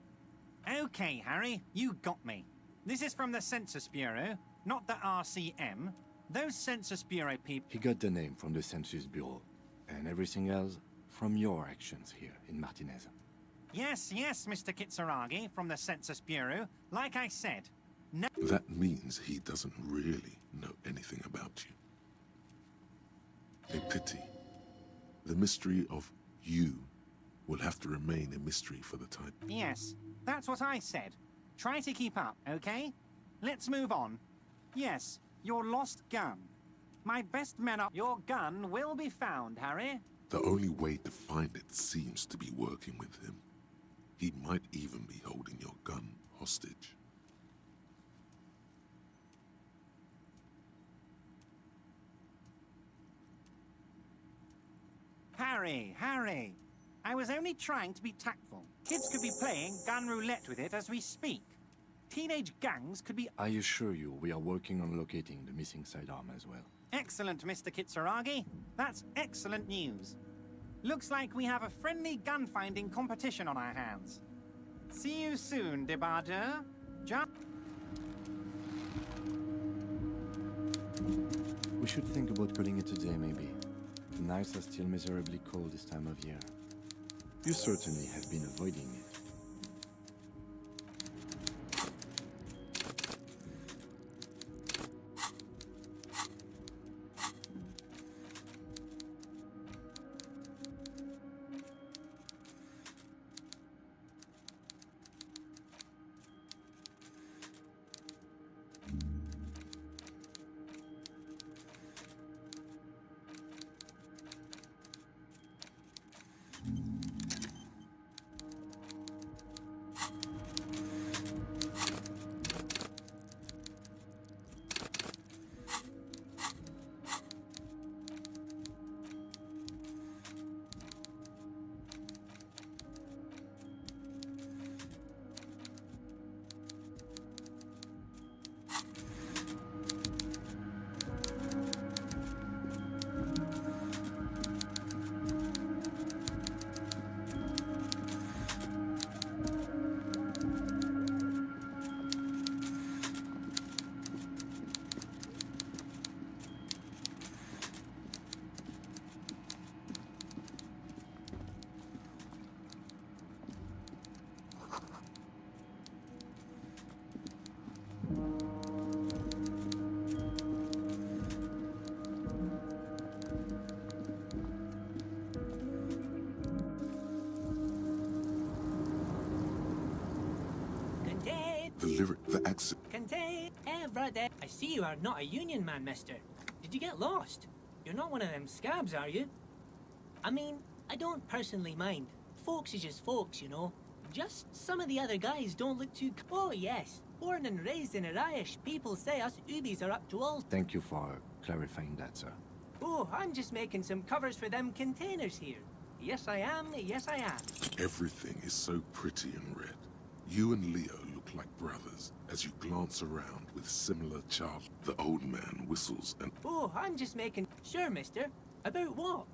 Okay, Harry, you got me. This is from the Census Bureau, not the RCM. Those Census Bureau people... He got the name from the Census Bureau, and everything else from your actions here in Martinez. Yes, Mr. Kitsuragi, from the Census Bureau. Like I said, no... That means he doesn't really know anything about you. A pity. The mystery of you will have to remain a mystery for the time. Yes, that's what I said. Try to keep up, okay? Let's move on. Yes, your lost gun. My best men are... Your gun will be found, Harry. The only way to find it seems to be working with him. He might even be holding your gun hostage. Harry. I was only trying to be tactful. Kids could be playing gun roulette with it as we speak. Teenage gangs could be... I assure you, we are working on locating the missing sidearm as well. Excellent, Mr. Kitsuragi. That's excellent news. Looks like we have a friendly gun-finding competition on our hands. See you soon, débardeur. We should think about calling it a day, maybe. The nights are still miserably cold this time of year. You certainly have been avoiding it. the accent. Contain. Brother. I see you are not a union man, mister. Did you get lost? You're not one of them scabs, are you? I mean, I don't personally mind. Folks is just folks, you know. Just some of the other guys don't look too... Oh, yes. Born and raised in Irish, people say us Ubis are up to all... Thank you for clarifying that, sir. Oh, I'm just making some covers for them containers here. Yes, I am. Yes, I am. Everything is so pretty and red. You and Leo look like brothers as you glance around with similar child. The old man whistles and... Oh, I'm just making... Sure, mister. About what?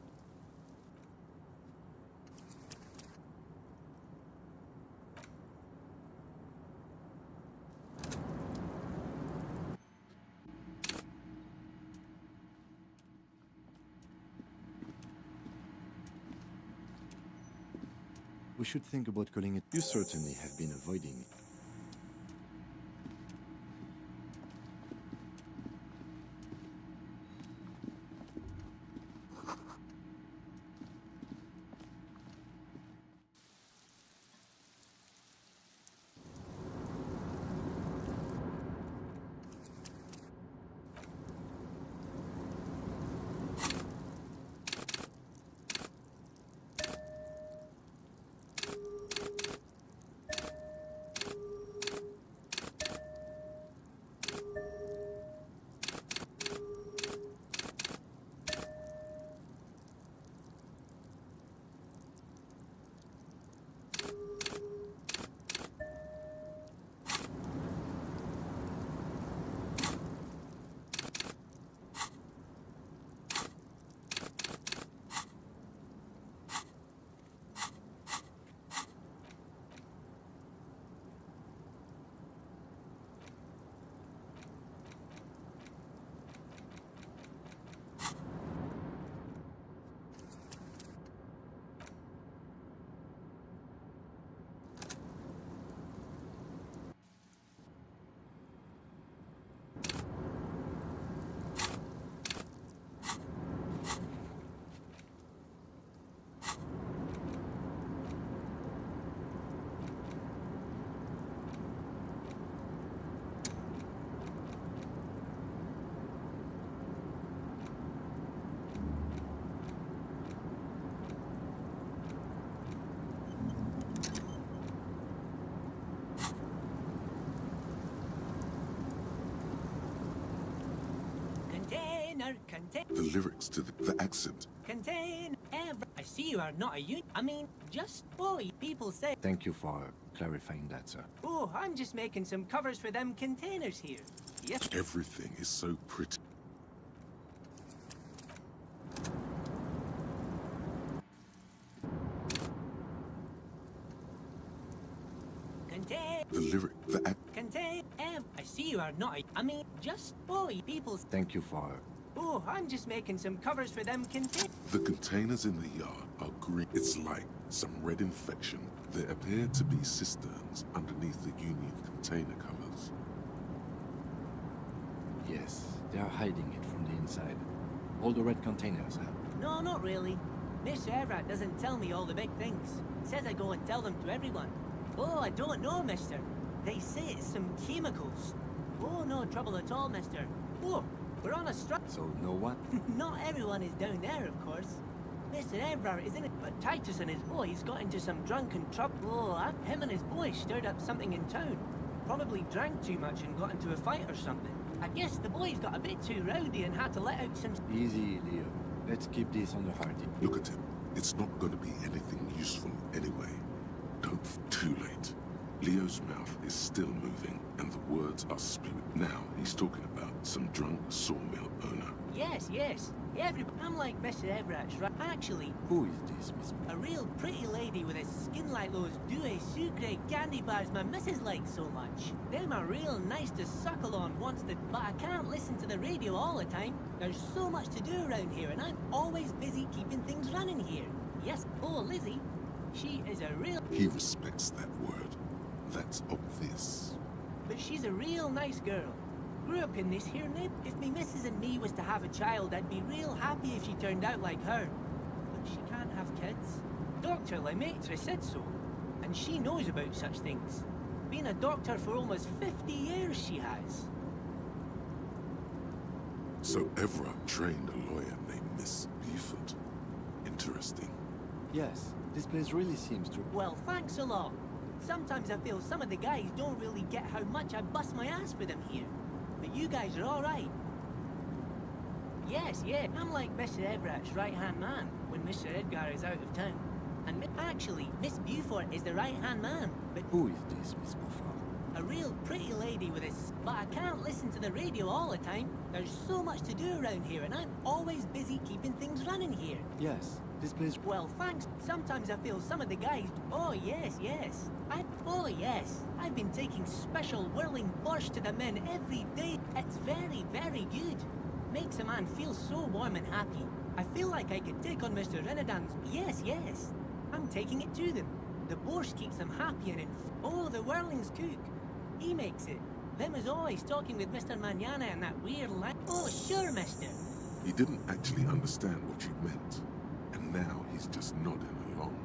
We should think about calling it. You certainly have been avoiding it. The lyrics to the accent. Contain. I see you are not a union. I mean, just... Oh, people say... Thank you for clarifying that, sir. Oh, I'm just making some covers for them containers here. Yes. Everything is so pretty. Contain. The lyric, the act. Contain. I see you are not a... I mean, just... Oh, people... Thank you for... Oh, I'm just making some covers for them containers. The containers in the yard are green. It's like some red infection. There appear to be cisterns underneath the Union container covers. Yes, they are hiding it from the inside. All the red containers have. No, not really. Miss Everett doesn't tell me all the big things. Says I go and tell them to everyone. Oh, I don't know, mister. They say it's some chemicals. Oh, no trouble at all, mister. Oh, we're on a strike. So, no what? Not everyone is down there, of course. Mr. Everard is in it, but Titus and his boys got into some drunken trouble. Oh, him and his boys stirred up something in town. Probably drank too much and got into a fight or something. I guess the boys got a bit too rowdy and had to let out some... Easy, Leo. Let's keep this on the hearty. Look at him. It's not going to be anything useful anyway. Don't... Too late. Leo's mouth is still moving, and the words are spewing. Now he's talking about some drunk sawmill owner. Yes, yes. I'm like Mr. Everett's right. Actually... Who is this, Miss... A real pretty lady with a skin like those douce sucre candy bars my missus likes so much. Them are real nice to suckle on once the... But I can't listen to the radio all the time. There's so much to do around here, and I'm always busy keeping things running here. Yes, oh, Lizzie. She is a real... He respects that word. That's obvious. But she's a real nice girl. Grew up in this here neighborhood. If me missus and me was to have a child, I'd be real happy if she turned out like her. But she can't have kids. Dr. Lemaitre said so, and she knows about such things. Been a doctor for almost 50 years, she has. So Evra trained a lawyer named Miss Buford. Interesting. Yes, this place really seems to... Well, thanks a lot. Sometimes I feel some of the guys don't really get how much I bust my ass for them here. But you guys are alright. Yes, yeah, I'm like Mr. Everett's right-hand man when Mr. Edgar is out of town. And actually, Miss Buford is the right-hand man, but... Who is this Miss Buford? A real pretty lady with a... But I can't listen to the radio all the time. There's so much to do around here, and I'm always busy keeping things running here. Yes, this place... Well, thanks. Sometimes I feel some of the guys... Oh, yes, yes. Oh, yes. I've been taking special whirling borscht to the men every day. It's very, very good. Makes a man feel so warm and happy. I feel like I could take on Mr. Renadan's... Yes, yes. I'm taking it to them. The borscht keeps them happy and Oh, the whirling's cook. He makes it. Them is always talking with Mr. Manana and that weird Oh, sure, mister. He didn't actually understand what you meant, and now he's just nodding along.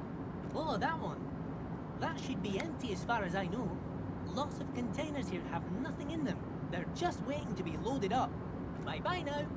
Oh, that one. That should be empty as far as I know. Lots of containers here have nothing in them. They're just waiting to be loaded up. Bye-bye now.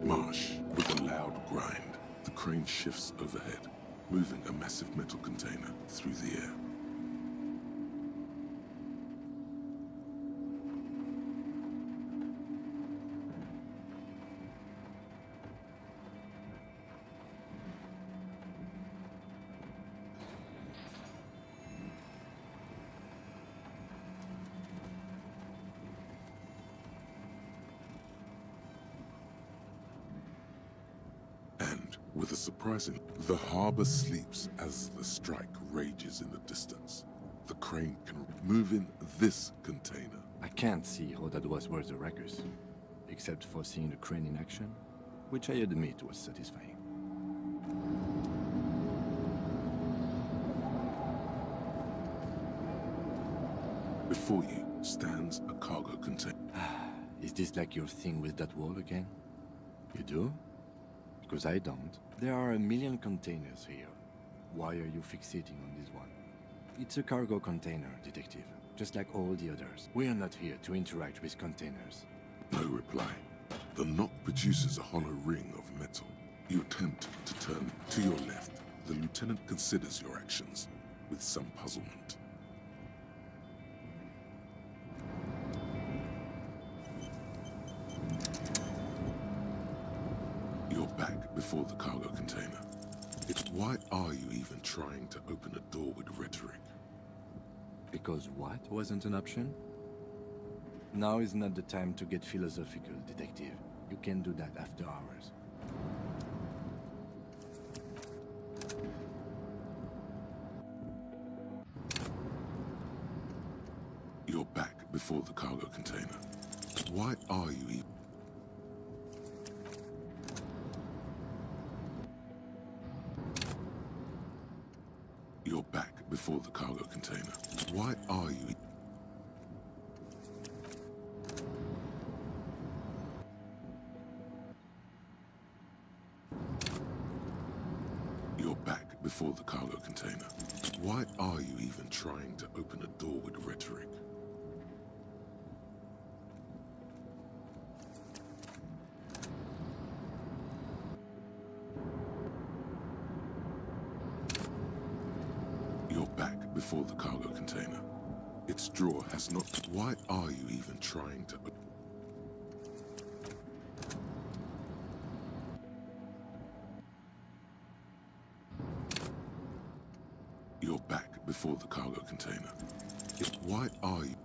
Marsh, with a loud grind, the crane shifts overhead, moving a massive metal container through the air. With a surprising... The harbor sleeps as the strike rages in the distance. The crane can move in this container. I can't see how that was worth the ruckus, except for seeing the crane in action, which I admit was satisfying. Before you stands a cargo container. Is this like your thing with that wall again? You do? Because I don't. There are a million containers here. Why are you fixating on this one? It's a cargo container, detective. Just like all the others. We are not here to interact with containers. No reply. The knock produces a hollow ring of metal. You attempt to turn to your left. The lieutenant considers your actions with some puzzlement. You're back before the cargo container. Why are you even trying to open a door with rhetoric? Because what wasn't an option? Now is not the time to get philosophical, detective. You can do that after hours. You're back before the cargo container. Why are you even... You're back before the cargo container. Why are you... You're back before the cargo container. Why are you even trying to open a door with rhetoric? before the cargo container. Its drawer has not... Why are you even trying to... You're back before the cargo container. Why are you...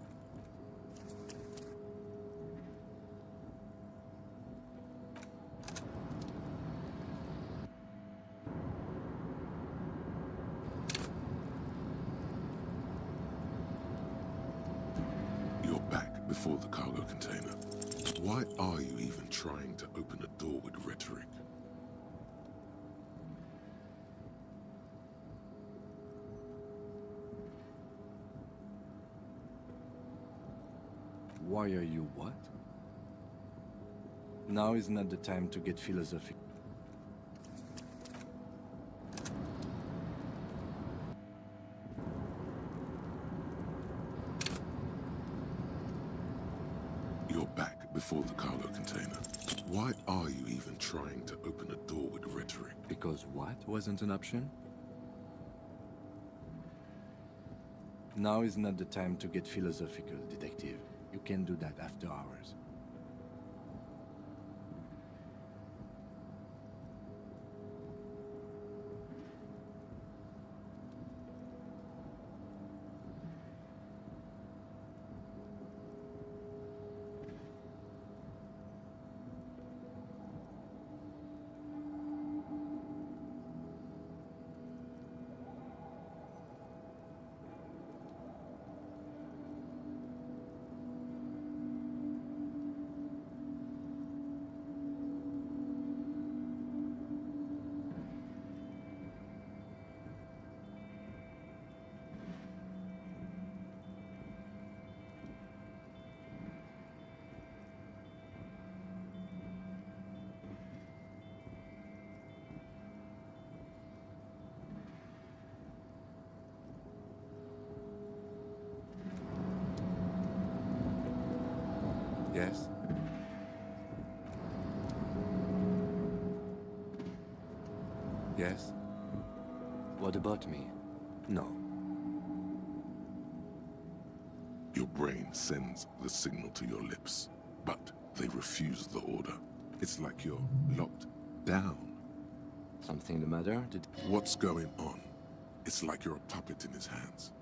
You're back before the cargo container. Why are you even trying to open a door with rhetoric? Why are you what? Now is not the time to get philosophical. You're back before the cargo container. Why are you even trying to open a door with rhetoric? Because what wasn't an option? Now is not the time to get philosophical, detective. You can do that after hours. Yes? Yes? What about me? No. Your brain sends the signal to your lips, but they refuse the order. It's like you're locked down. Something the matter? What's going on? It's like you're a puppet in his hands.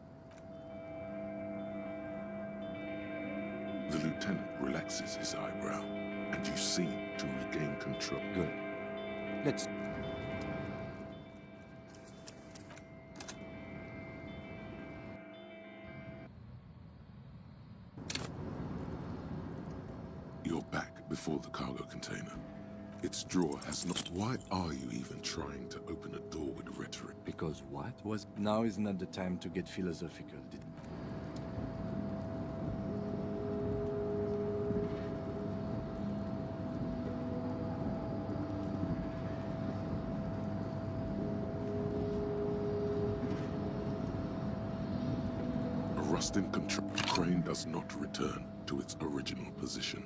The lieutenant relaxes his eyebrow, and you seem to regain control. Good. Let's... You're back before the cargo container. Its drawer has not... Why are you even trying to open a door with rhetoric? Because what was... Now is not the time to get philosophical. A rusting control crane does not return to its original position.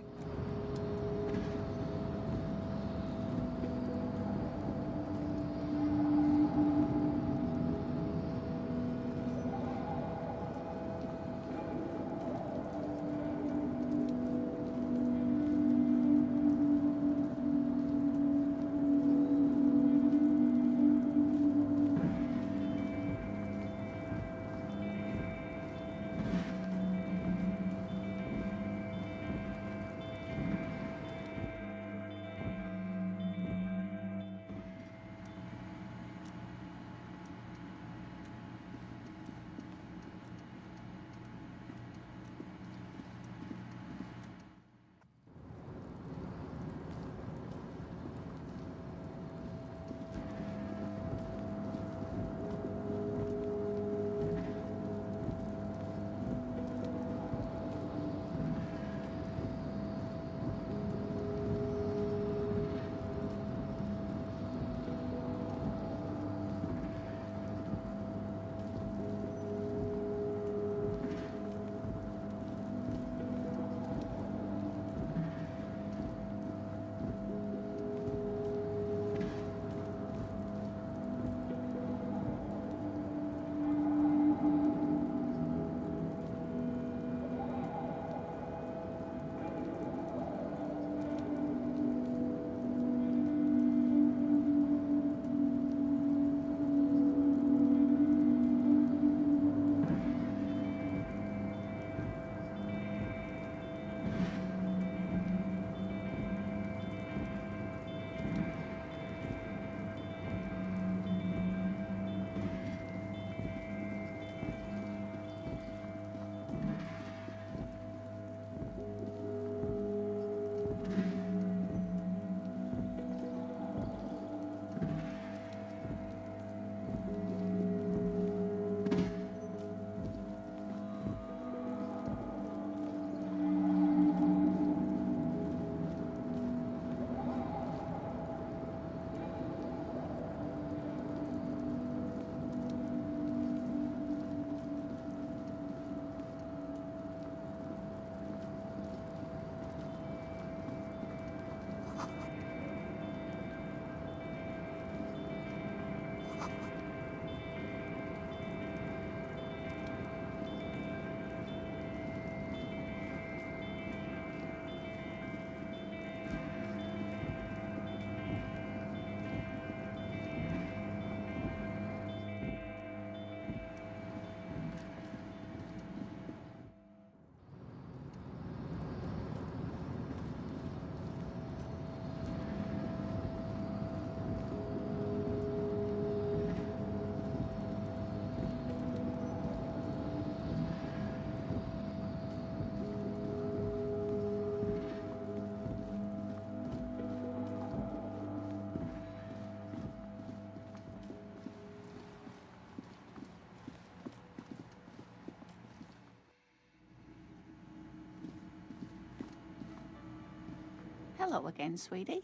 Hello again, sweetie.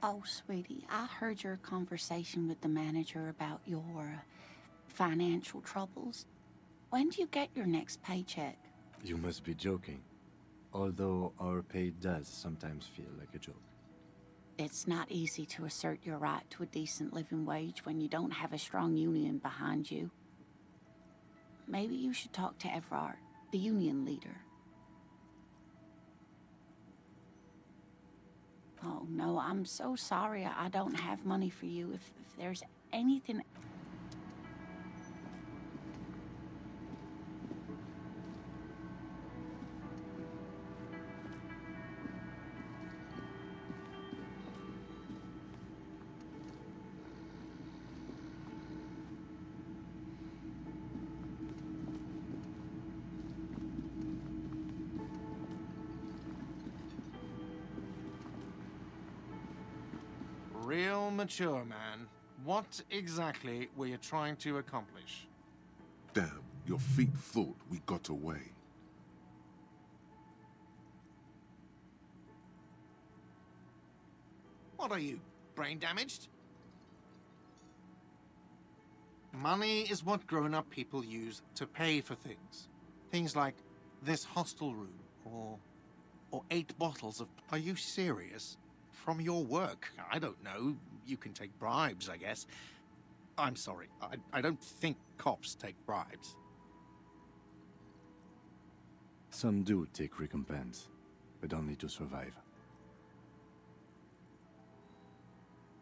Oh, sweetie, I heard your conversation with the manager about your financial troubles. When do you get your next paycheck? You must be joking. Although our pay does sometimes feel like a joke. It's not easy to assert your right to a decent living wage when you don't have a strong union behind you. Maybe you should talk to Everard, the union leader. Oh, no, I'm so sorry. I don't have money for you. If there's anything... Real mature, man. What exactly were you trying to accomplish? Damn, your feet thought we got away. What are you, brain damaged? Money is what grown-up people use to pay for things. Things like this hostel room, or 8 bottles of... Are you serious? From your work? I don't know. You can take bribes, I guess. I'm sorry. I don't think cops take bribes. Some do take recompense, but only to survive.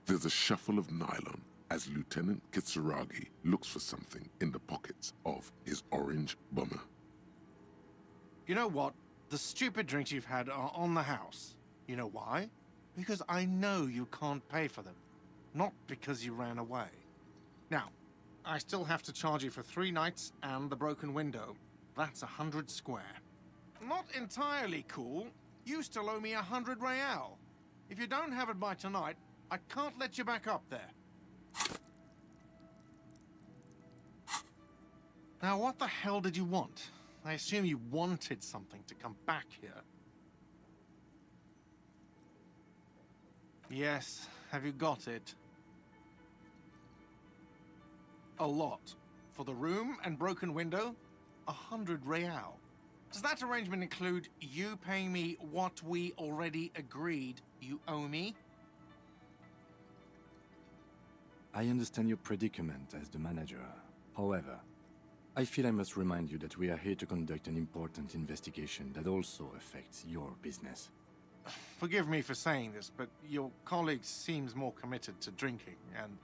There's a shuffle of nylon as Lieutenant Kitsuragi looks for something in the pockets of his orange bomber. You know what? The stupid drinks you've had are on the house. You know why? Because I know you can't pay for them. Not because you ran away. Now, I still have to charge you for 3 nights and the broken window. That's 100 square. Not entirely cool. You still owe me 100 real. If you don't have it by tonight, I can't let you back up there. Now, what the hell did you want? I assume you wanted something to come back here. Yes, have you got it? A lot. For the room and broken window, 100 real. Does that arrangement include you paying me what we already agreed you owe me? I understand your predicament as the manager. However, I feel I must remind you that we are here to conduct an important investigation that also affects your business. Forgive me for saying this, but your colleague seems more committed to drinking, and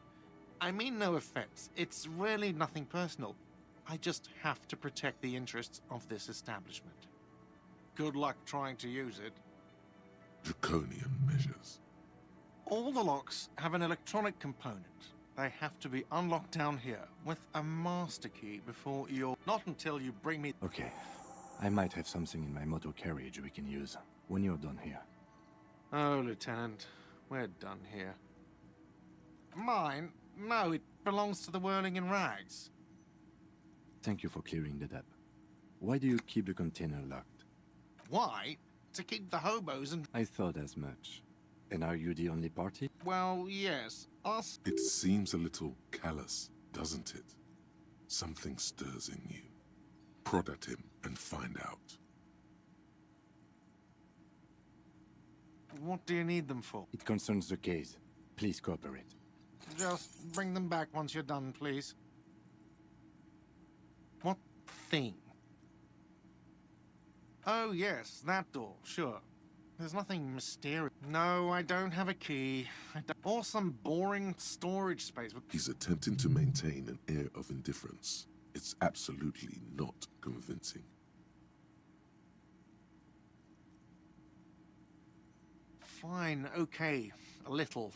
I mean no offense. It's really nothing personal. I just have to protect the interests of this establishment. Good luck trying to use it. Draconian measures. All the locks have an electronic component. They have to be unlocked down here with a master key before you're... Not until you bring me... Okay. I might have something in my motor carriage we can use when you're done here. Oh, Lieutenant, we're done here. Mine? No, it belongs to the Whirling in Rags. Thank you for clearing that up. Why do you keep the container locked? Why? To keep the hobos and... I thought as much. And are you the only party? Well, yes, us... It seems a little callous, doesn't it? Something stirs in you. Prod at him and find out. What do you need them for? It concerns the case. Please cooperate. Just bring them back once you're done, please. What thing? Oh, yes, that door, sure. There's nothing mysterious. No, I don't have a key. Or some boring storage space. He's attempting to maintain an air of indifference. It's absolutely not convincing. Fine, okay, a little.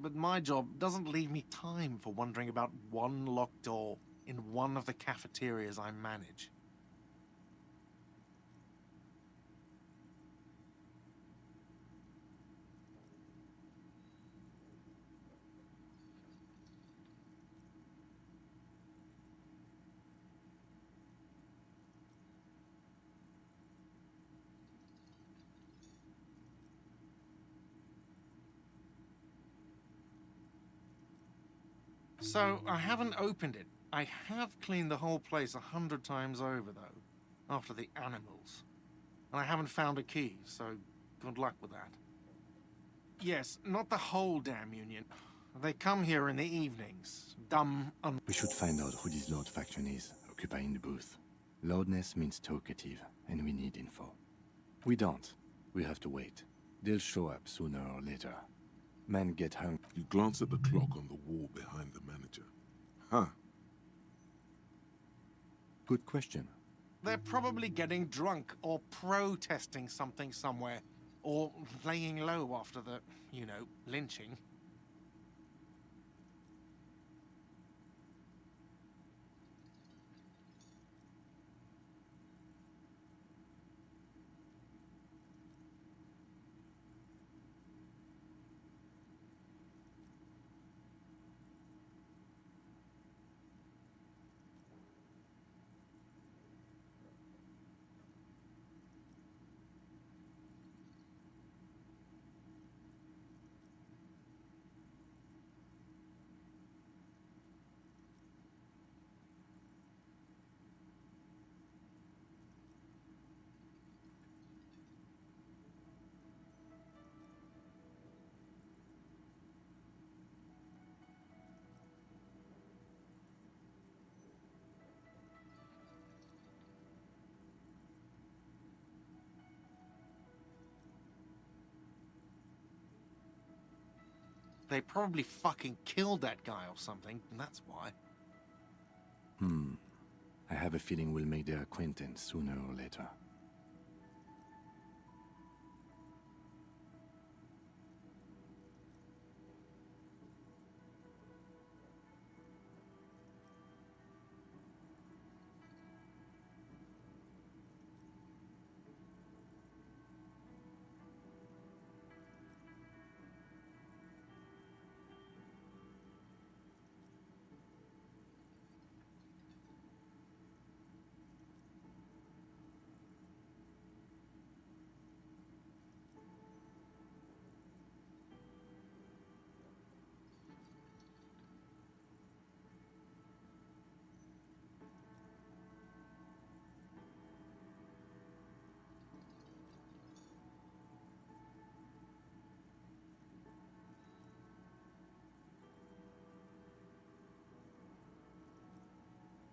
But my job doesn't leave me time for wondering about one locked door in one of the cafeterias I manage. So, I haven't opened it. I have cleaned the whole place 100 times over, though, after the animals. And I haven't found a key, so good luck with that. Yes, not the whole damn union. They come here in the evenings. Dumb, We should find out who this Lord faction is, occupying the booth. Loudness means talkative, and we need info. We don't. We have to wait. They'll show up sooner or later. Men get hung. You glance at the clock on the wall behind the manager. Huh. Good question. They're probably getting drunk or protesting something somewhere. Or laying low after the, you know, lynching. They probably fucking killed that guy or something, and that's why. I have a feeling we'll make their acquaintance sooner or later.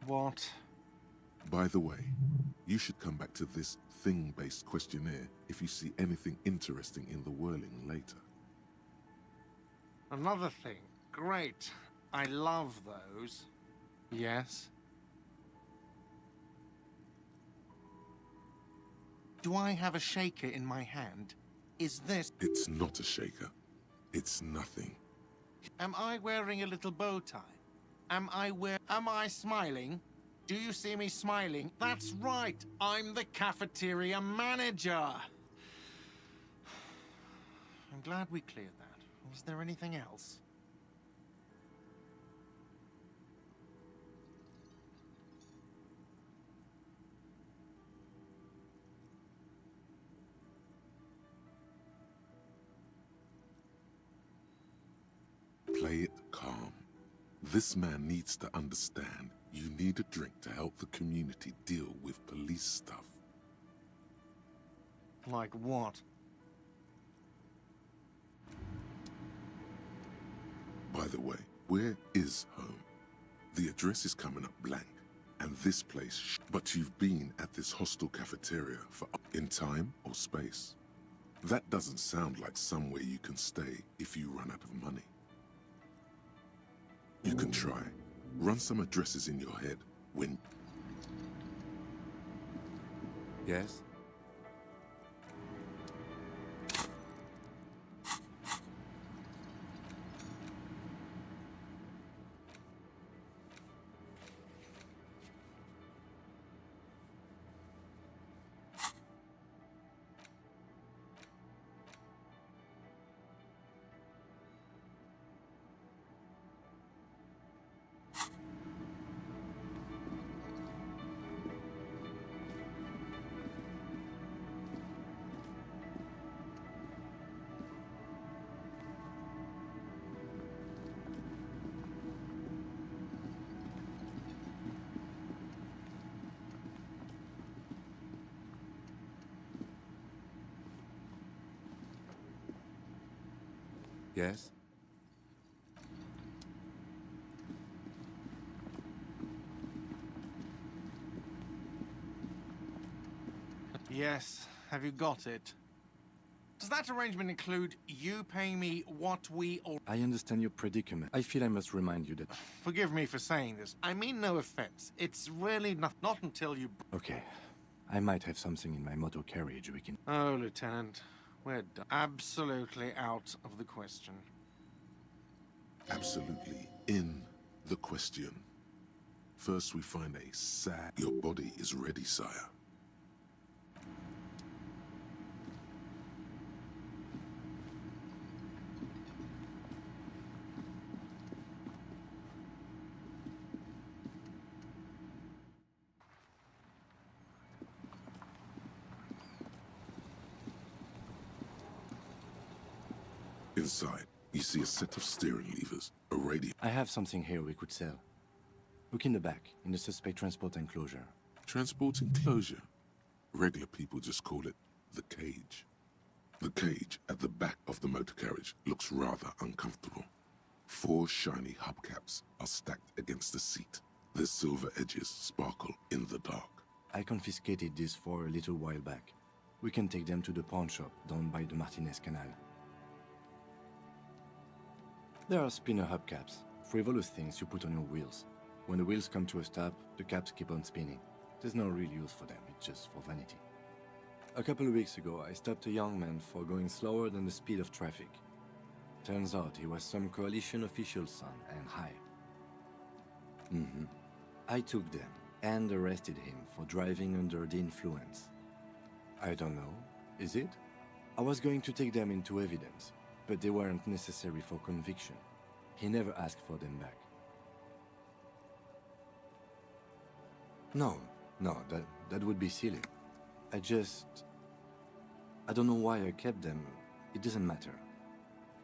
What? By the way, you should come back to this thing-based questionnaire if you see anything interesting in the whirling later. Another thing. Great. I love those. Yes? Do I have a shaker in my hand? Is this... It's not a shaker. It's nothing. Am I wearing a little bow tie? Am I smiling? Do you see me smiling? That's right. I'm the cafeteria manager. I'm glad we cleared that. Was there anything else? Play it calm. This man needs to understand you need a drink to help the community deal with police stuff. Like what? By the way, where is home? The address is coming up blank, and this place, but you've been at this hostel cafeteria for in time or space. That doesn't sound like somewhere you can stay if you run out of money. You can try. Run some addresses in your head when... Yes? Yes? Yes, have you got it? Does that arrangement include you paying me what we all... I understand your predicament. I feel I must remind you that... Forgive me for saying this. I mean no offense. It's really not until you... Okay. I might have something in my motor carriage we can... Oh, Lieutenant. We're done. Absolutely out of the question. Absolutely in the question. First we find a sad... Your body is ready, sire. Inside, you see a set of steering levers, a radio... I have something here we could sell. Look in the back, in the suspect transport enclosure. Transport enclosure? Regular people just call it the cage. The cage at the back of the motor carriage looks rather uncomfortable. 4 shiny hubcaps are stacked against the seat. Their silver edges sparkle in the dark. I confiscated these 4 a little while back. We can take them to the pawn shop down by the Martinez Canal. There are spinner hubcaps, frivolous things you put on your wheels. When the wheels come to a stop, the caps keep on spinning. There's no real use for them, it's just for vanity. A couple of weeks ago, I stopped a young man for going slower than the speed of traffic. Turns out he was some coalition official's son and high. I took them and arrested him for driving under the influence. I don't know, is it? I was going to take them into evidence, but they weren't necessary for conviction. He never asked for them back. No, that would be silly. I don't know why I kept them. It doesn't matter.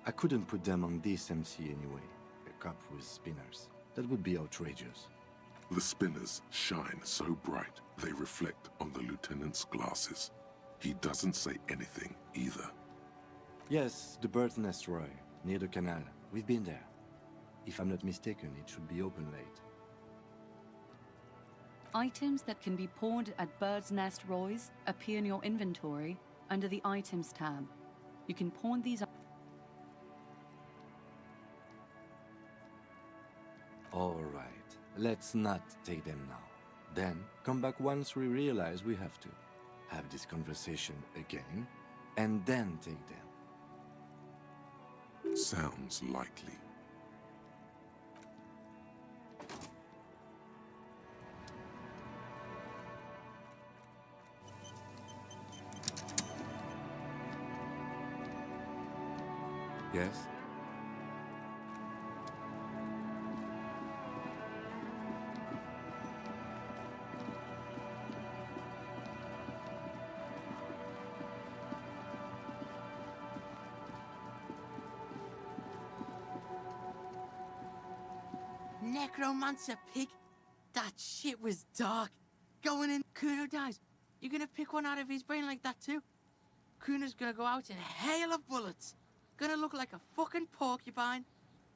I couldn't put them on this MC anyway. A cop with spinners. That would be outrageous. The spinners shine so bright they reflect on the lieutenant's glasses. He doesn't say anything either. Yes, the bird's nest Roy, near the canal. We've been there. If I'm not mistaken, it should be open late. Items that can be pawned at Bird's Nest Roy's appear in your inventory under the Items tab. You can pawn these... Alright, let's not take them now. Then, come back once we realize we have to. Have this conversation again, and then take them. Sounds likely. Yes? Necromancer pig? That shit was dark. Going in, Kuno dies. You gonna pick one out of his brain like that too? Kuno's gonna go out in a hail of bullets. Gonna look like a fucking porcupine.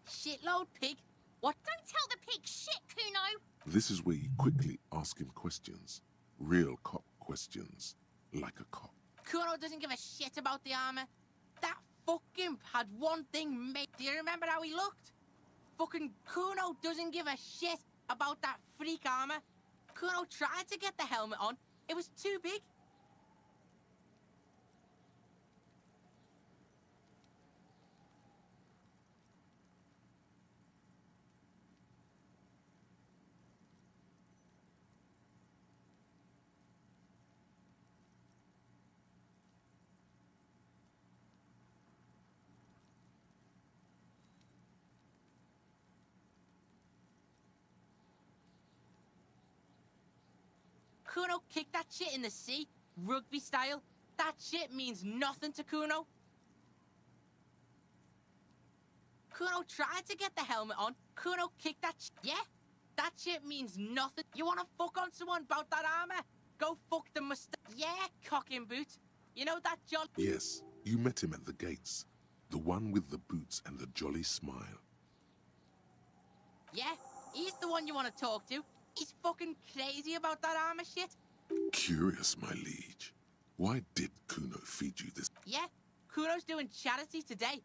Shitload pig. What? Don't tell the pig shit, Kuno! This is where you quickly ask him questions. Real cop questions. Like a cop. Kuno doesn't give a shit about the armor. That fucking had one thing made. Do you remember how he looked? Fucking Kuno doesn't give a shit about that freak armor. Kuno tried to get the helmet on. It was too big. Kuno kicked that shit in the sea, rugby style. That shit means nothing to Kuno. Kuno tried to get the helmet on. Kuno kicked that yeah? That shit means nothing. You wanna fuck on someone about that armor? Go fuck the mustache. Yeah, cock and boot. You know that John... Yes, you met him at the gates. The one with the boots and the jolly smile. Yeah, he's the one you want to talk to. He's fucking crazy about that armor shit. Curious, my liege. Why did Kuno feed you this? Yeah, Kuno's doing charity today.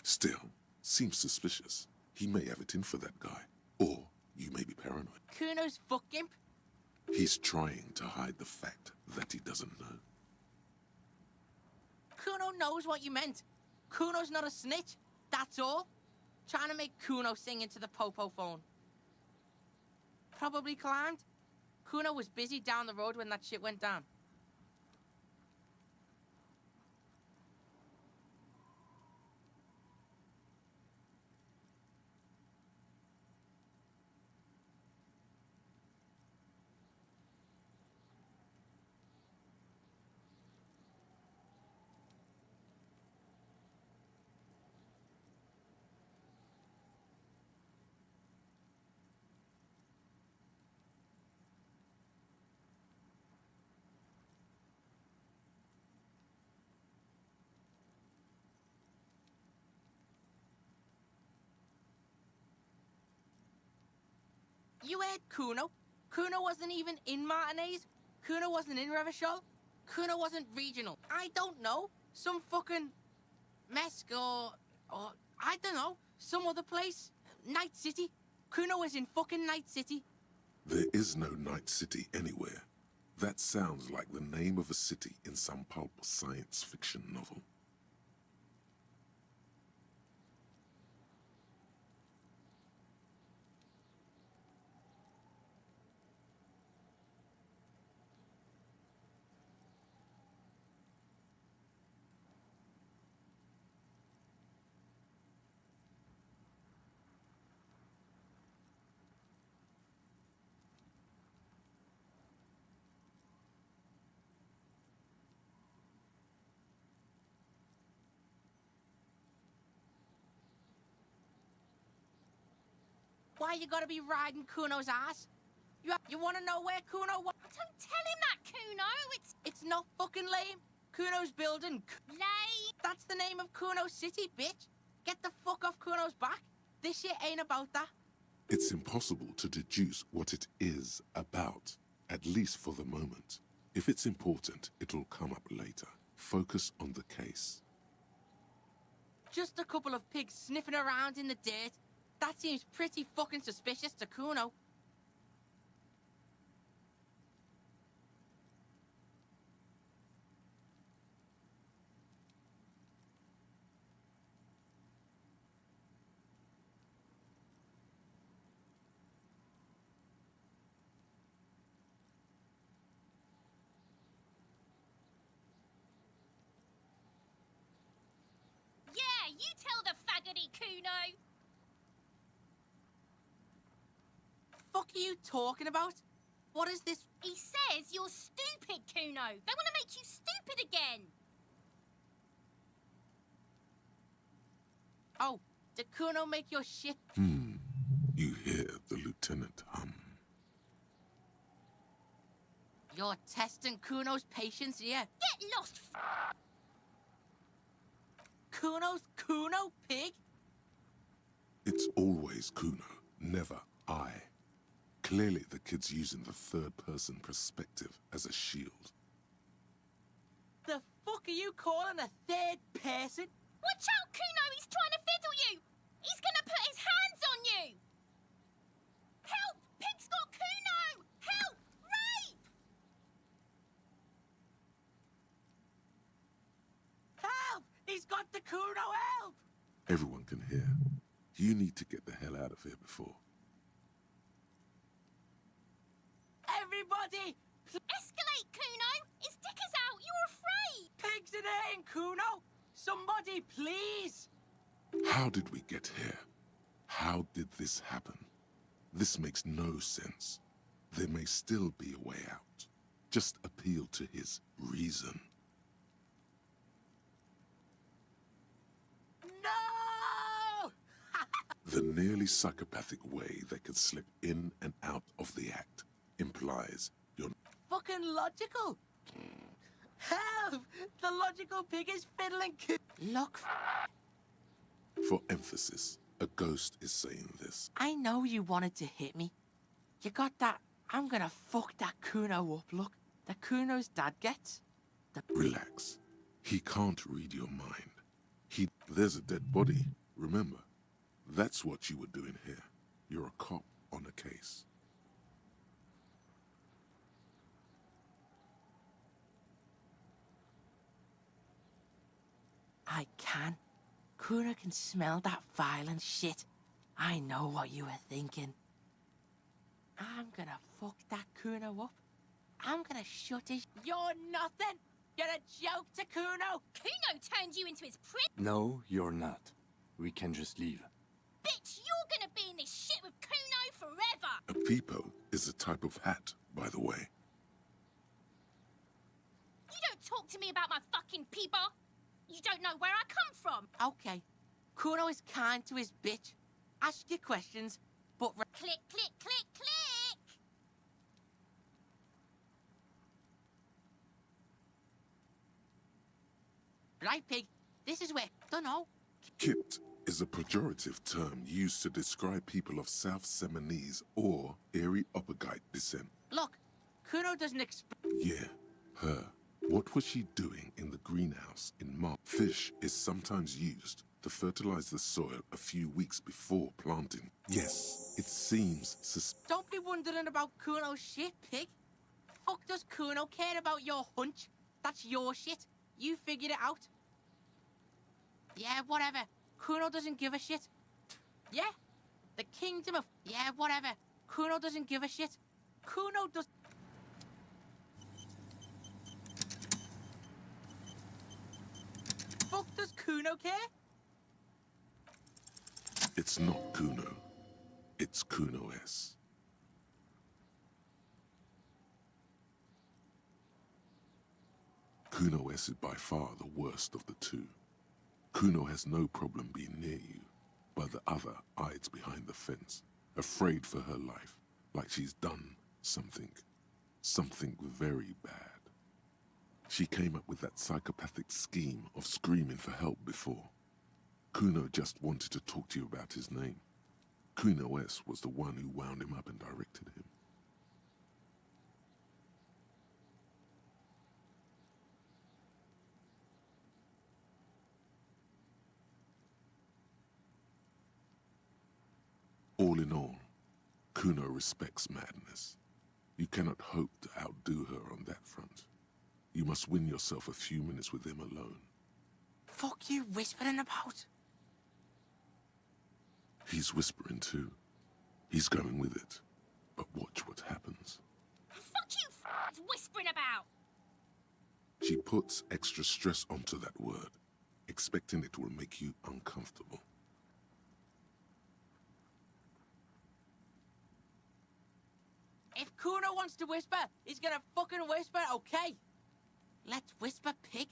Still, seems suspicious. He may have it in for that guy. Or you may be paranoid. Kuno's fuck gimp. He's trying to hide the fact that he doesn't know. Kuno knows what you meant. Kuno's not a snitch, that's all. Trying to make Kuno sing into the popo phone. Probably climbed. Kuno was busy down the road when that shit went down. You heard Kuno. Kuno wasn't even in Martinez. Kuno wasn't in Revachol. Kuno wasn't regional. I don't know. Some fucking Mesk or I don't know. Some other place. Night City. Kuno was in fucking Night City. There is no Night City anywhere. That sounds like the name of a city in some pulp science fiction novel. Why you gotta be riding Kuno's ass? You wanna know where Kuno was? Don't tell him that, Kuno. It's not fucking lame. Kuno's building. Lame. That's the name of Kuno City, bitch. Get the fuck off Kuno's back. This shit ain't about that. It's impossible to deduce what it is about, at least for the moment. If it's important, it'll come up later. Focus on the case. Just a couple of pigs sniffing around in the dirt. That seems pretty fucking suspicious to Kuno. Yeah, you tell the faggoty, Kuno. Fuck are you talking about? What is this? He says you're stupid, Kuno. They want to make you stupid again. Oh, did Kuno make your shit? You hear the lieutenant hum. You're testing Kuno's patience here. Get lost. Kuno's Kuno, pig? It's always Kuno, never I. Clearly the kid's using the third-person perspective as a shield. The fuck are you calling a third person? Watch out, Kuno. He's trying to fiddle you. He's going to put his hands on you. Help! Pig's got Kuno! Help! Rape! Help! He's got the Kuno, help! Everyone can hear. You need to get the hell out of here before. Everybody! Escalate, Kuno! His dick is out! You're afraid! Pigs in here in Kuno! Somebody, please! How did we get here? How did this happen? This makes no sense. There may still be a way out. Just appeal to his reason. No! The nearly psychopathic way they could slip in and out of the act implies you're Fucking logical! Help! The logical pig is fiddling. Look, For emphasis, a ghost is saying this. I know you wanted to hit me. You got that I'm gonna fuck that Kuno up look that Kuno's dad gets. Relax. He can't read your mind. There's a dead body, remember? That's what you were doing here. You're a cop on a case. I can. Kuno can smell that violent shit. I know what you were thinking. I'm gonna fuck that Kuno up. I'm gonna shut his... You're nothing! You're a joke to Kuno! Kuno turned you into his prick. No, you're not. We can just leave. Bitch, you're gonna be in this shit with Kuno forever. A peepo is a type of hat, by the way. You don't talk to me about my fucking peeper. You don't know where I come from. Okay. Kuno is kind to his bitch. Ask your questions, but... Click, click, click, click! Right, pig? This is where... Dunno. Kit is a pejorative term used to describe people of South Seminese or Erie Uppergite descent. Look, Kuno doesn't Yeah, her. What was she doing in the greenhouse in March? Fish is sometimes used to fertilize the soil a few weeks before planting. Yes, it seems Don't be wondering about Kuno's shit, pig. Fuck does Kuno care about your hunch? That's your shit. You figured it out. Yeah, whatever. Kuno doesn't give a shit. Yeah? The kingdom of... Yeah, whatever. Kuno doesn't give a shit. Kuno does... Fuck does Kuno care? It's not Kuno. It's Kuno S. Kuno S is by far the worst of the two. Kuno has no problem being near you, but the other hides behind the fence, afraid for her life, like she's done something very bad. She came up with that psychopathic scheme of screaming for help before. Kuno just wanted to talk to you about his name. Kuno S was the one who wound him up and directed him. All in all, Kuno respects madness. You cannot hope to outdo her on that front. You must win yourself a few minutes with him alone. Fuck you whispering about? He's whispering too. He's going with it. But watch what happens. Fuck you whispering about. She puts extra stress onto that word, expecting it will make you uncomfortable. If Kuno wants to whisper, he's gonna fucking whisper, okay? Let's whisper, pig.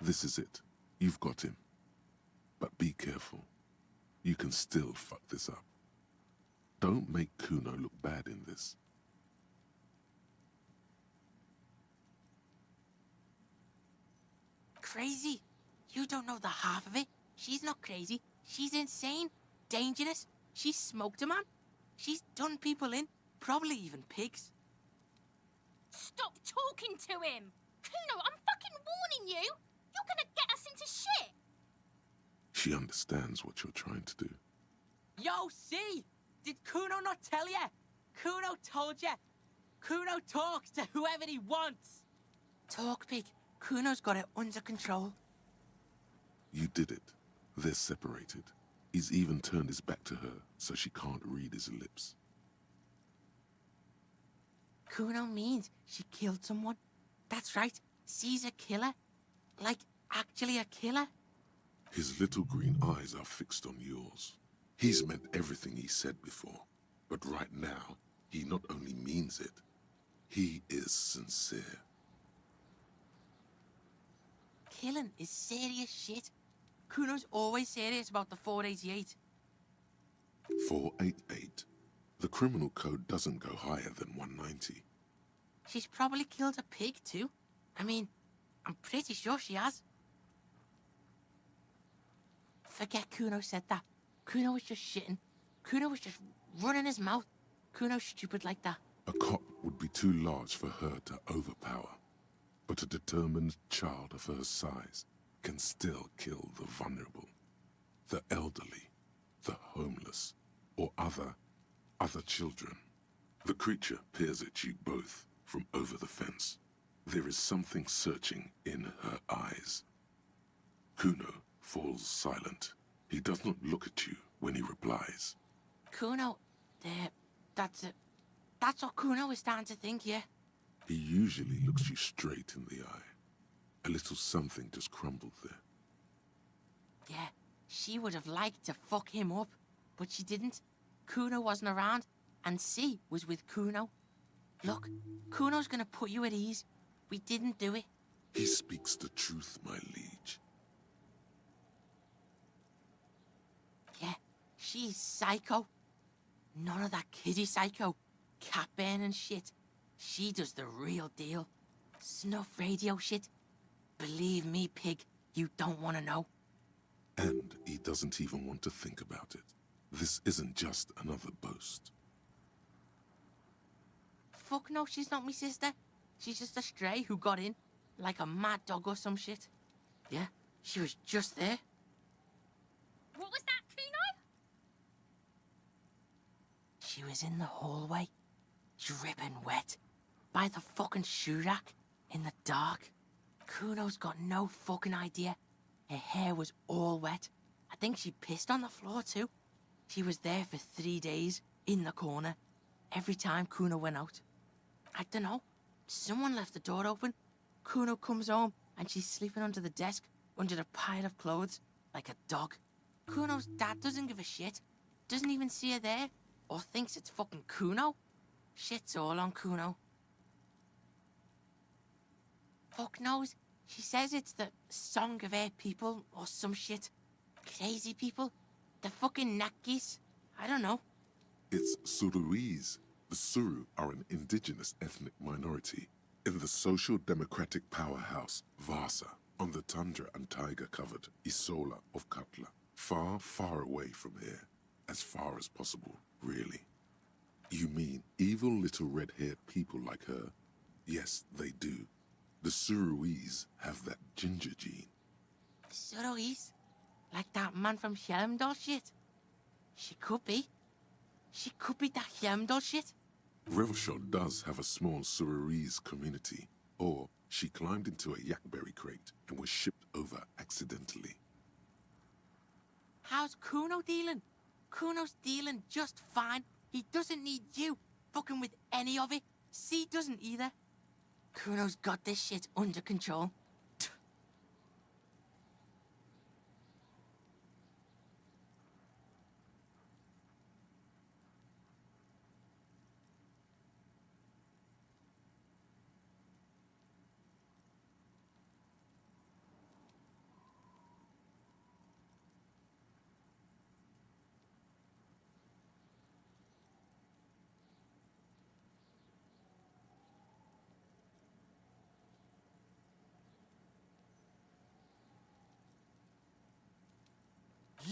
This is it. You've got him. But be careful. You can still fuck this up. Don't make Kuno look bad in this. Crazy? You don't know the half of it. She's not crazy. She's insane. Dangerous. She's smoked a man. She's done people in. Probably even pigs. Stop talking to him. Kuno, I'm fucking warning you. You're gonna get us into shit. She understands what you're trying to do. Yo, see? Did Kuno not tell ya? Kuno told ya. Kuno talks to whoever he wants. Talk, pig. Kuno's got it under control. You did it. They're separated. He's even turned his back to her so she can't read his lips. Kuno means she killed someone. That's right. She's a killer. Like, actually a killer. His little green eyes are fixed on yours. He's meant everything he said before, but right now, he not only means it, he is sincere. Killing is serious shit. Kuno's always serious about the 488. 488. The criminal code doesn't go higher than 190. She's probably killed a pig too. I mean, I'm pretty sure she has. Forget Kuno said that. Kuno was just shitting. Kuno was just running his mouth. Kuno's stupid like that. A cop would be too large for her to overpower, but a determined child of her size can still kill the vulnerable, the elderly, the homeless, or other children. The creature peers at you both from over the fence. There is something searching in her eyes. Kuno falls silent. He does not look at you when he replies. Kuno, that's it. That's what Kuno is starting to think, yeah? He usually looks you straight in the eye. A little something just crumbled there. Yeah, she would have liked to fuck him up, but she didn't. Kuno wasn't around, and C was with Kuno. Look, Kuno's gonna put you at ease. We didn't do it. He speaks the truth, my liege. Yeah, she's psycho. None of that kiddie psycho. Cat burning shit. She does the real deal. Snuff radio shit. Believe me, pig, you don't want to know. And he doesn't even want to think about it. This isn't just another boast. Fuck no, she's not me sister. She's just a stray who got in, like a mad dog or some shit. Yeah, she was just there. What was that, Kuno? She was in the hallway, dripping wet, by the fucking shoe rack, in the dark. Kuno's got no fucking idea. Her hair was all wet. I think she pissed on the floor too. She was there for 3 days, in the corner, every time Kuno went out. I dunno, someone left the door open. Kuno comes home and she's sleeping under the desk, under a pile of clothes, like a dog. Kuno's dad doesn't give a shit. Doesn't even see her there, or thinks it's fucking Kuno. Shit's all on Kuno. Fuck knows. She says it's the song of her people or some shit. Crazy people. The fucking Nakis. I don't know. It's Suruese. The Suru are an indigenous ethnic minority in the social democratic powerhouse Vasa on the tundra and tiger-covered Isola of Katla. Far, far away from here. As far as possible, really. You mean evil little red-haired people like her? Yes, they do. The Suruese have that ginger gene. Suruese? Like that man from Helmdall shit? She could be. She could be that Helmdall shit. Revelshot does have a small Suruese community, or she climbed into a yakberry crate and was shipped over accidentally. How's Kuno dealing? Kuno's dealing just fine. He doesn't need you fucking with any of it. C doesn't either. Kuno's got this shit under control.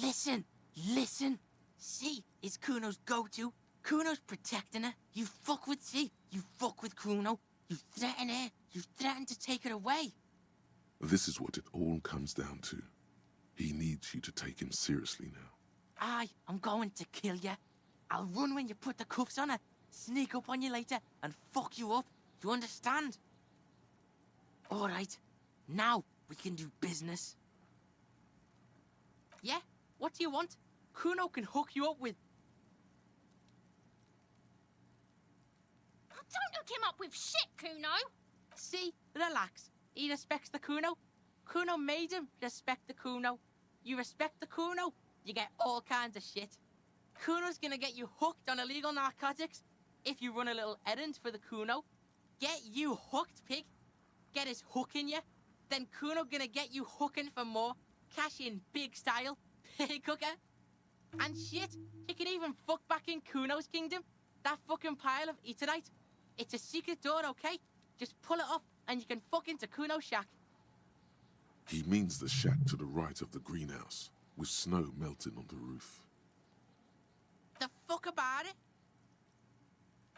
Listen, listen. C is Kuno's go-to. Kuno's protecting her. You fuck with C, you fuck with Kuno. You threaten her, you threaten to take her away. This is what it all comes down to. He needs you to take him seriously now. I'm going to kill you. I'll run when you put the cuffs on her, sneak up on you later, and fuck you up. You understand? All right, now we can do business. Yeah? What do you want? Kuno can hook you up with... I don't You came up with shit, Kuno. See? Relax. He respects the Kuno. Kuno made him respect the Kuno. You respect the Kuno, you get all kinds of shit. Kuno's gonna get you hooked on illegal narcotics if you run a little errand for the Kuno. Get you hooked, pig. Get his hook in you. Then Kuno gonna get you hooking for more. Cash in big style. Pig hooker. And shit, you can even fuck back in Kuno's kingdom. That fucking pile of eternite. It's a secret door, okay? Just pull it up and you can fuck into Kuno's shack. He means the shack to the right of the greenhouse, with snow melting on the roof. The fuck about it?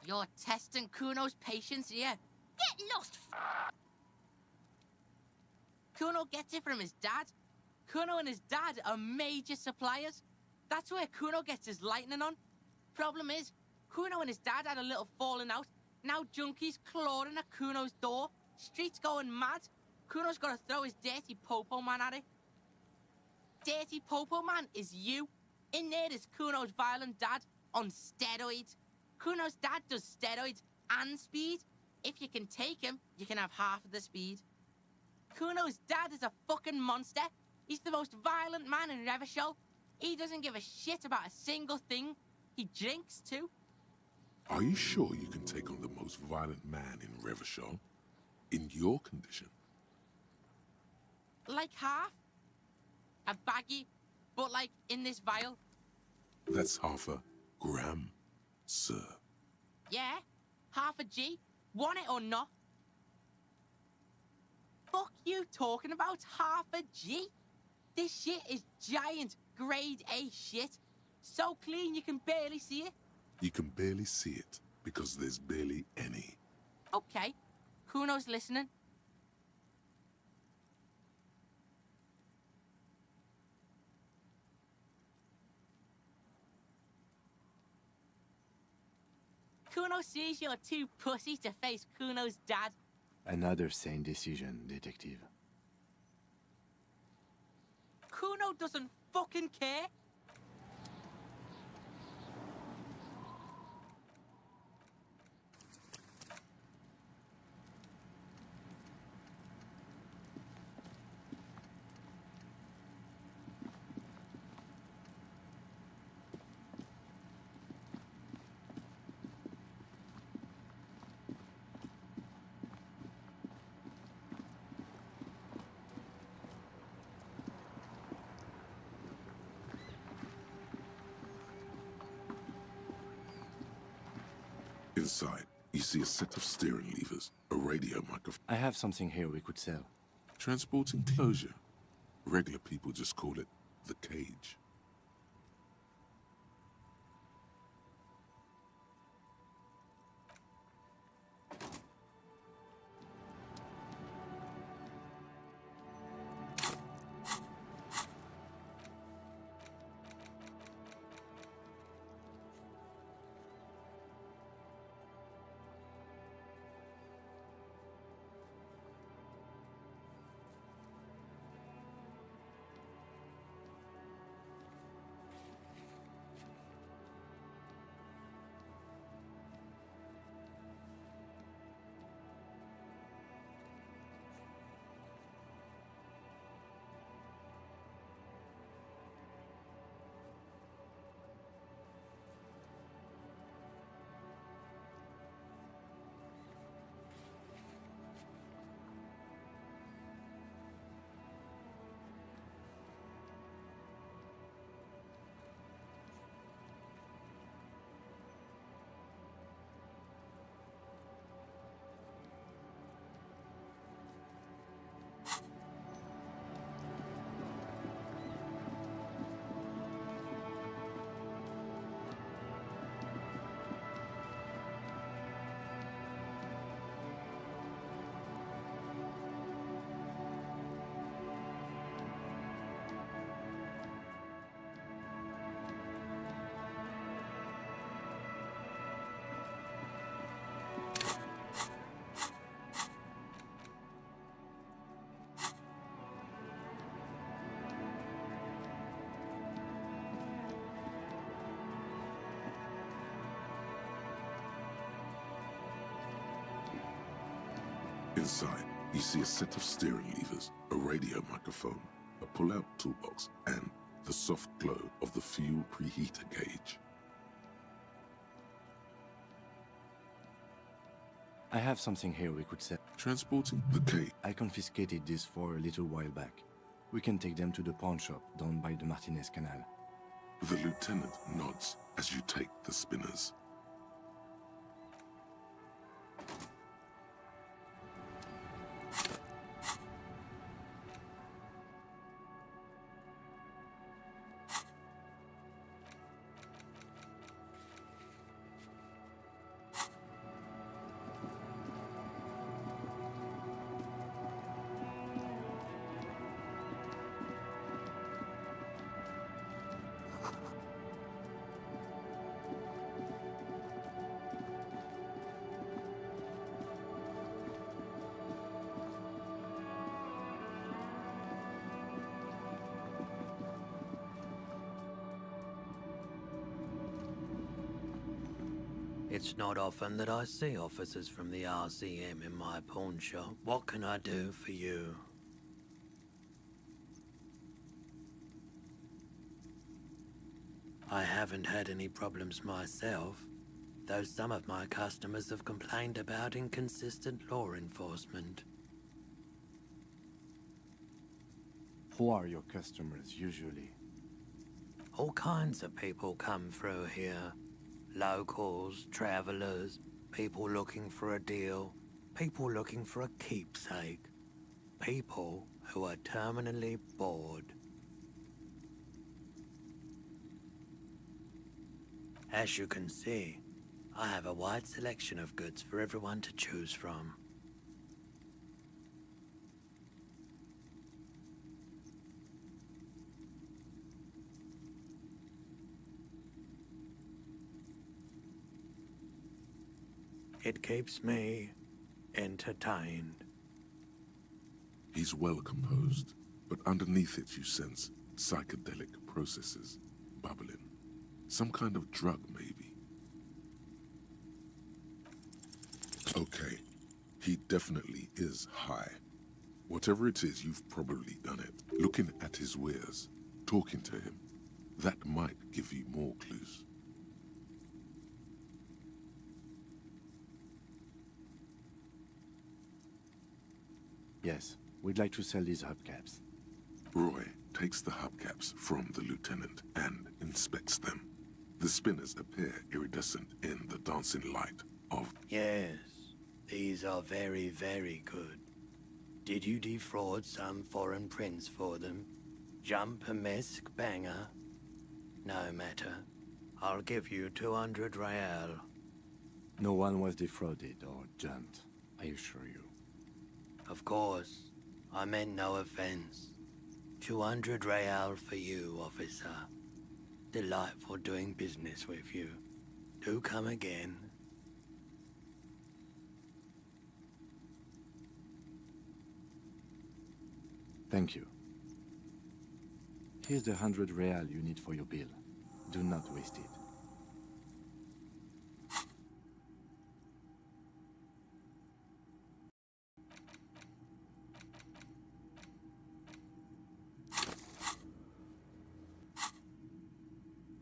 You're testing Kuno's patience here. Get lost, Kuno gets it from his dad. Kuno and his dad are major suppliers. That's where Kuno gets his lightning on. Problem is, Kuno and his dad had a little falling out. Now junkies clawing at Kuno's door. Streets going mad. Kuno's got to throw his dirty popo man at it. Dirty popo man is you. In there is Kuno's violent dad on steroids. Kuno's dad does steroids and speed. If you can take him, you can have half of the speed. Kuno's dad is a fucking monster. He's the most violent man in Revachol. He doesn't give a shit about a single thing. He drinks too. Are you sure you can take on the most violent man in Revachol? In your condition? Like half. A baggie, but like in this vial. That's half a gram, sir. Yeah, half a G. Want it or not? Fuck you talking about half a G? This shit is giant, grade A shit. So clean you can barely see it. You can barely see it because there's barely any. Okay, Kuno's listening. Kuno sees you're too pussy to face Kuno's dad. Another sane decision, Detective. Kuno doesn't fucking care. Inside, you see a set of steering levers, a radio microphone. I have something here we could sell. Transport enclosure. Regular people just call it the cage. Inside, you see a set of steering levers, a radio microphone, a pull-out toolbox, and the soft glow of the fuel preheater gauge. I have something here we could sell. Transporting the cage. I confiscated this for a little while back. We can take them to the pawn shop down by the Martinez Canal. The lieutenant nods as you take the spinners. It's not often that I see officers from the RCM in my pawn shop. What can I do for you? I haven't had any problems myself, though some of my customers have complained about inconsistent law enforcement. Who are your customers usually? All kinds of people come through here. Locals, travelers, people looking for a deal, people looking for a keepsake, people who are terminally bored. As you can see, I have a wide selection of goods for everyone to choose from. It keeps me entertained. He's well composed, but underneath it you sense psychedelic processes bubbling. Some kind of drug, maybe. Okay, he definitely is high. Whatever it is, you've probably done it. Looking at his wares, talking to him, that might give you more clues. Yes, we'd like to sell these hubcaps. Roy takes the hubcaps from the lieutenant and inspects them. The spinners appear iridescent in the dancing light of... Yes, these are very, very good. Did you defraud some foreign prince for them? Jump-a-mesque banger? No matter. I'll give you 200 real. No one was defrauded or jumped, I assure you. Of course. I meant no offense. 200 real for you, officer. Delightful doing business with you. Do come again. Thank you. Here's the 100 real you need for your bill. Do not waste it.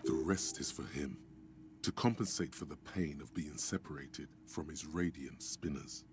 The rest is for him, to compensate for the pain of being separated from his radiant spinners.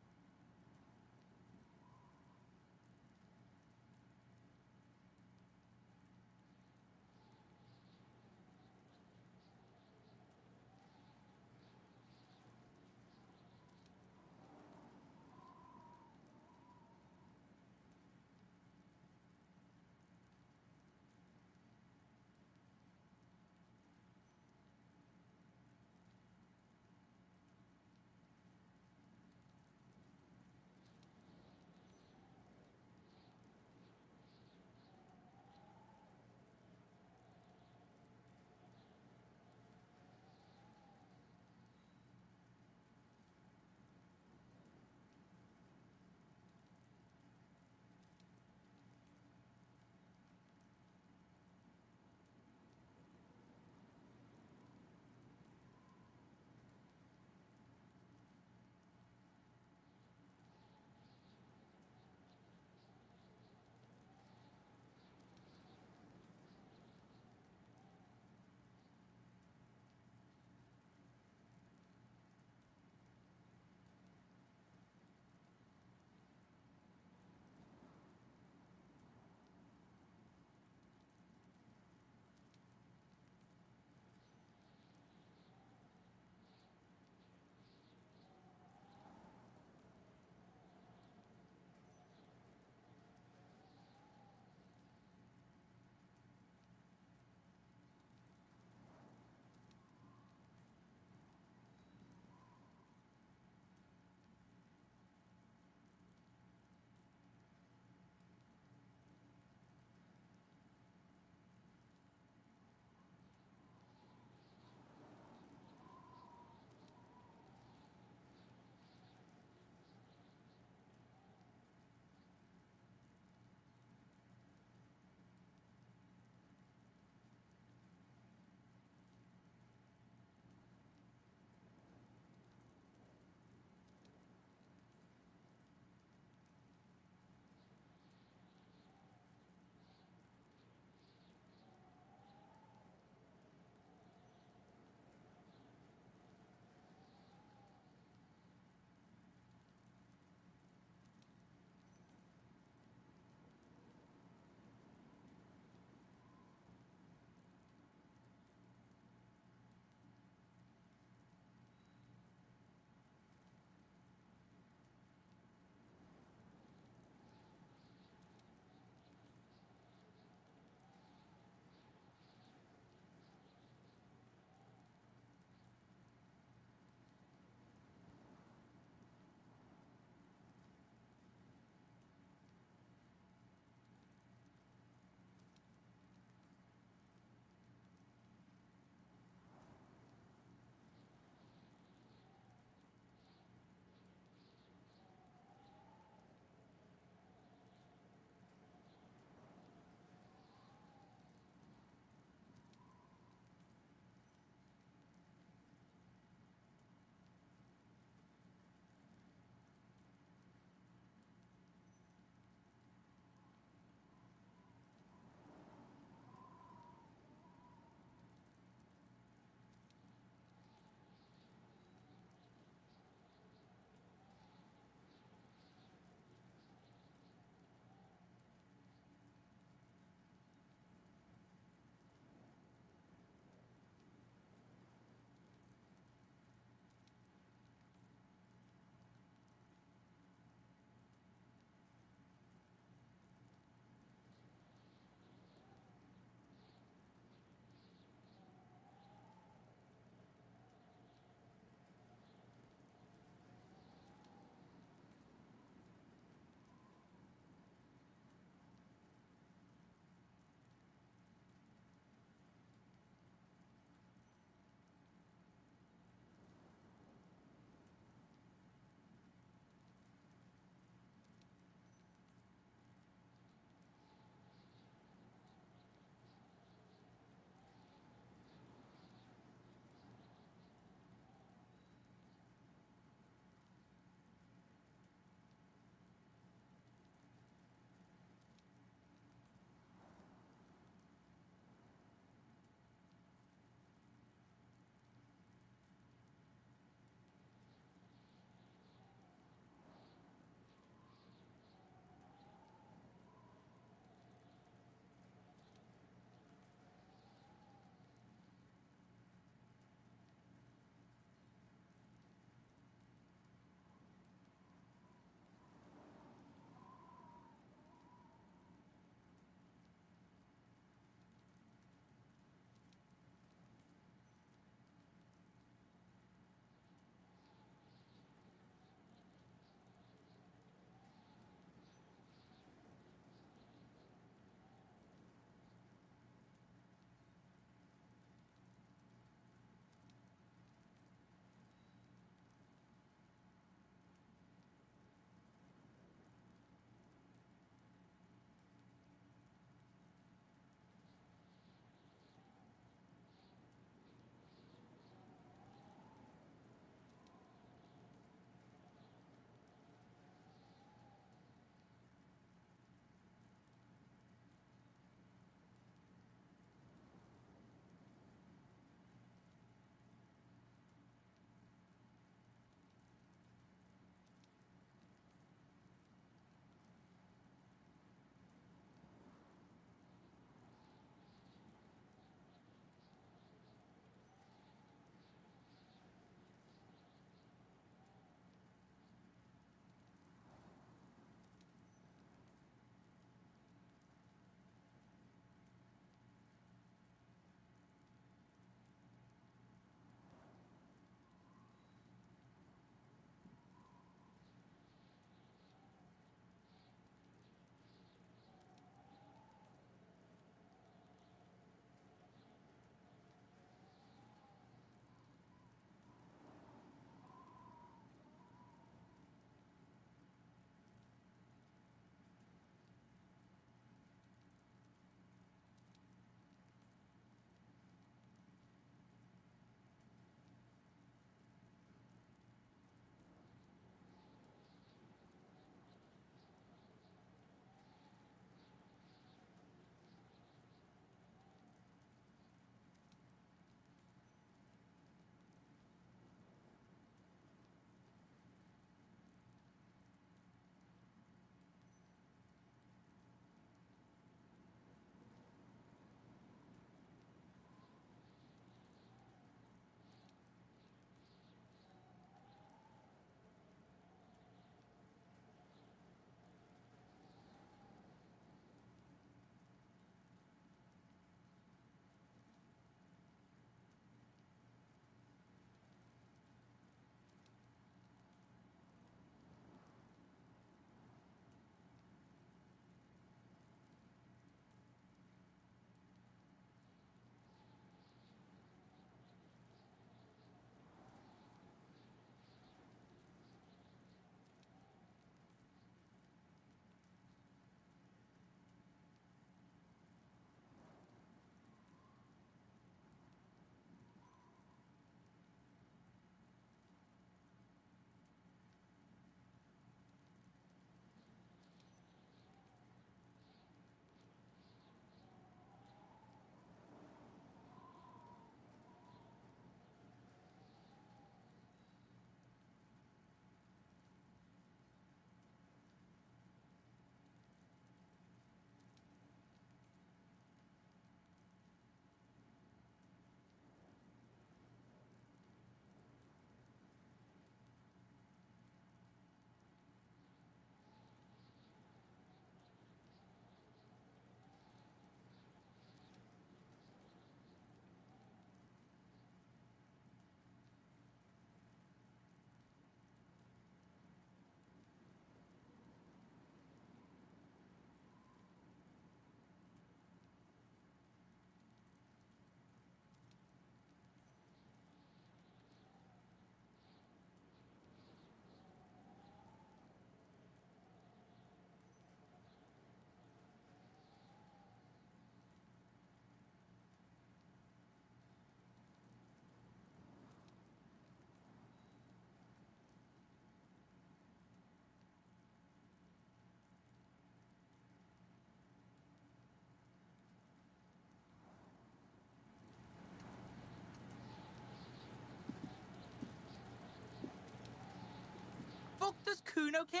fuck does Kuno care?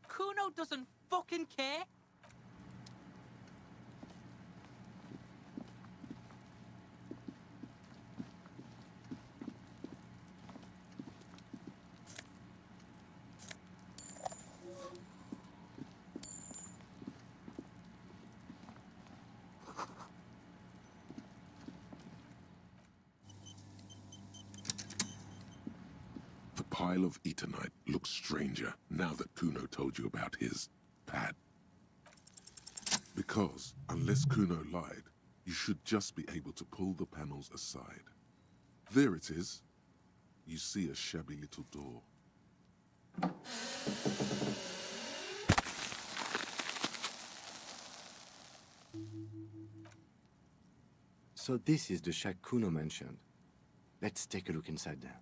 Kuno doesn't fucking care. The pile of Eternite looks stranger now that Kuno told you about his pad. Because, unless Kuno lied, you should just be able to pull the panels aside. There it is. You see a shabby little door. So this is the shack Kuno mentioned. Let's take a look inside there.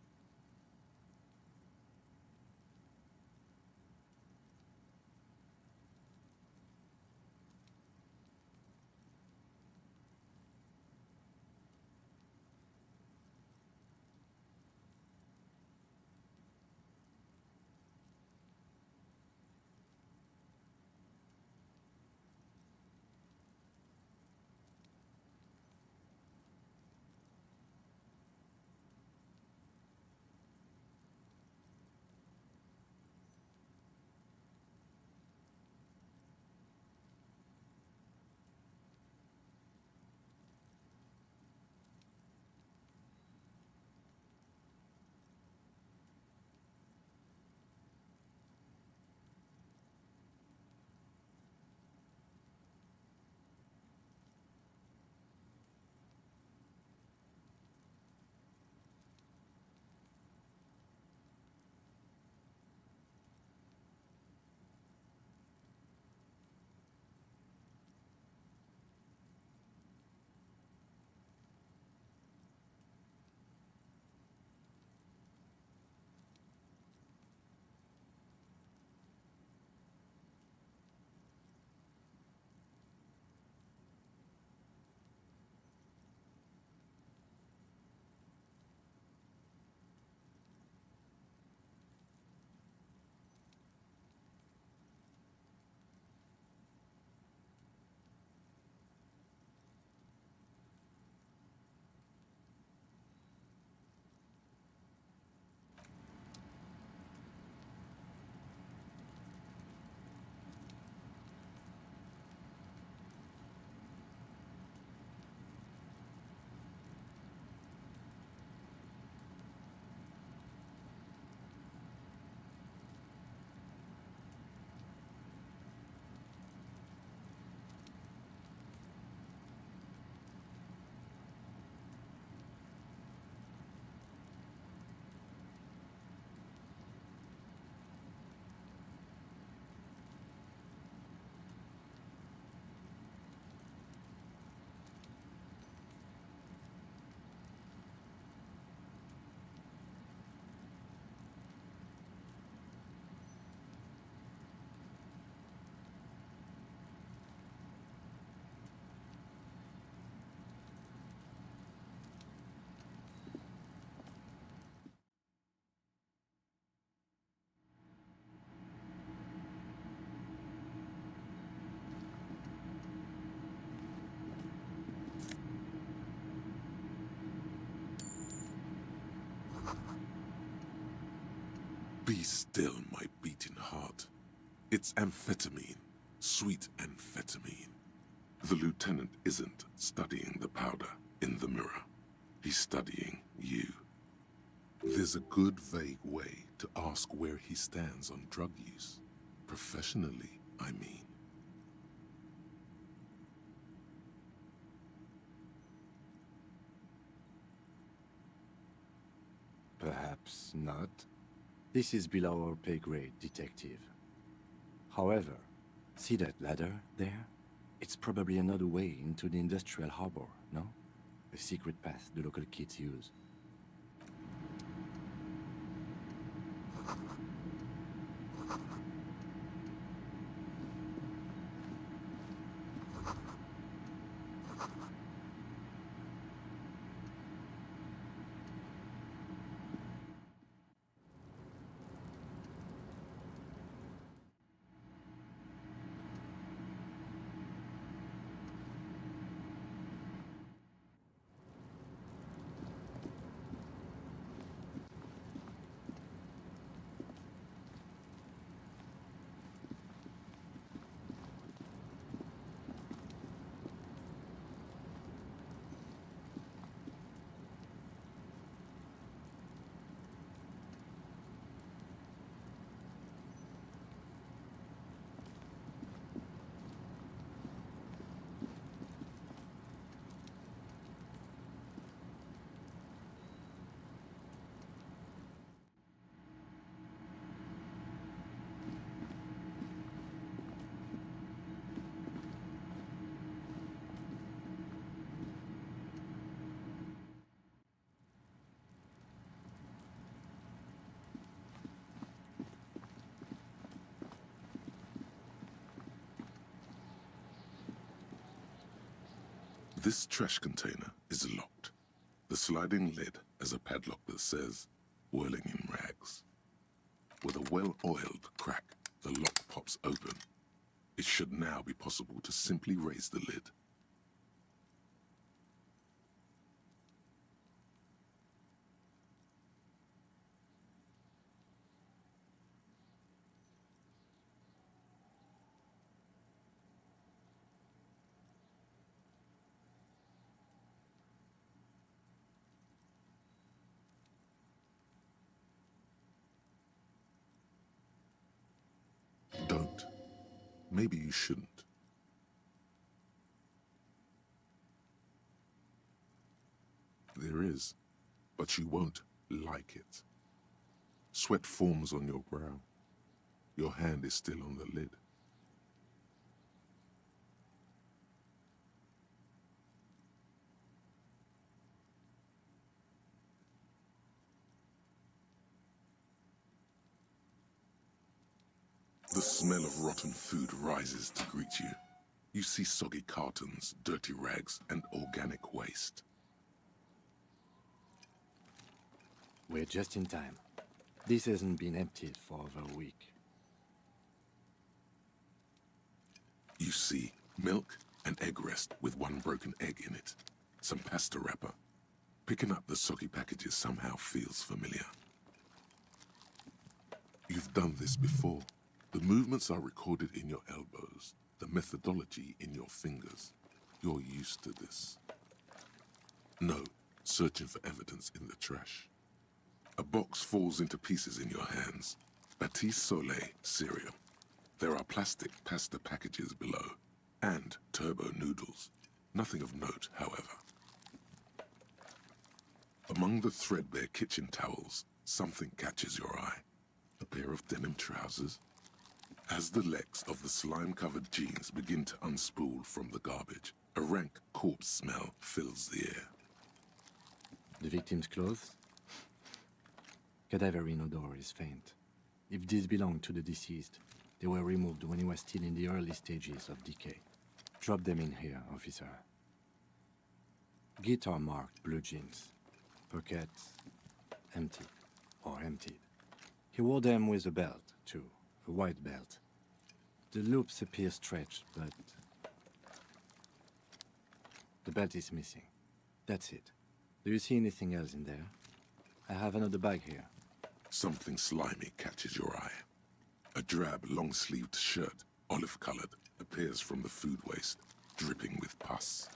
Be still, my beating heart. It's amphetamine, sweet amphetamine. The lieutenant isn't studying the powder in the mirror. He's studying you. There's a good, vague way to ask where he stands on drug use. Professionally, I mean. Perhaps not. This is below our pay grade, detective. However, see that ladder there? It's probably another way into the industrial harbor, no? A secret path the local kids use. This trash container is locked. The sliding lid has a padlock that says, whirling in rags. With a well-oiled crack, the lock pops open. It should now be possible to simply raise the lid. Don't. Maybe you shouldn't. There is, but you won't like it. Sweat forms on your brow. Your hand is still on the lid. The smell of rotten food rises to greet you. You see soggy cartons, dirty rags, and organic waste. We're just in time. This hasn't been emptied for over a week. You see milk and egg rest with one broken egg in it. Some pasta wrapper. Picking up the soggy packages somehow feels familiar. You've done this before. The movements are recorded in your elbows, the methodology in your fingers. You're used to this. No, searching for evidence in the trash. A box falls into pieces in your hands. Pt.2 cereal. There are plastic pasta packages below, and turbo noodles. Nothing of note, however. Among the threadbare kitchen towels, something catches your eye. A pair of denim trousers. As the legs of the slime-covered jeans begin to unspool from the garbage, a rank corpse smell fills the air. The victim's clothes? Cadaverine odor is faint. If these belong to the deceased, they were removed when he was still in the early stages of decay. Drop them in here, officer. Guitar-marked blue jeans. Pockets empty or emptied. He wore them with a belt, too. A white belt. The loops appear stretched, but the belt is missing. That's it. Do you see anything else in there? I have another bag here. Something slimy catches your eye. A drab, long-sleeved shirt, olive-colored, appears from the food waste, dripping with pus.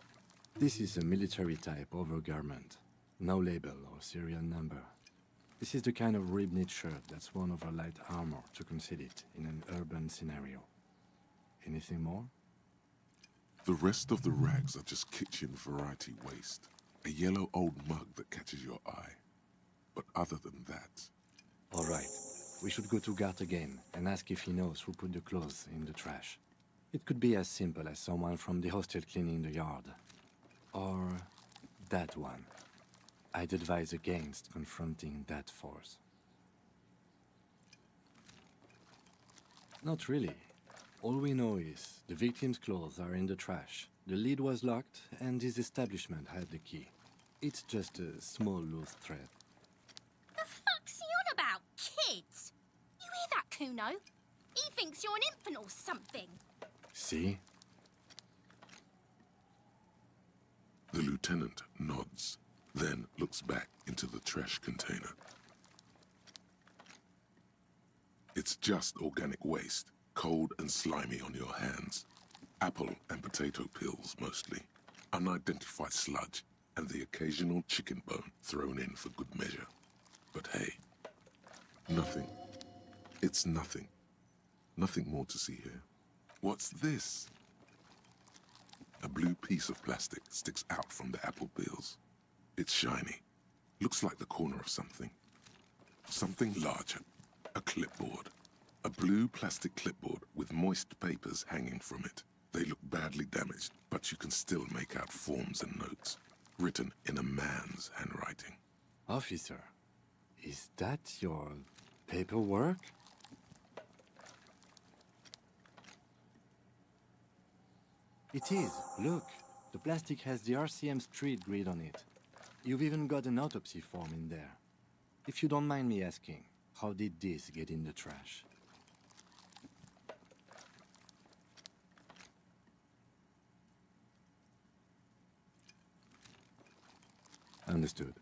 This is a military-type overgarment. No label or serial number. This is the kind of rib-knit shirt that's worn over light armor to conceal it in an urban scenario. Anything more? The rest of the rags are just kitchen variety waste. A yellow old mug that catches your eye. But other than that... All right. We should go to Gart again and ask if he knows who put the clothes in the trash. It could be as simple as someone from the hostel cleaning the yard. Or that one. I'd advise against confronting that force. Not really. All we know is the victim's clothes are in the trash, the lid was locked, and his establishment had the key. It's just a small loose thread. The fuck's he on about, kids? You hear that, Kuno? He thinks you're an infant or something. See? The lieutenant nods, then looks back into the trash container. It's just organic waste, cold and slimy on your hands. Apple and potato peels, mostly. Unidentified sludge, and the occasional chicken bone thrown in for good measure. But hey, nothing. It's nothing. Nothing more to see here. What's this? A blue piece of plastic sticks out from the apple peels. It's shiny. Looks like the corner of something. Something larger. A clipboard. A blue plastic clipboard with moist papers hanging from it. They look badly damaged, but you can still make out forms and notes, written in a man's handwriting. Officer, is that your paperwork? It is. Look, The plastic has the RCM street grid on it. You've even got an autopsy form in there. If you don't mind me asking, how did this get in the trash? Understood.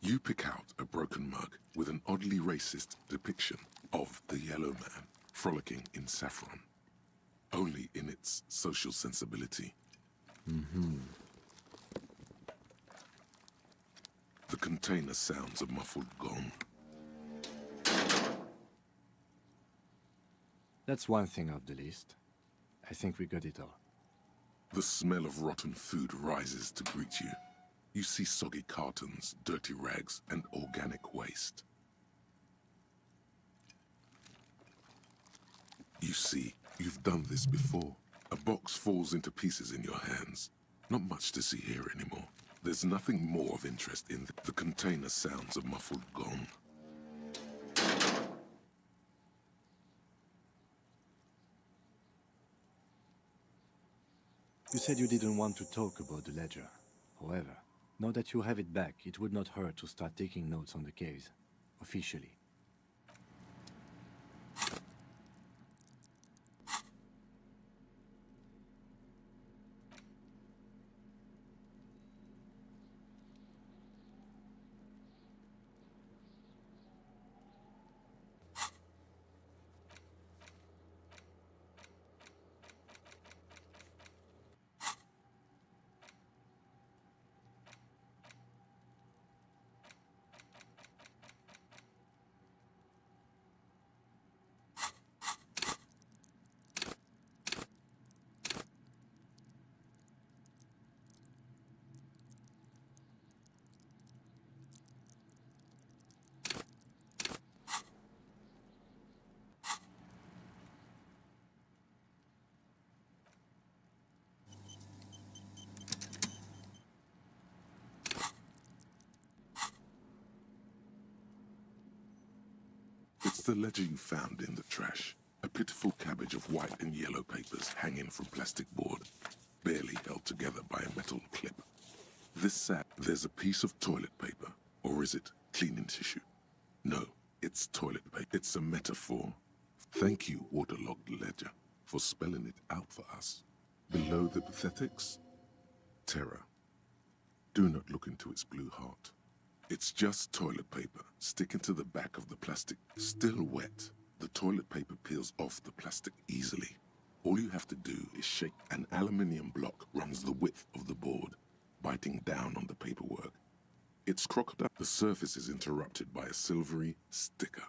You pick out a broken mug with an oddly racist depiction of the yellow man frolicking in saffron, only in its social sensibility. Mm-hmm. The container sounds a muffled gong. That's one thing off the list. I think we got it all. The smell of rotten food rises to greet you. You see soggy cartons, dirty rags, and organic waste. You see, you've done this before. A box falls into pieces in your hands. Not much to see here anymore. There's nothing more of interest in the container sounds a muffled gong. You said you didn't want to talk about the ledger. However, now that you have it back, it would not hurt to start taking notes on the case, officially. It's the ledger you found in the trash. A pitiful cabbage of white and yellow papers hanging from plastic board, barely held together by a metal clip. This sad, there's a piece of toilet paper, or is it cleaning tissue? No, it's toilet paper. It's a metaphor. Thank you, waterlogged ledger, for spelling it out for us. Below the pathetics, terror. Do not look into its blue heart. It's just toilet paper sticking to the back of the plastic. Still wet, the toilet paper peels off the plastic easily. All you have to do is shake. An aluminium block runs the width of the board, biting down on the paperwork. It's crocodile. The surface is interrupted by a silvery sticker.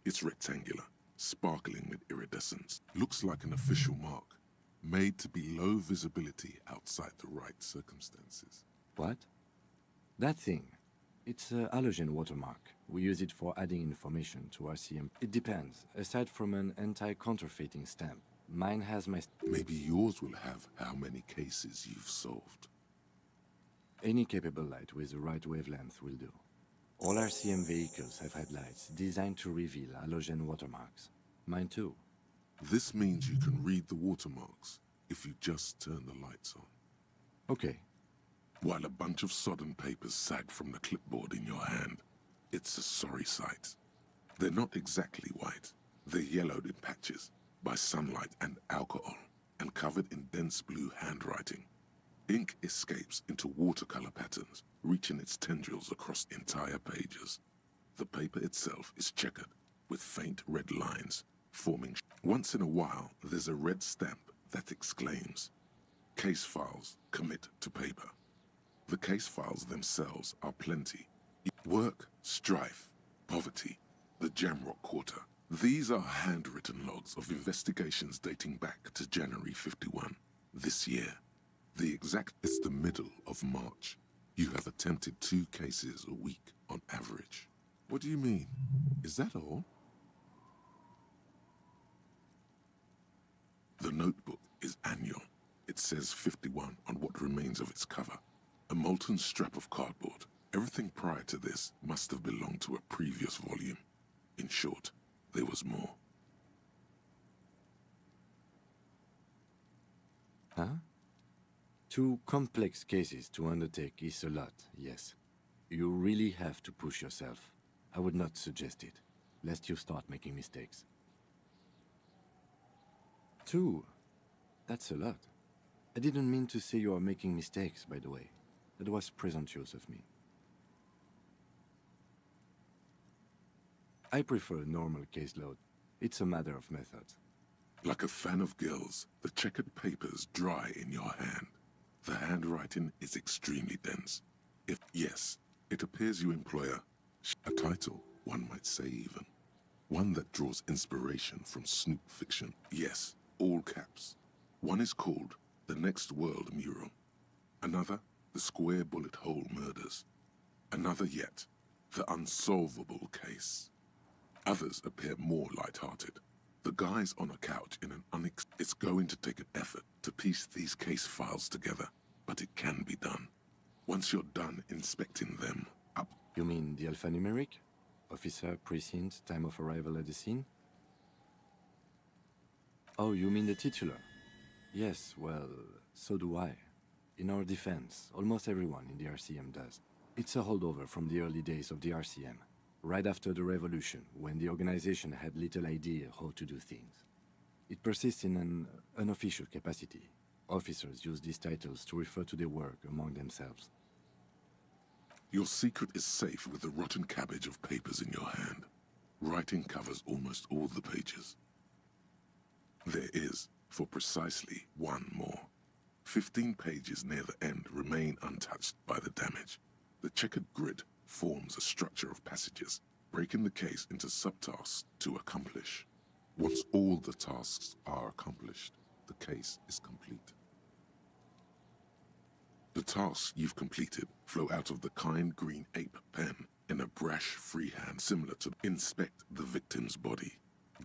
It's rectangular, sparkling with iridescence. Looks like an official mark, made to be low visibility outside the right circumstances. What? That thing. It's a halogen watermark. We use it for adding information to RCM. It depends. Aside from an anti-counterfeiting stamp, mine has my... Maybe yours will have how many cases you've solved. Any capable light with the right wavelength will do. All RCM vehicles have headlights designed to reveal halogen watermarks. Mine too. This means you can read the watermarks if you just turn the lights on. Okay. While a bunch of sodden papers sag from the clipboard in your hand, it's a sorry sight. They're not exactly white. They're yellowed in patches by sunlight and alcohol, and covered in dense blue handwriting. Ink escapes into watercolor patterns, reaching its tendrils across entire pages. The paper itself is checkered, with faint red lines forming. Once in a while, there's a red stamp that exclaims, "Case files commit to paper." The case files themselves are plenty. Work, strife, poverty, the Jamrock Quarter. These are handwritten logs of investigations dating back to January 51, this year. It's the middle of March. You have attempted 2 cases a week on average. What do you mean? Is that all? The notebook is annual. It says 51 on what remains of its cover. A molten strap of cardboard. Everything prior to this must have belonged to a previous volume. In short, there was more. Huh? 2 complex cases to undertake is a lot, yes. You really have to push yourself. I would not suggest it, lest you start making mistakes. 2? That's a lot. I didn't mean to say you are making mistakes, by the way. That was presumptuous of me. I prefer a normal caseload. It's a matter of method. Like a fan of gills, the checkered papers dry in your hand. The handwriting is extremely dense. If yes, it appears you employ a title, one might say even. One that draws inspiration from snoop fiction. Yes, all caps. One is called The Next World Mural. Another, The Square Bullet Hole Murders. Another yet, The Unsolvable Case. Others appear more light-hearted. The guy's on a couch in an It's going to take an effort to piece these case files together, but it can be done. Once you're done inspecting them up. You mean the alphanumeric? Officer, precinct, time of arrival at the scene? Oh, you mean the titular? Yes, well, so do I. In our defense, almost everyone in the RCM does. It's a holdover from the early days of the RCM, right after the revolution, when the organization had little idea how to do things. It persists in an unofficial capacity. Officers use these titles to refer to their work among themselves. Your secret is safe with the rotten cabbage of papers in your hand. Writing covers almost all the pages. There is, for precisely one more. 15 pages near the end remain untouched by the damage. The checkered grid forms a structure of passages, breaking the case into subtasks to accomplish. Once all the tasks are accomplished, the case is complete. The tasks you've completed flow out of the kind green ape pen in a brash freehand similar to inspect the victim's body,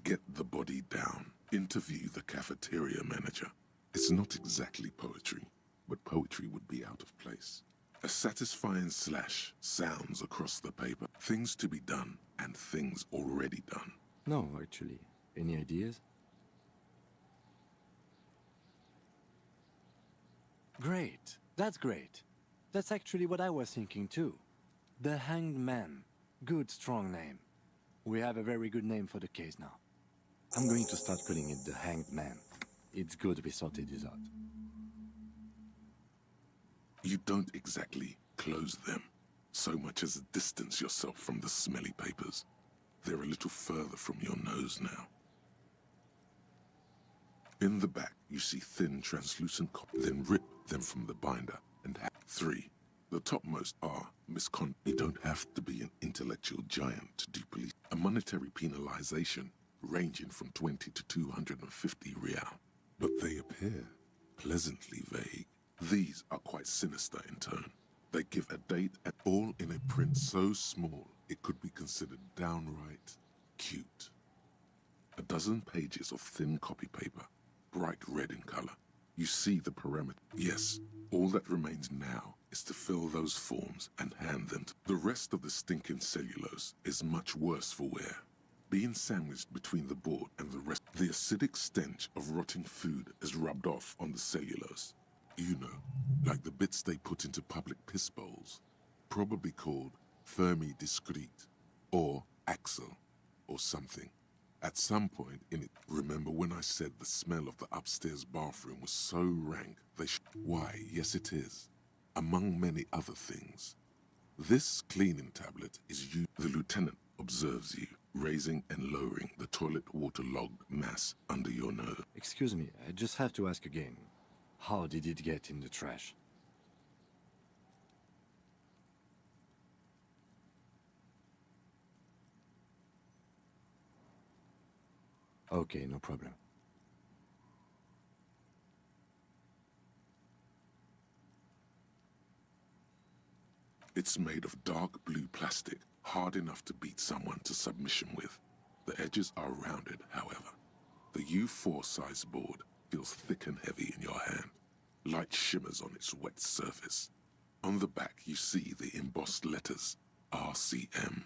get the body down, interview the cafeteria manager. It's not exactly poetry, but poetry would be out of place. A satisfying slash sounds across the paper. Things to be done and things already done. No, actually. Any ideas? Great. That's great. That's actually what I was thinking too. The Hanged Man. Good, strong name. We have a very good name for the case now. I'm going to start calling it the Hanged Man. It's good we sorted this out. You don't exactly close them, so much as distance yourself from the smelly papers. They're a little further from your nose now. In the back, you see thin, translucent copies. Then rip them from the binder and have 3. The topmost are misconduct. You don't have to be an intellectual giant to do police. A monetary penalization ranging from 20 to 250 real. But they appear pleasantly vague. These are quite sinister in tone. They give a date and all in a print so small it could be considered downright cute. A dozen pages of thin copy paper, bright red in color. You see the parameter. Yes, all that remains now is to fill those forms and hand them to. The rest of the stinking cellulose is much worse for wear. Being sandwiched between the board and the rest, the acidic stench of rotting food is rubbed off on the cellulose. You know, like the bits they put into public piss bowls, probably called Fermi Discrete, or Axel, or something. At some point in it, remember when I said the smell of the upstairs bathroom was so rank they Why, yes it is, among many other things. This cleaning tablet is you. The lieutenant observes you, raising and lowering the toilet water-logged mass under your nose. Excuse me, I just have to ask again. How did it get in the trash? Okay, no problem. It's made of dark blue plastic, hard enough to beat someone to submission with. The edges are rounded, however. The U4 size board feels thick and heavy in your hand. Light shimmers on its wet surface. On the back you see the embossed letters, RCM.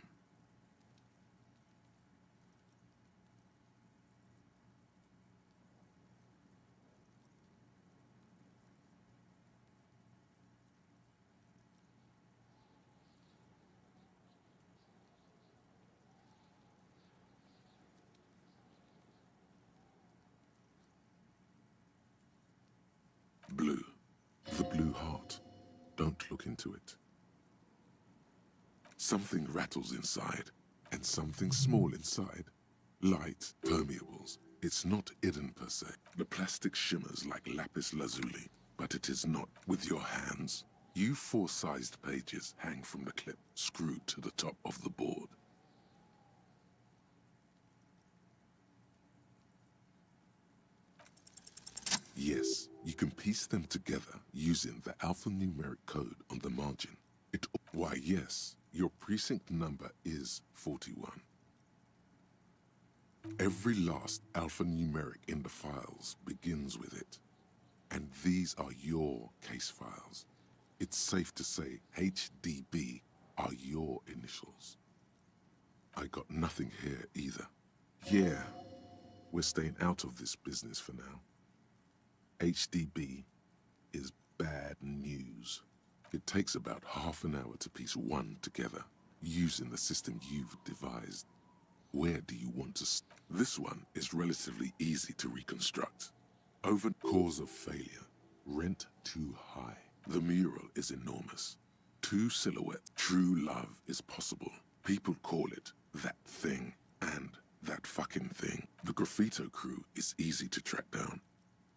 Blue. The blue heart. Don't look into it. Something rattles inside, and something small inside. Light, permeables. It's not hidden per se. The plastic shimmers like lapis lazuli, but it is not. With your hands, you four-sized pages hang from the clip screwed to the top of the board. Yes, you can piece them together using the alphanumeric code on the margin. Why, yes, your precinct number is 41. Every last alphanumeric in the files begins with it. And these are your case files. It's safe to say HDB are your initials. I got nothing here either. Yeah, we're staying out of this business for now. HDB is bad news. It takes about half an hour to piece one together, using the system you've devised. Where do you want to start? This one is relatively easy to reconstruct. Over cause of failure, rent too high. The mural is enormous. Two silhouettes. True love is possible. People call it that thing and that fucking thing. The graffito crew is easy to track down.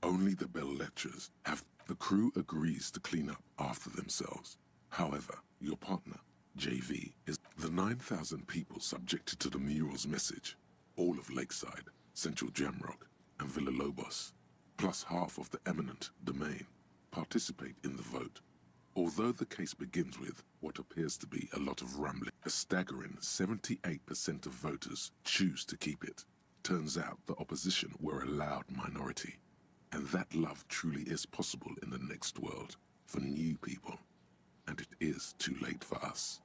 Only the bell lectures have. The crew agrees to clean up after themselves. However, your partner, JV, is the 9,000 people subjected to the mural's message. All of Lakeside, Central Jamrock, and Villa Lobos, plus half of the eminent domain, participate in the vote. Although the case begins with what appears to be a lot of rambling, a staggering 78% of voters choose to keep it. Turns out the opposition were a loud minority. And that love truly is possible in the next world for new people. And it is too late for us.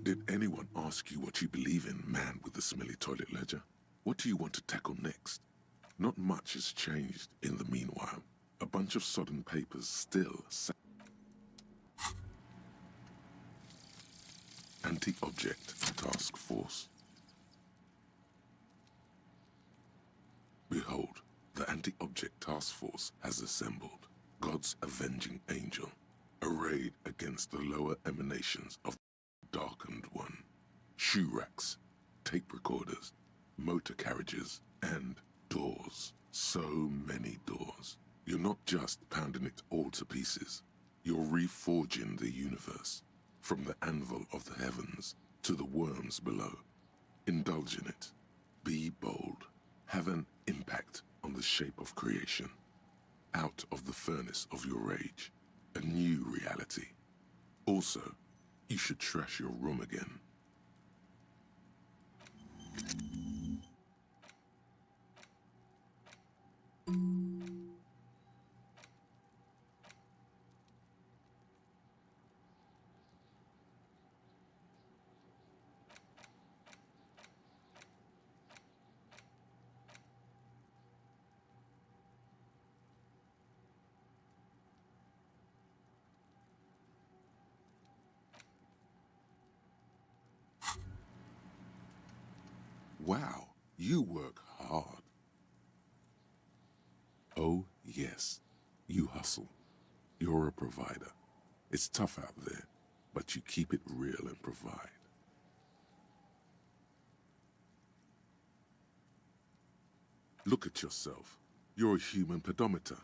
Did anyone ask you what you believe in, man with the smelly toilet ledger? What do you want to tackle next? Not much has changed in the meanwhile. A bunch of sodden papers still sat. Anti-object task force. Behold, the anti-object task force has assembled. God's avenging angel, arrayed against the lower emanations of the darkened one. Shoe racks, tape recorders, motor carriages, and doors. So many doors. You're not just pounding it all to pieces. You're reforging the universe, from the anvil of the heavens to the worms below. Indulge in it. Be bold. Have an impact on the shape of creation. Out of the furnace of your rage, a new reality. Also, you should trash your room again. Wow, you work hard. Oh, yes, you hustle. You're a provider. It's tough out there, but you keep it real and provide. Look at yourself. You're a human pedometer.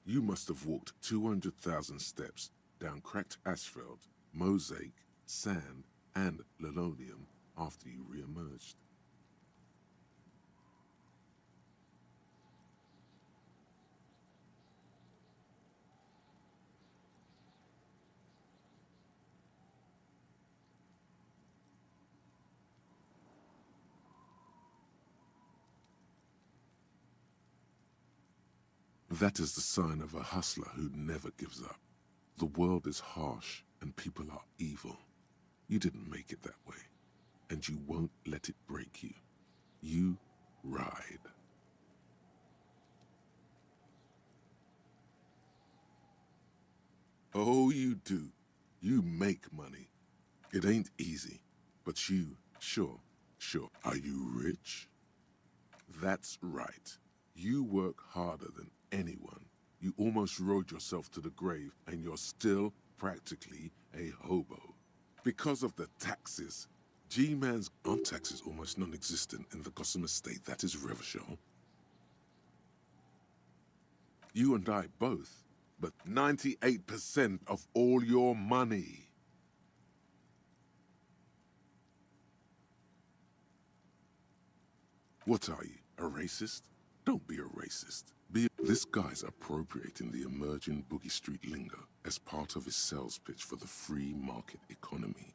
You must have walked 200,000 steps down cracked asphalt, mosaic, sand, and linoleum after you re-emerged. That is the sign of a hustler who never gives up. The world is harsh and people are evil. You didn't make it that way, and you won't let it break you. You ride. Oh, you do. You make money. It ain't easy, but you, sure. Are you rich? That's right. You work harder than anyone. You almost rode yourself to the grave, and you're still practically a hobo. Because of the taxes. G-Man's on-tax is almost non-existent in the Gotham estate that is Revachol. You and I both, but 98% of all your money. What are you, a racist? Don't be a racist. This guy's appropriating the emerging Boogie Street lingo as part of his sales pitch for the free market economy.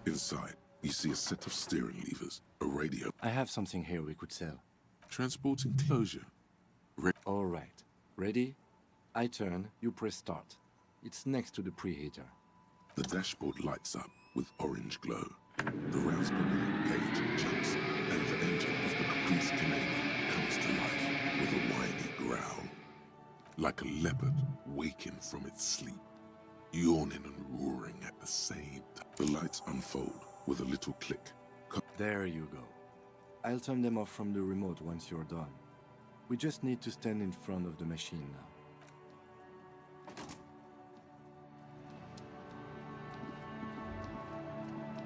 Inside, you see a set of steering levers, a radio. I have something here we could sell. Transporting closure. All right. Ready? I turn, you press start. It's next to the preheater. The dashboard lights up with orange glow. The rounds per minute gauge jumps, and the engine of the Caprice Canadian comes to life with a whiny growl. Like a leopard waking from its sleep, yawning and roaring at the same time. The lights unfold with a little click. There you go. I'll turn them off from the remote once you're done. We just need to stand in front of the machine now.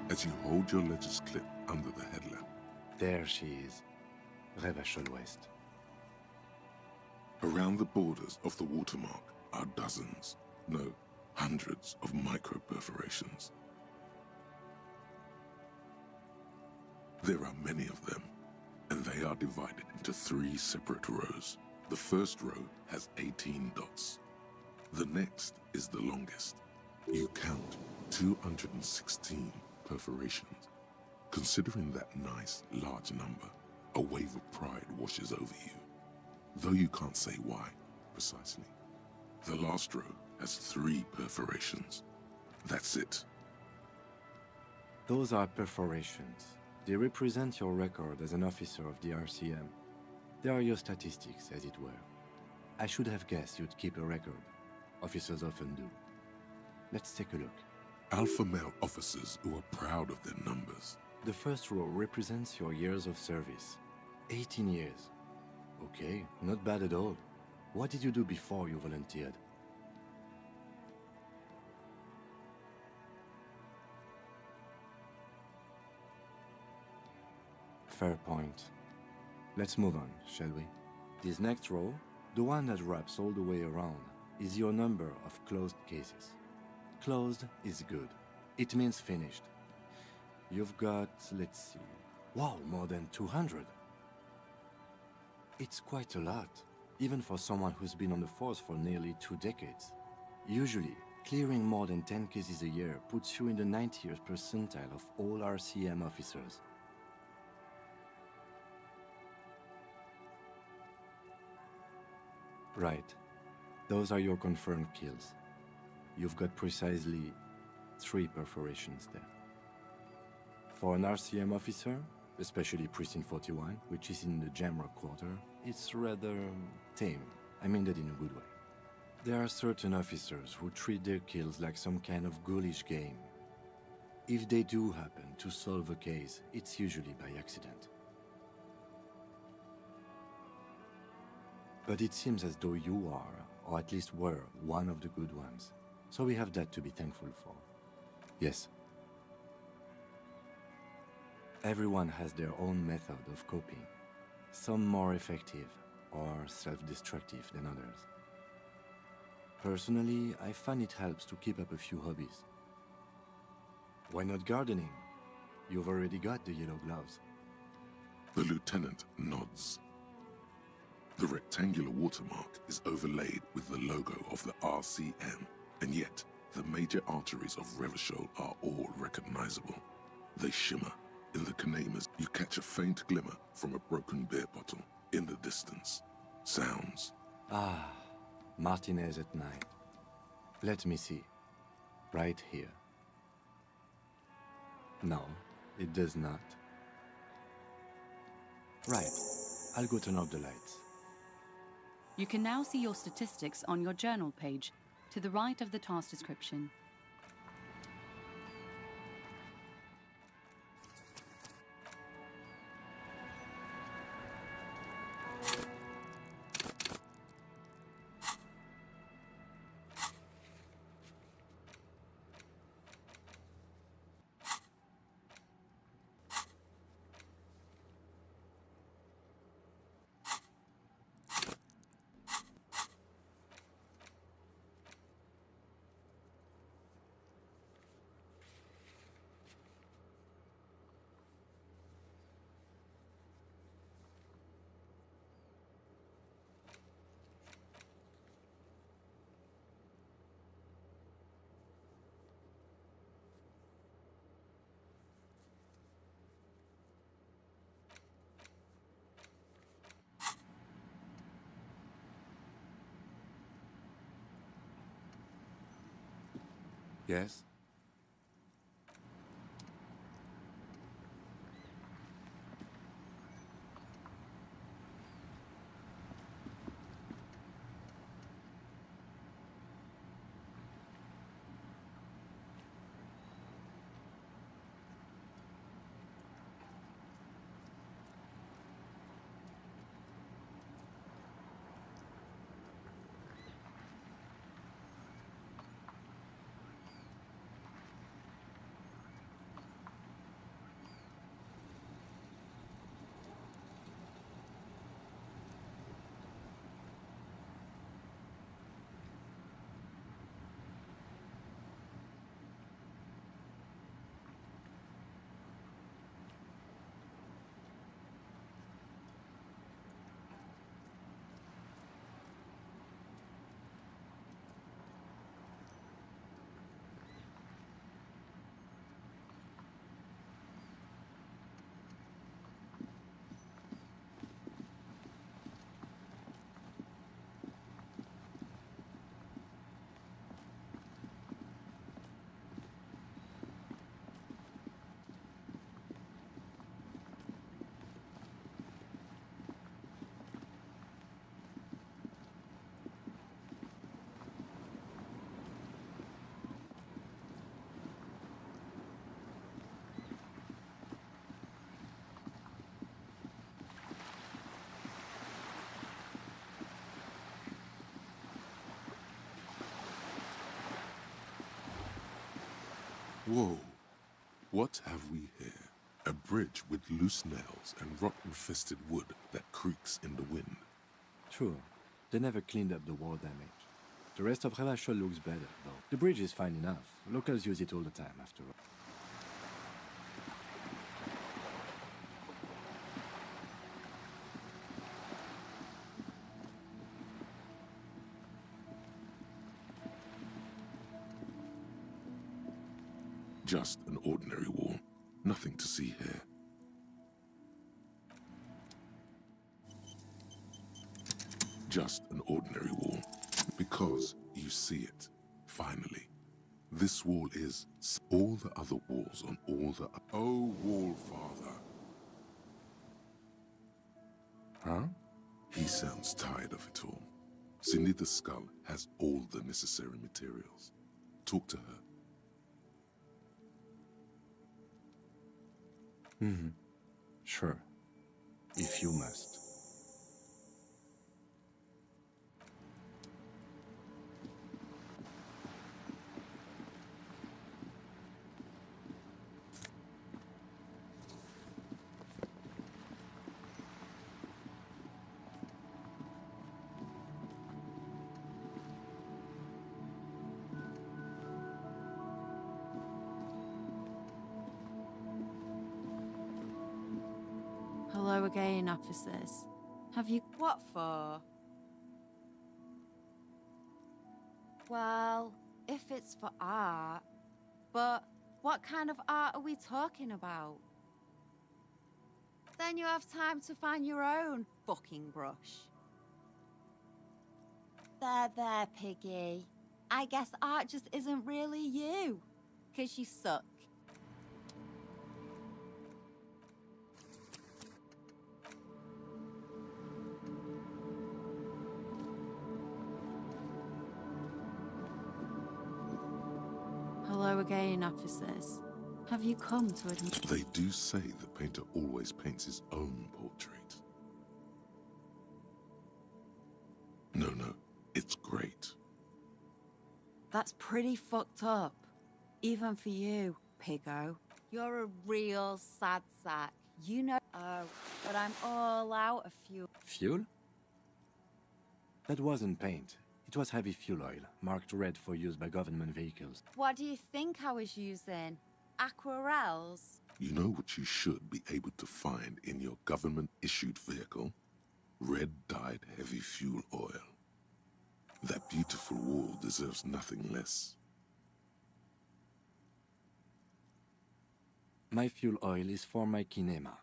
As you hold your ledger's clip under the headlamp. There she is. Revachol West. Around the borders of the watermark are dozens, no, hundreds of micro-perforations. There are many of them, and they are divided into 3 separate rows. The first row has 18 dots. The next is the longest. You count 216 perforations. Considering that nice, large number, a wave of pride washes over you. Though you can't say why, precisely. The last row has 3 perforations. That's it. Those are perforations. They represent your record as an officer of the RCM. They are your statistics, as it were. I should have guessed you'd keep a record. Officers often do. Let's take a look. Alpha male officers who are proud of their numbers. The first row represents your years of service. 18 years. Okay, not bad at all. What did you do before you volunteered? Fair point. Let's move on, shall we? This next row, the one that wraps all the way around, is your number of closed cases. Closed is good. It means finished. You've got, let's see, wow, more than 200. It's quite a lot, even for someone who's been on the force for nearly 2 decades. Usually, clearing more than 10 cases a year puts you in the 90th percentile of all RCM officers. Right. Those are your confirmed kills. You've got precisely 3 perforations there. For an RCM officer, especially Precinct 41, which is in the Jamrock Quarter, it's rather tame. I mean that in a good way. There are certain officers who treat their kills like some kind of ghoulish game. If they do happen to solve a case, it's usually by accident. But it seems as though you are or at least were one of the good ones. So we have that to be thankful for. Yes. Everyone has their own method of coping, some more effective or self-destructive than others. Personally, I find it helps to keep up a few hobbies. Why not gardening? You've already got the yellow gloves. The lieutenant nods. The rectangular watermark is overlaid with the logo of the RCM, and yet the major arteries of Revachol are all recognizable. They shimmer. In the Kanamas, you catch a faint glimmer from a broken beer bottle. In the distance, sounds. Ah, Martinez at night. Let me see. Right here. No, it does not. Right. I'll go turn off the lights. You can now see your statistics on your journal page, to the right of the task description. Yes? Whoa, what have we here? A bridge with loose nails and rot-infested wood that creaks in the wind. True. They never cleaned up the war damage. The rest of Revachol looks better, though. The bridge is fine enough. Locals use it all the time, after all. Just an ordinary wall. Nothing to see here. Just an ordinary wall. Because you see it, finally. This wall is all the other walls on all the... Oh, wall father. Huh? He sounds tired of it all. Cindy the Skull has all the necessary materials. Talk to her. Mm-hmm. Sure. If you must. Hello again, officers. Have you... What for? Well, if it's for art... But what kind of art are we talking about? Then you have time to find your own fucking brush. There, Piggy. I guess art just isn't really you. 'Cause you suck. Hello again, officers. Have you come to admit... They do say the painter always paints his own portrait. No, it's great. That's pretty fucked up. Even for you, Piggo. You're a real sad sack. You know... Oh, but I'm all out of fuel. Fuel? That wasn't paint. It was heavy fuel oil, marked red for use by government vehicles. What do you think I was using? Aquarels? You know what you should be able to find in your government-issued vehicle? Red-dyed heavy fuel oil. That beautiful wall deserves nothing less. My fuel oil is for my kinema.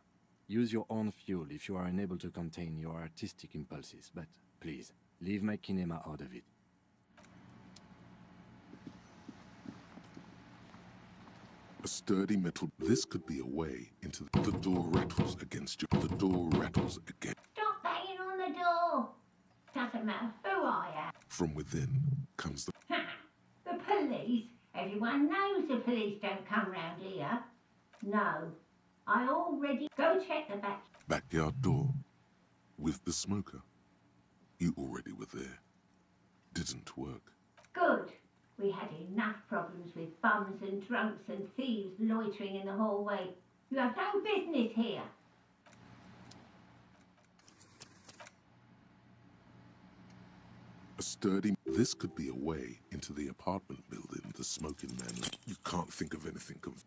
Use your own fuel if you are unable to contain your artistic impulses, but please, leave my kinema out of it. A sturdy metal... This could be a way into... The door rattles against you. The door rattles again. Stop banging on the door! Doesn't matter who I am. From within comes the... Ha! The police? Everyone knows the police don't come round here. No. I already... Go check the back... backyard door. With the smoker. You already were there. Didn't work. Good. We had enough problems with bums and drunks and thieves loitering in the hallway. You have no business here. A sturdy... This could be a way into the apartment building the smoking man... You can't think of anything of...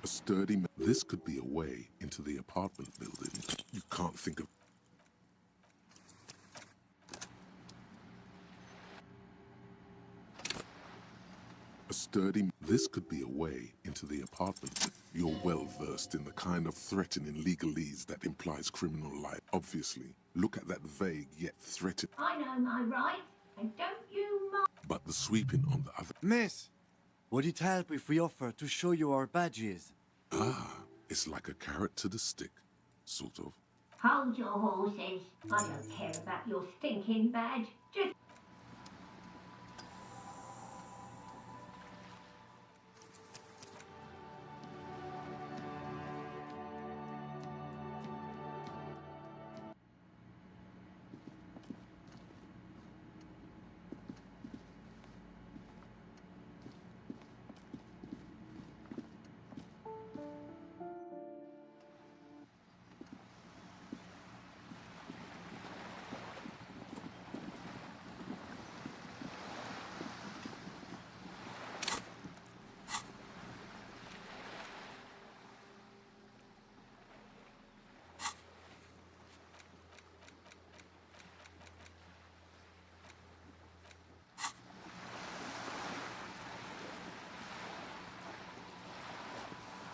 A sturdy... This could be a way into the apartment building. You can't think of... A sturdy... This could be a way into the apartment. You're well versed in the kind of threatening legalese that implies criminal life. Obviously, look at that vague yet threatening... I know my rights, and don't you mind... But the sweeping on the other... Miss! Would it help if we offer to show you our badges? Ah, it's like a carrot to the stick, sort of. Hold your horses. I don't care about your stinking badge. Just...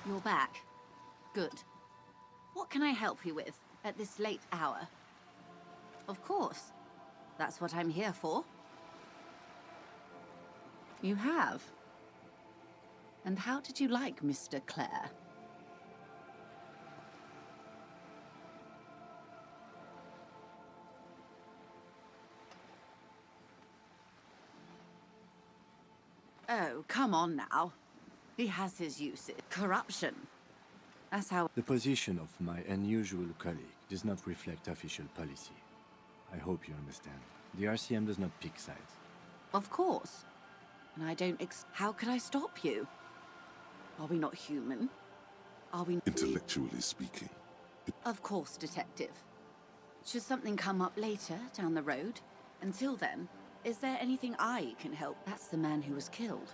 You're back. Good. What can I help you with at this late hour? Of course. That's what I'm here for. You have? And how did you like Mr. Clare? Oh, come on now. He has his uses. Corruption. That's how... The position of my unusual colleague does not reflect official policy. I hope you understand. The RCM does not pick sides. Of course. And I don't How could I stop you? Are we not human? Are we... Intellectually speaking. Of course, Detective. Should something come up later, down the road? Until then, Is there anything I can help? That's the man who was killed.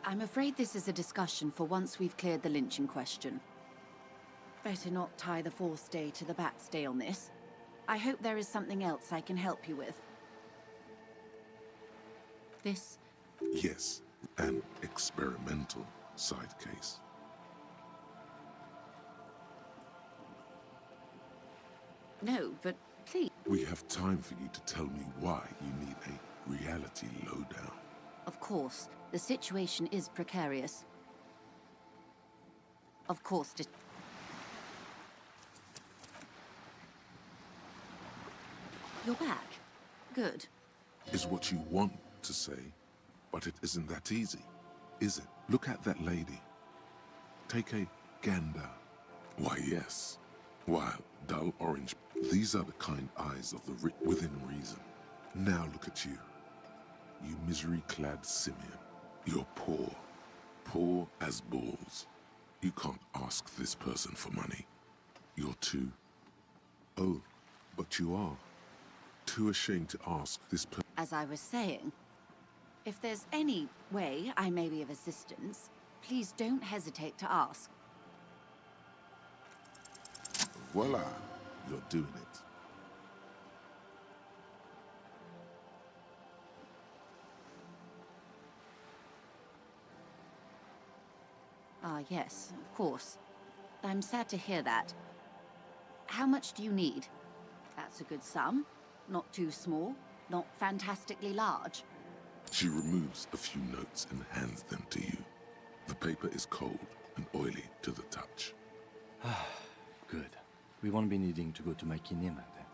I'm afraid this is a discussion for once we've cleared the lynching question. Better not tie the fourth day to the bat's day on this. I hope there is something else I can help you with. This? Yes, an experimental side case. No, but please. We have time for you to tell me why you need a reality lowdown. Of course, the situation is precarious. Of course, You're back. Good. Is what you want to say, but it isn't that easy, is it? Look at that lady. Take a gander. Why, yes. While dull orange, these are the kind eyes of the within reason. Now look at you. You misery-clad simian. You're poor. Poor as balls. You can't ask this person for money. You're too... Oh, but you are. Too ashamed to ask this person. As I was saying, if there's any way I may be of assistance, please don't hesitate to ask. Voila, you're doing it. Ah, yes, of course. I'm sad to hear that. How much do you need? That's a good sum. Not too small, not fantastically large. She removes a few notes and hands them to you. The paper is cold and oily to the touch. Good. We won't be needing to go to my kinema then.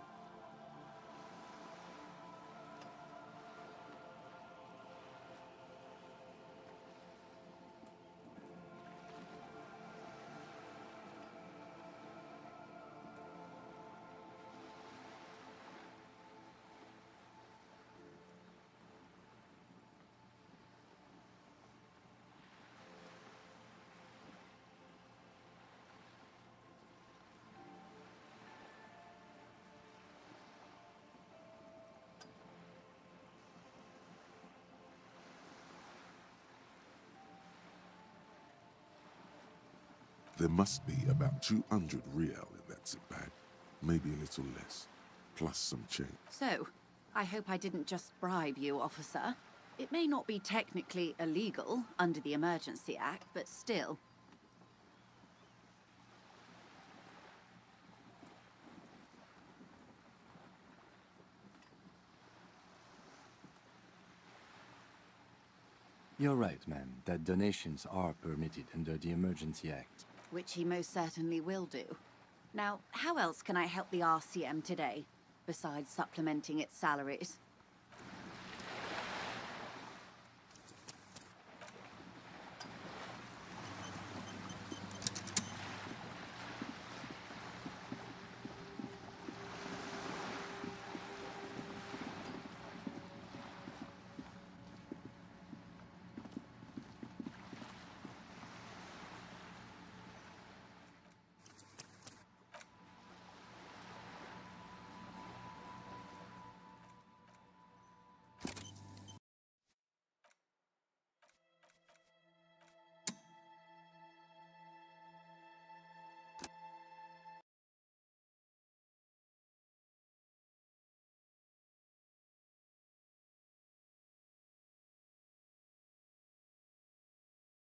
There must be about 200 real in that zip bag. Maybe a little less. Plus some change. So, I hope I didn't just bribe you, officer. It may not be technically illegal under the Emergency Act, but still. You're right, ma'am, that donations are permitted under the Emergency Act. Which he most certainly will do. Now, how else can I help the RCM today, besides supplementing its salaries?